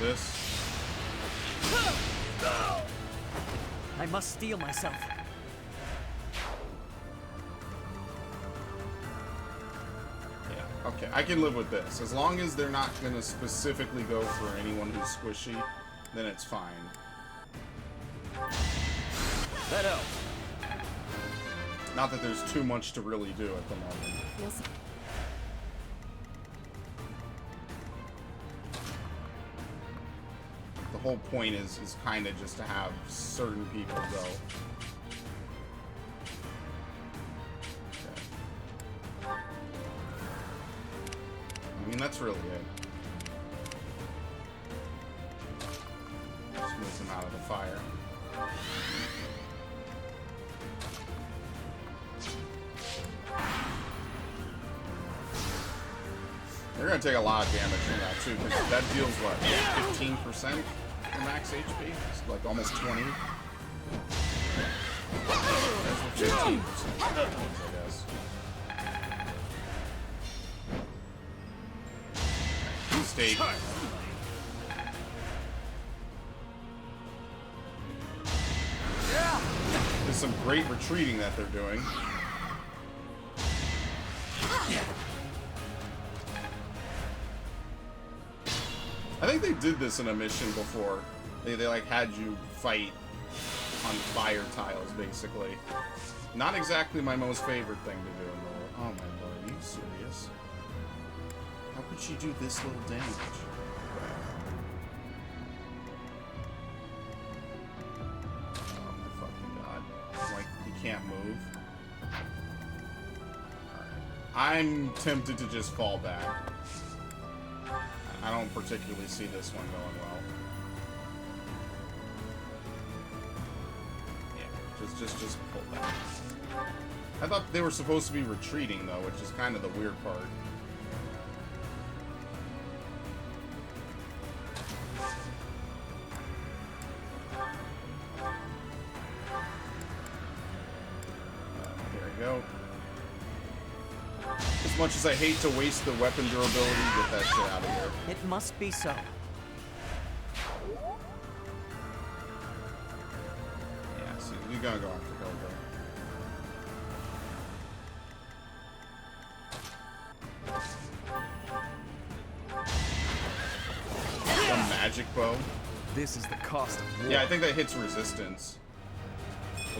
S5: Do this.
S10: I must steel myself.
S5: Okay, I can live with this. As long as they're not going to specifically go for anyone who's squishy, then it's fine.
S14: That helps.
S5: Not that there's too much to really do at the moment.
S9: Yes.
S5: The whole point is kind of just to have certain people go. I mean, that's really it. Just move them out of the fire. They're gonna take a lot of damage from that too, because that deals what, 15% for max HP? It's like almost 20. That's 15%, I guess. Mistake. There's some great retreating that they're doing. I think they did this in a mission before. They like had you fight on fire tiles, basically. Not exactly my most favorite thing to do in the... Oh my lord, are you serious? How could she do this little damage? Oh my fucking god. Like, he can't move. Alright. I'm tempted to just fall back. I don't particularly see this one going well. Yeah, just pull back. I thought they were supposed to be retreating though, which is kind of the weird part. There we go. As much as I hate to waste the weapon durability, get that shit out of here.
S10: It must be so.
S5: Yeah, see, we gotta go after Hilda. A magic bow.
S8: This is the cost of war.
S5: Yeah, I think that hits resistance.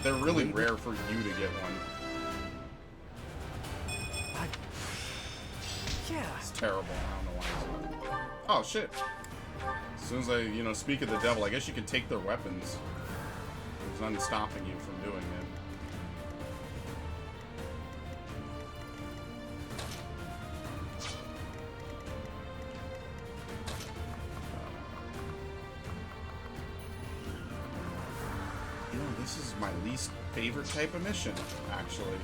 S5: But they're really rare for you to get one.
S14: Yeah.
S5: It's terrible. I don't know why it's not. Oh, shit. As soon as I, you know, speak of the devil, I guess you can take their weapons. There's nothing stopping you from doing it. You know, this is my least favorite type of mission, actually.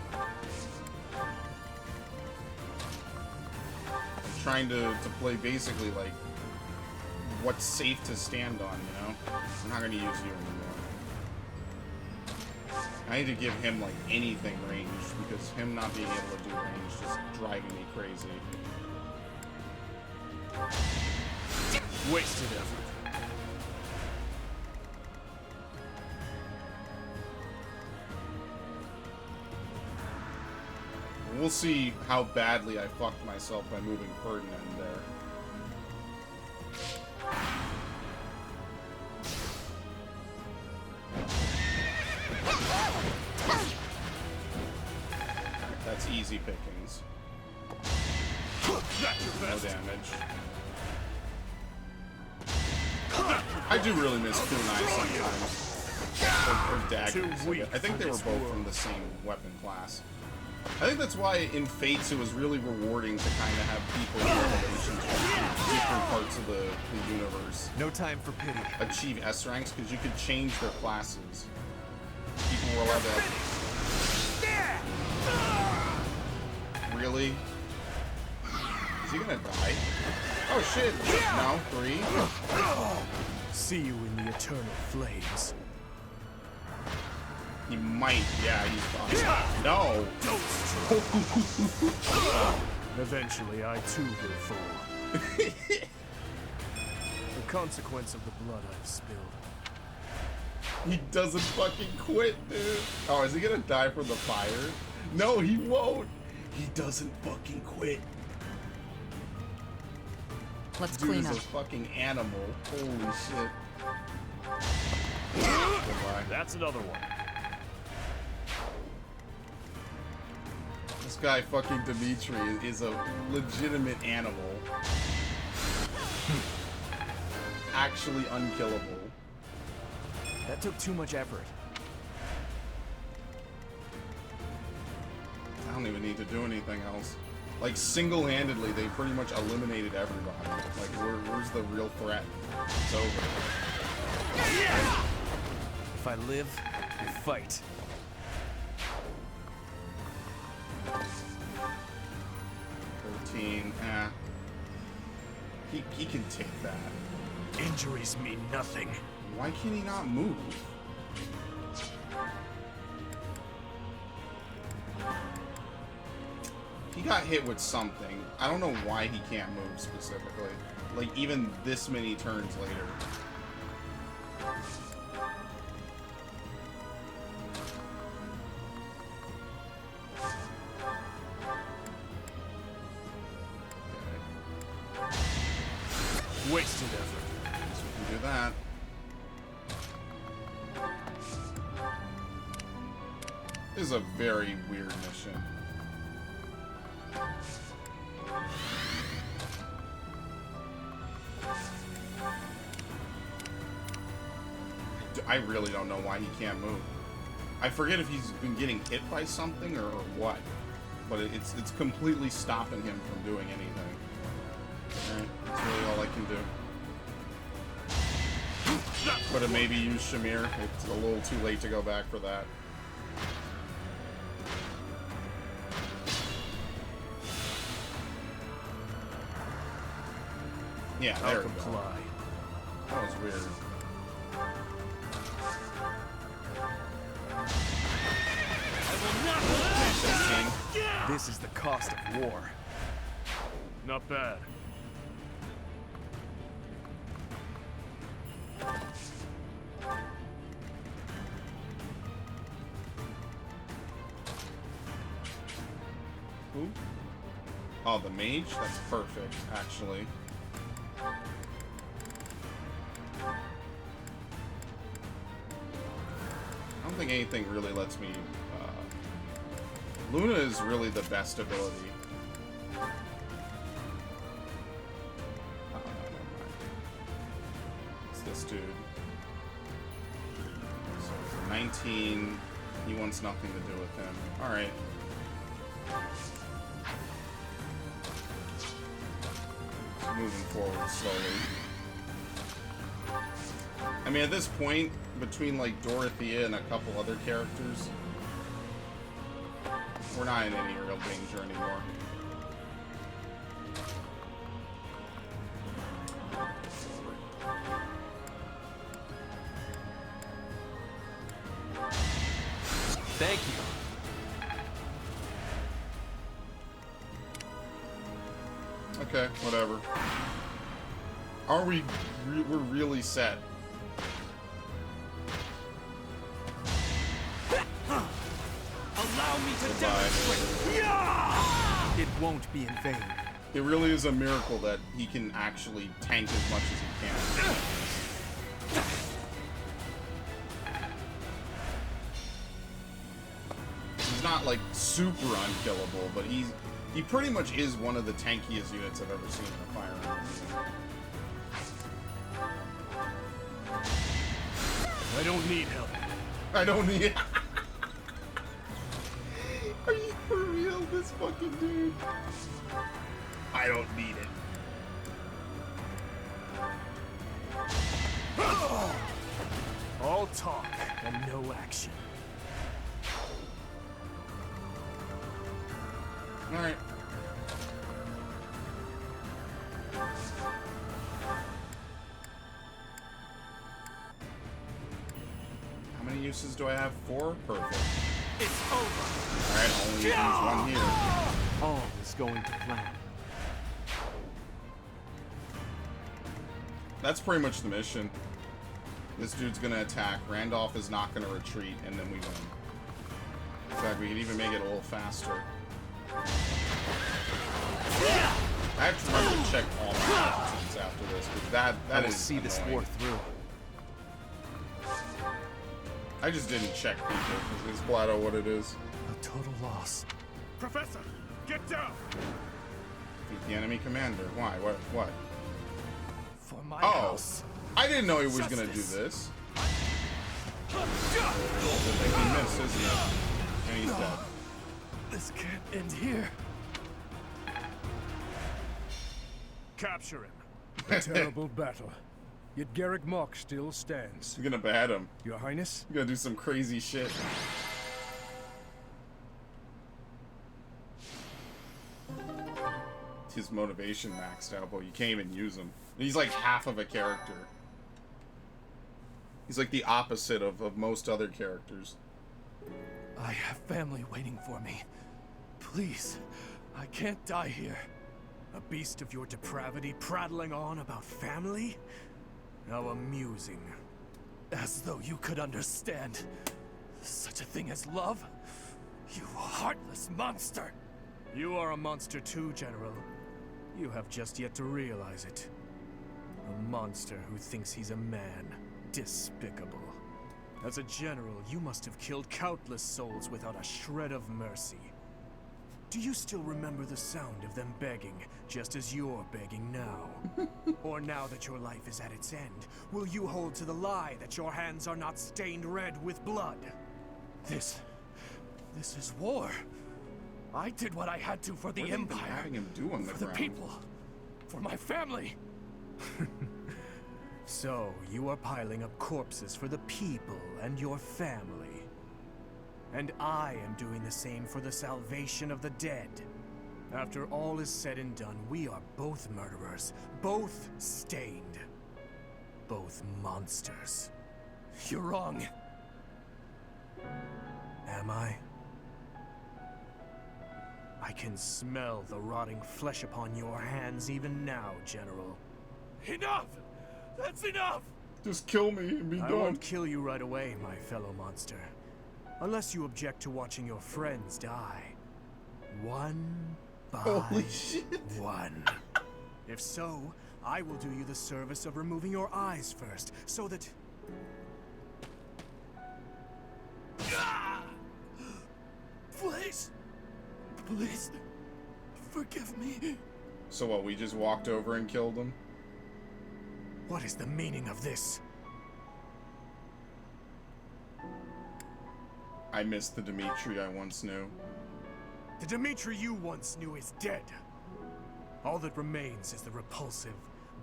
S5: I'm trying to play basically like what's safe to stand on, you know? I'm not gonna use you anymore. I need to give him like anything ranged because him not being able to do range is just driving me crazy.
S14: Wasted effort.
S5: We'll see how badly I fucked myself by moving Ferdinand there. That's easy pickings. No damage. I do really miss kunai sometimes. Or daggers. I think they were both from the same weapon class. I think that's why in Fates it was really rewarding to kind of have people in revelations from different parts of the universe.
S14: No time for pity.
S5: Achieve S ranks because you could change their classes. People were allowed to. Really? Is he gonna die? Oh shit! No, 3.
S14: See you in the eternal flames.
S5: He might, yeah, he's fine. No!
S14: Eventually, I too will fall. The consequence of the blood I've spilled.
S5: He doesn't fucking quit, dude. Oh, is he gonna die from the fire? No, he won't. He doesn't fucking quit.
S12: Let's
S5: Dude
S12: clean
S5: is
S12: up.
S5: a fucking animal. Holy shit.
S14: That's another one.
S5: This guy fucking Dimitri is a legitimate animal. Actually unkillable.
S14: That took too much effort.
S5: I don't even need to do anything else. Like, single-handedly, they pretty much eliminated everybody. Like, where's the real threat? It's over.
S14: If I live, I fight.
S5: 13, He can take that.
S14: Injuries mean nothing.
S5: Why can he not move? He got hit with something. I don't know why he can't move specifically. Like, even this many turns later.
S14: Wasted effort.
S5: So we can do that. This is a very weird mission. I really don't know why he can't move. I forget if he's been getting hit by something or what, but it's completely stopping him from doing anything. Alright, that's really all I can do. Could have maybe used Shamir. It's a little too late to go back for that. Yeah, there we go. That was weird.
S14: This is the cost of war. Not bad.
S5: Who? Oh, the mage? That's perfect, actually. I don't don't think anything really lets me... Luna is really the best ability. It's this dude. So for 19, he wants nothing to do with him. Alright. Moving forward slowly. I mean, at this point, between like Dorothea and a couple other characters, we're not in any real danger anymore.
S8: Thank you.
S5: Okay, whatever. Are we... we're really set.
S20: Allow me to demonstrate. It won't be in vain.
S5: It really is a miracle that he can actually tank as much as he can. He's not like super unkillable, but he pretty much is one of the tankiest units I've ever seen in a Fire Emblem.
S20: I don't need help.
S5: I don't need... Are you for real, this fucking dude? I don't need it.
S20: All talk and no action.
S5: Alright. How many uses do I have? 4? Perfect.
S20: It's over.
S5: Alright, I'll only use one here.
S20: All is going to plan.
S5: That's pretty much the mission. This dude's gonna attack, Randolph is not gonna retreat, and then we win. In fact, we can even make it a little faster. I have to remember to check all my options after this, because that is
S20: see
S5: annoying.
S20: this war through.
S5: I just didn't check people. Is Blado what it is?
S20: A total loss. Professor, get down!
S5: Defeat the enemy commander. Why? What?
S20: For my house.
S5: I didn't know he was gonna do this. He missed, isn't it? And he's dead.
S20: This can't end here. Capture him.
S19: A terrible battle. Yet Garrick Mach still stands.
S5: He's gonna bat him.
S19: Your Highness?
S5: He's gonna do some crazy shit. His motivation maxed out, but you can't even use him. He's like half of a character. He's like the opposite of most other characters.
S20: I have family waiting for me. Please, I can't die here. A beast of your depravity prattling on about family? How amusing. As though you could understand such a thing as love? You heartless monster! You are a monster too, General. You have just yet to realize it. A monster who thinks he's a man. Despicable. As a general, you must have killed countless souls without a shred of mercy. Do you still remember the sound of them begging, just as you're begging now? Or now that your life is at its end, will you hold to the lie that your hands are not stained red with blood? This is war. I did what I had to for the Empire.
S5: What are you having him do on the
S20: for
S5: ground?
S20: the people. For my family. So, you are piling up corpses for the people and your family. And I am doing the same for the salvation of the dead. After all is said and done, we are both murderers, both stained, both monsters. You're wrong. Am I? I can smell the rotting flesh upon your hands even now, General. Enough! That's enough!
S5: Just kill me and be
S20: I
S5: done.
S20: won't kill you right away, my fellow monster. Unless you object to watching your friends die. One by
S5: Holy shit.
S20: one. If so, I will do you the service of removing your eyes first, so that...
S13: Please. Please. Forgive me.
S5: So what, we just walked over and killed him?
S13: What is the meaning of this?
S5: I miss the Dimitri I once knew.
S13: The Dimitri you once knew is dead. All that remains is the repulsive,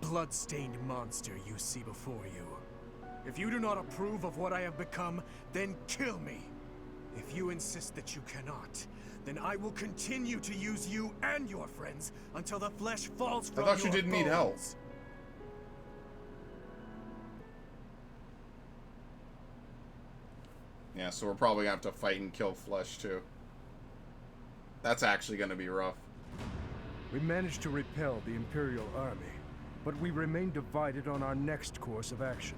S13: blood-stained monster you see before you. If you do not approve of what I have become, then kill me. If you insist that you cannot, then I will continue to use you and your friends until the flesh falls from your bones.
S5: I thought you didn't need help. Yeah, so we're probably gonna have to fight and kill flesh too. That's actually gonna be rough.
S19: We managed to repel the Imperial Army, but we remain divided on our next course of action.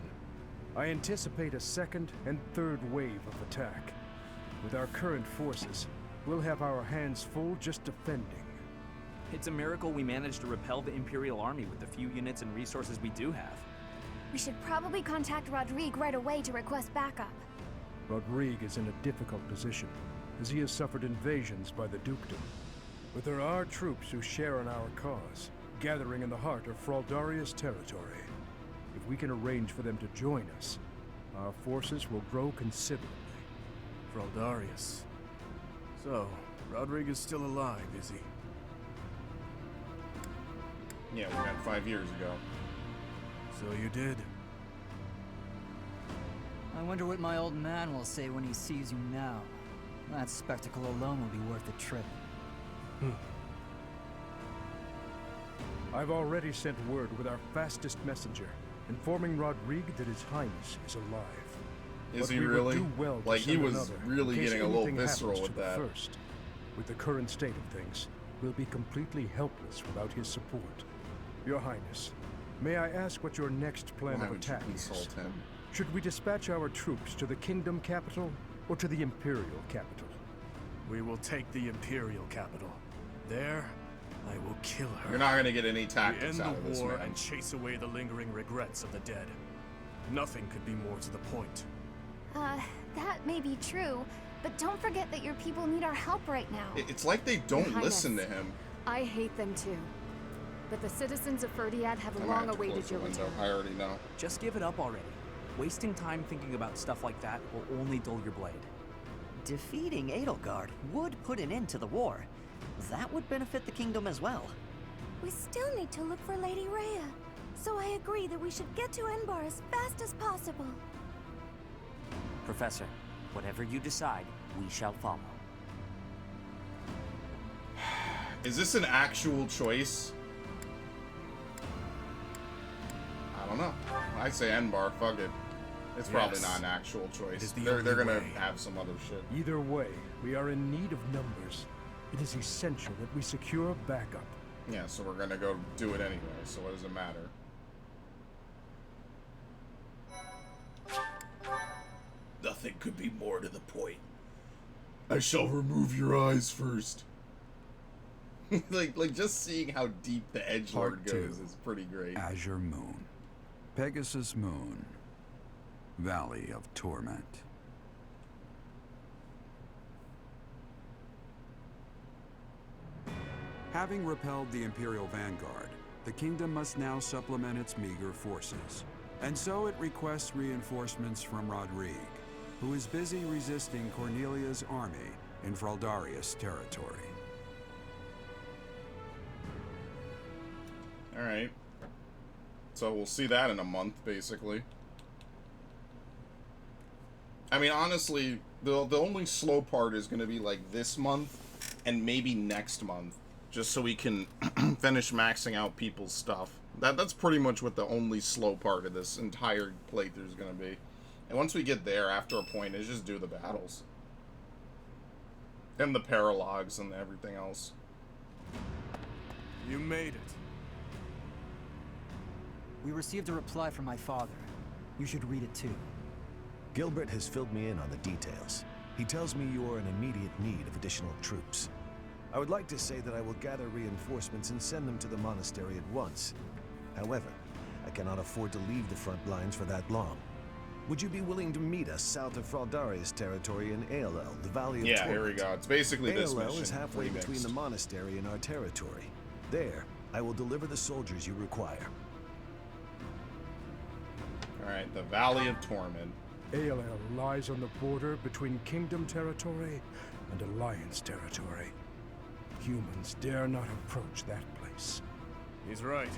S19: I anticipate a second and third wave of attack. With our current forces, we'll have our hands full just defending.
S16: It's a miracle we managed to repel the Imperial Army with the few units and resources we do have.
S3: We should probably contact Rodrigue right away to request backup.
S19: Rodrigue is in a difficult position, as he has suffered invasions by the dukedom. But there are troops who share in our cause, gathering in the heart of Fraldaria's territory. If we can arrange for them to join us, our forces will grow considerably.
S13: Fraldarius. So, Rodrigue is still alive, is he?
S5: Yeah, we met 5 years ago.
S13: So you did?
S17: I wonder what my old man will say when he sees you now. That spectacle alone will be worth the trip.
S19: I've already sent word with our fastest messenger, informing Rodrigue that His Highness is alive.
S5: Is he really?
S19: Well,
S5: like, he was really getting a little visceral with that.
S19: First, with the current state of things, we'll be completely helpless without his support. Your Highness, may I ask what your next plan of attack is?
S5: Him?
S19: Should we dispatch our troops to the kingdom capital or to the imperial capital?
S13: We will take the imperial capital. There, I will kill her.
S5: You're not going to get any tactics
S13: we
S5: out of
S13: end
S5: this,
S13: the war
S5: man.
S13: and chase away the lingering regrets of the dead. Nothing could be more to the point.
S3: That may be true, but don't forget that your people need our help right now.
S5: It's like they don't listen to him.
S12: I hate them too. But the citizens of Ferdiad have long awaited your return.
S5: I already know.
S16: Just give it up already. Wasting time thinking about stuff like that will only dull your blade.
S10: Defeating Edelgard would put an end to the war. That would benefit the kingdom as well.
S3: We still need to look for Lady Rhea. So I agree that we should get to Enbar as fast as possible.
S10: Professor, whatever you decide, we shall follow.
S5: Is this an actual choice? I don't know. I say Enbar, fuck it. It's probably not an actual choice. They're gonna have some other shit.
S19: Either way, we are in need of numbers. It is essential that we secure backup.
S5: Yeah, so we're gonna go do it anyway, so what does it matter?
S2: Nothing could be more to the point. I shall remove your eyes first.
S5: like just seeing how deep the edgelord goes is pretty great.
S18: Azure Moon. Pegasus Moon. Valley of Torment. Having repelled the Imperial Vanguard, the kingdom must now supplement its meager forces. And so it requests reinforcements from Rodrigue, who is busy resisting Cornelia's army in Fraldarius territory.
S5: Alright. So we'll see that in a month, basically. I mean, honestly, the only slow part is going to be like this month and maybe next month, just so we can finish maxing out people's stuff. That's pretty much what the only slow part of this entire playthrough is going to be. And once we get there, after a point, is just do the battles. And the paralogs and everything else.
S13: You made it.
S17: We received a reply from my father. You should read it too.
S6: Gilbert has filled me in on the details. He tells me you are in immediate need of additional troops. I would like to say that I will gather reinforcements and send them to the monastery at once. However, I cannot afford to leave the front lines for that long. Would you be willing to meet us south of Fraldaria's territory in Aelel, the Valley of Torment?
S5: Yeah, here we go. It's basically this mission.
S6: Aelel is halfway between the monastery and our territory. There, I will deliver the soldiers you require.
S5: Alright, the Valley of Torment.
S19: Aelel lies on the border between Kingdom territory and Alliance territory. Humans dare not approach that place.
S13: He's right.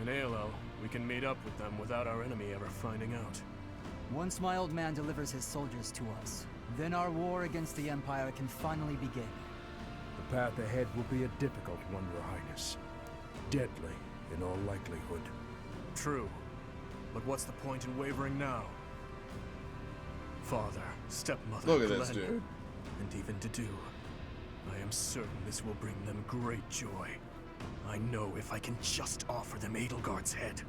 S13: In Aelel, we can meet up with them without our enemy ever finding out.
S17: Once my old man delivers his soldiers to us, then our war against the Empire can finally begin.
S19: The path ahead will be a difficult one, Your Highness. Deadly, in all likelihood.
S13: True. But what's the point in wavering now? Father, stepmother,
S5: Look at this dude.
S13: And even Dedu. I am certain this will bring them great joy. I know if I can just offer them Edelgard's head.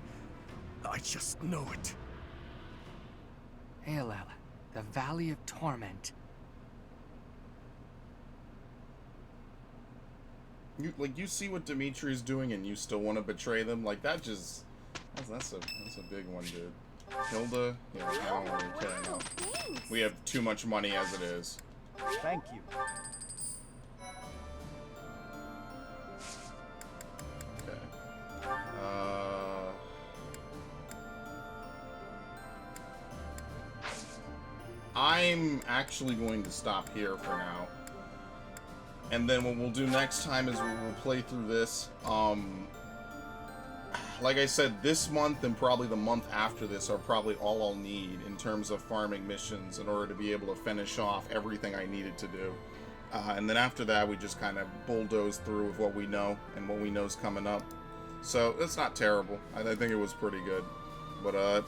S13: I just know it.
S21: Aelel, the Valley of Torment.
S5: You see what Dimitri's doing and you still want to betray them? Like, that just... That's a big one, dude. Hilda? Yeah, I don't really care now. We have too much money as it is.
S6: Thank you.
S5: Okay. I'm actually going to stop here for now. And then what we'll do next time is we'll play through this. Like I said, this month and probably the month after this are probably all I'll need in terms of farming missions in order to be able to finish off everything I needed to do. And then after that, we just kind of bulldoze through with what we know and what we know is coming up. So it's not terrible. I think it was pretty good. But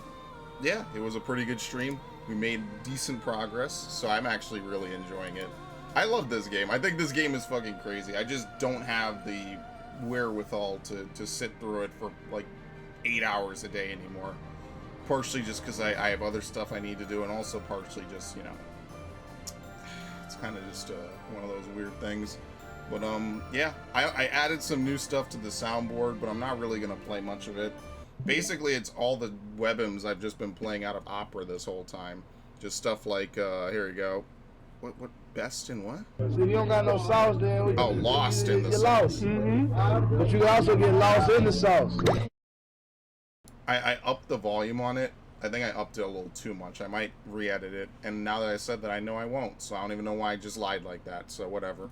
S5: yeah, it was a pretty good stream. We made decent progress, so I'm actually really enjoying it. I love this game. I think this game is fucking crazy. I just don't have the wherewithal to sit through it for like 8 hours a day anymore. Partially just because I have other stuff I need to do, and also partially just, you know, it's kind of just one of those weird things. But yeah, I added some new stuff to the soundboard, but I'm not really going to play much of it. Basically, it's all the webims I've just been playing out of Opera this whole time. Just stuff like, here we go. What best in what?
S1: So if you don't got no sauce, then
S5: lost in the
S1: you're
S5: sauce.
S1: Lost. But you can also get lost in the sauce.
S5: I upped the volume on it. I think I upped it a little too much. I might re-edit it. And now that I said that, I know I won't. So I don't even know why I just lied like that. So whatever.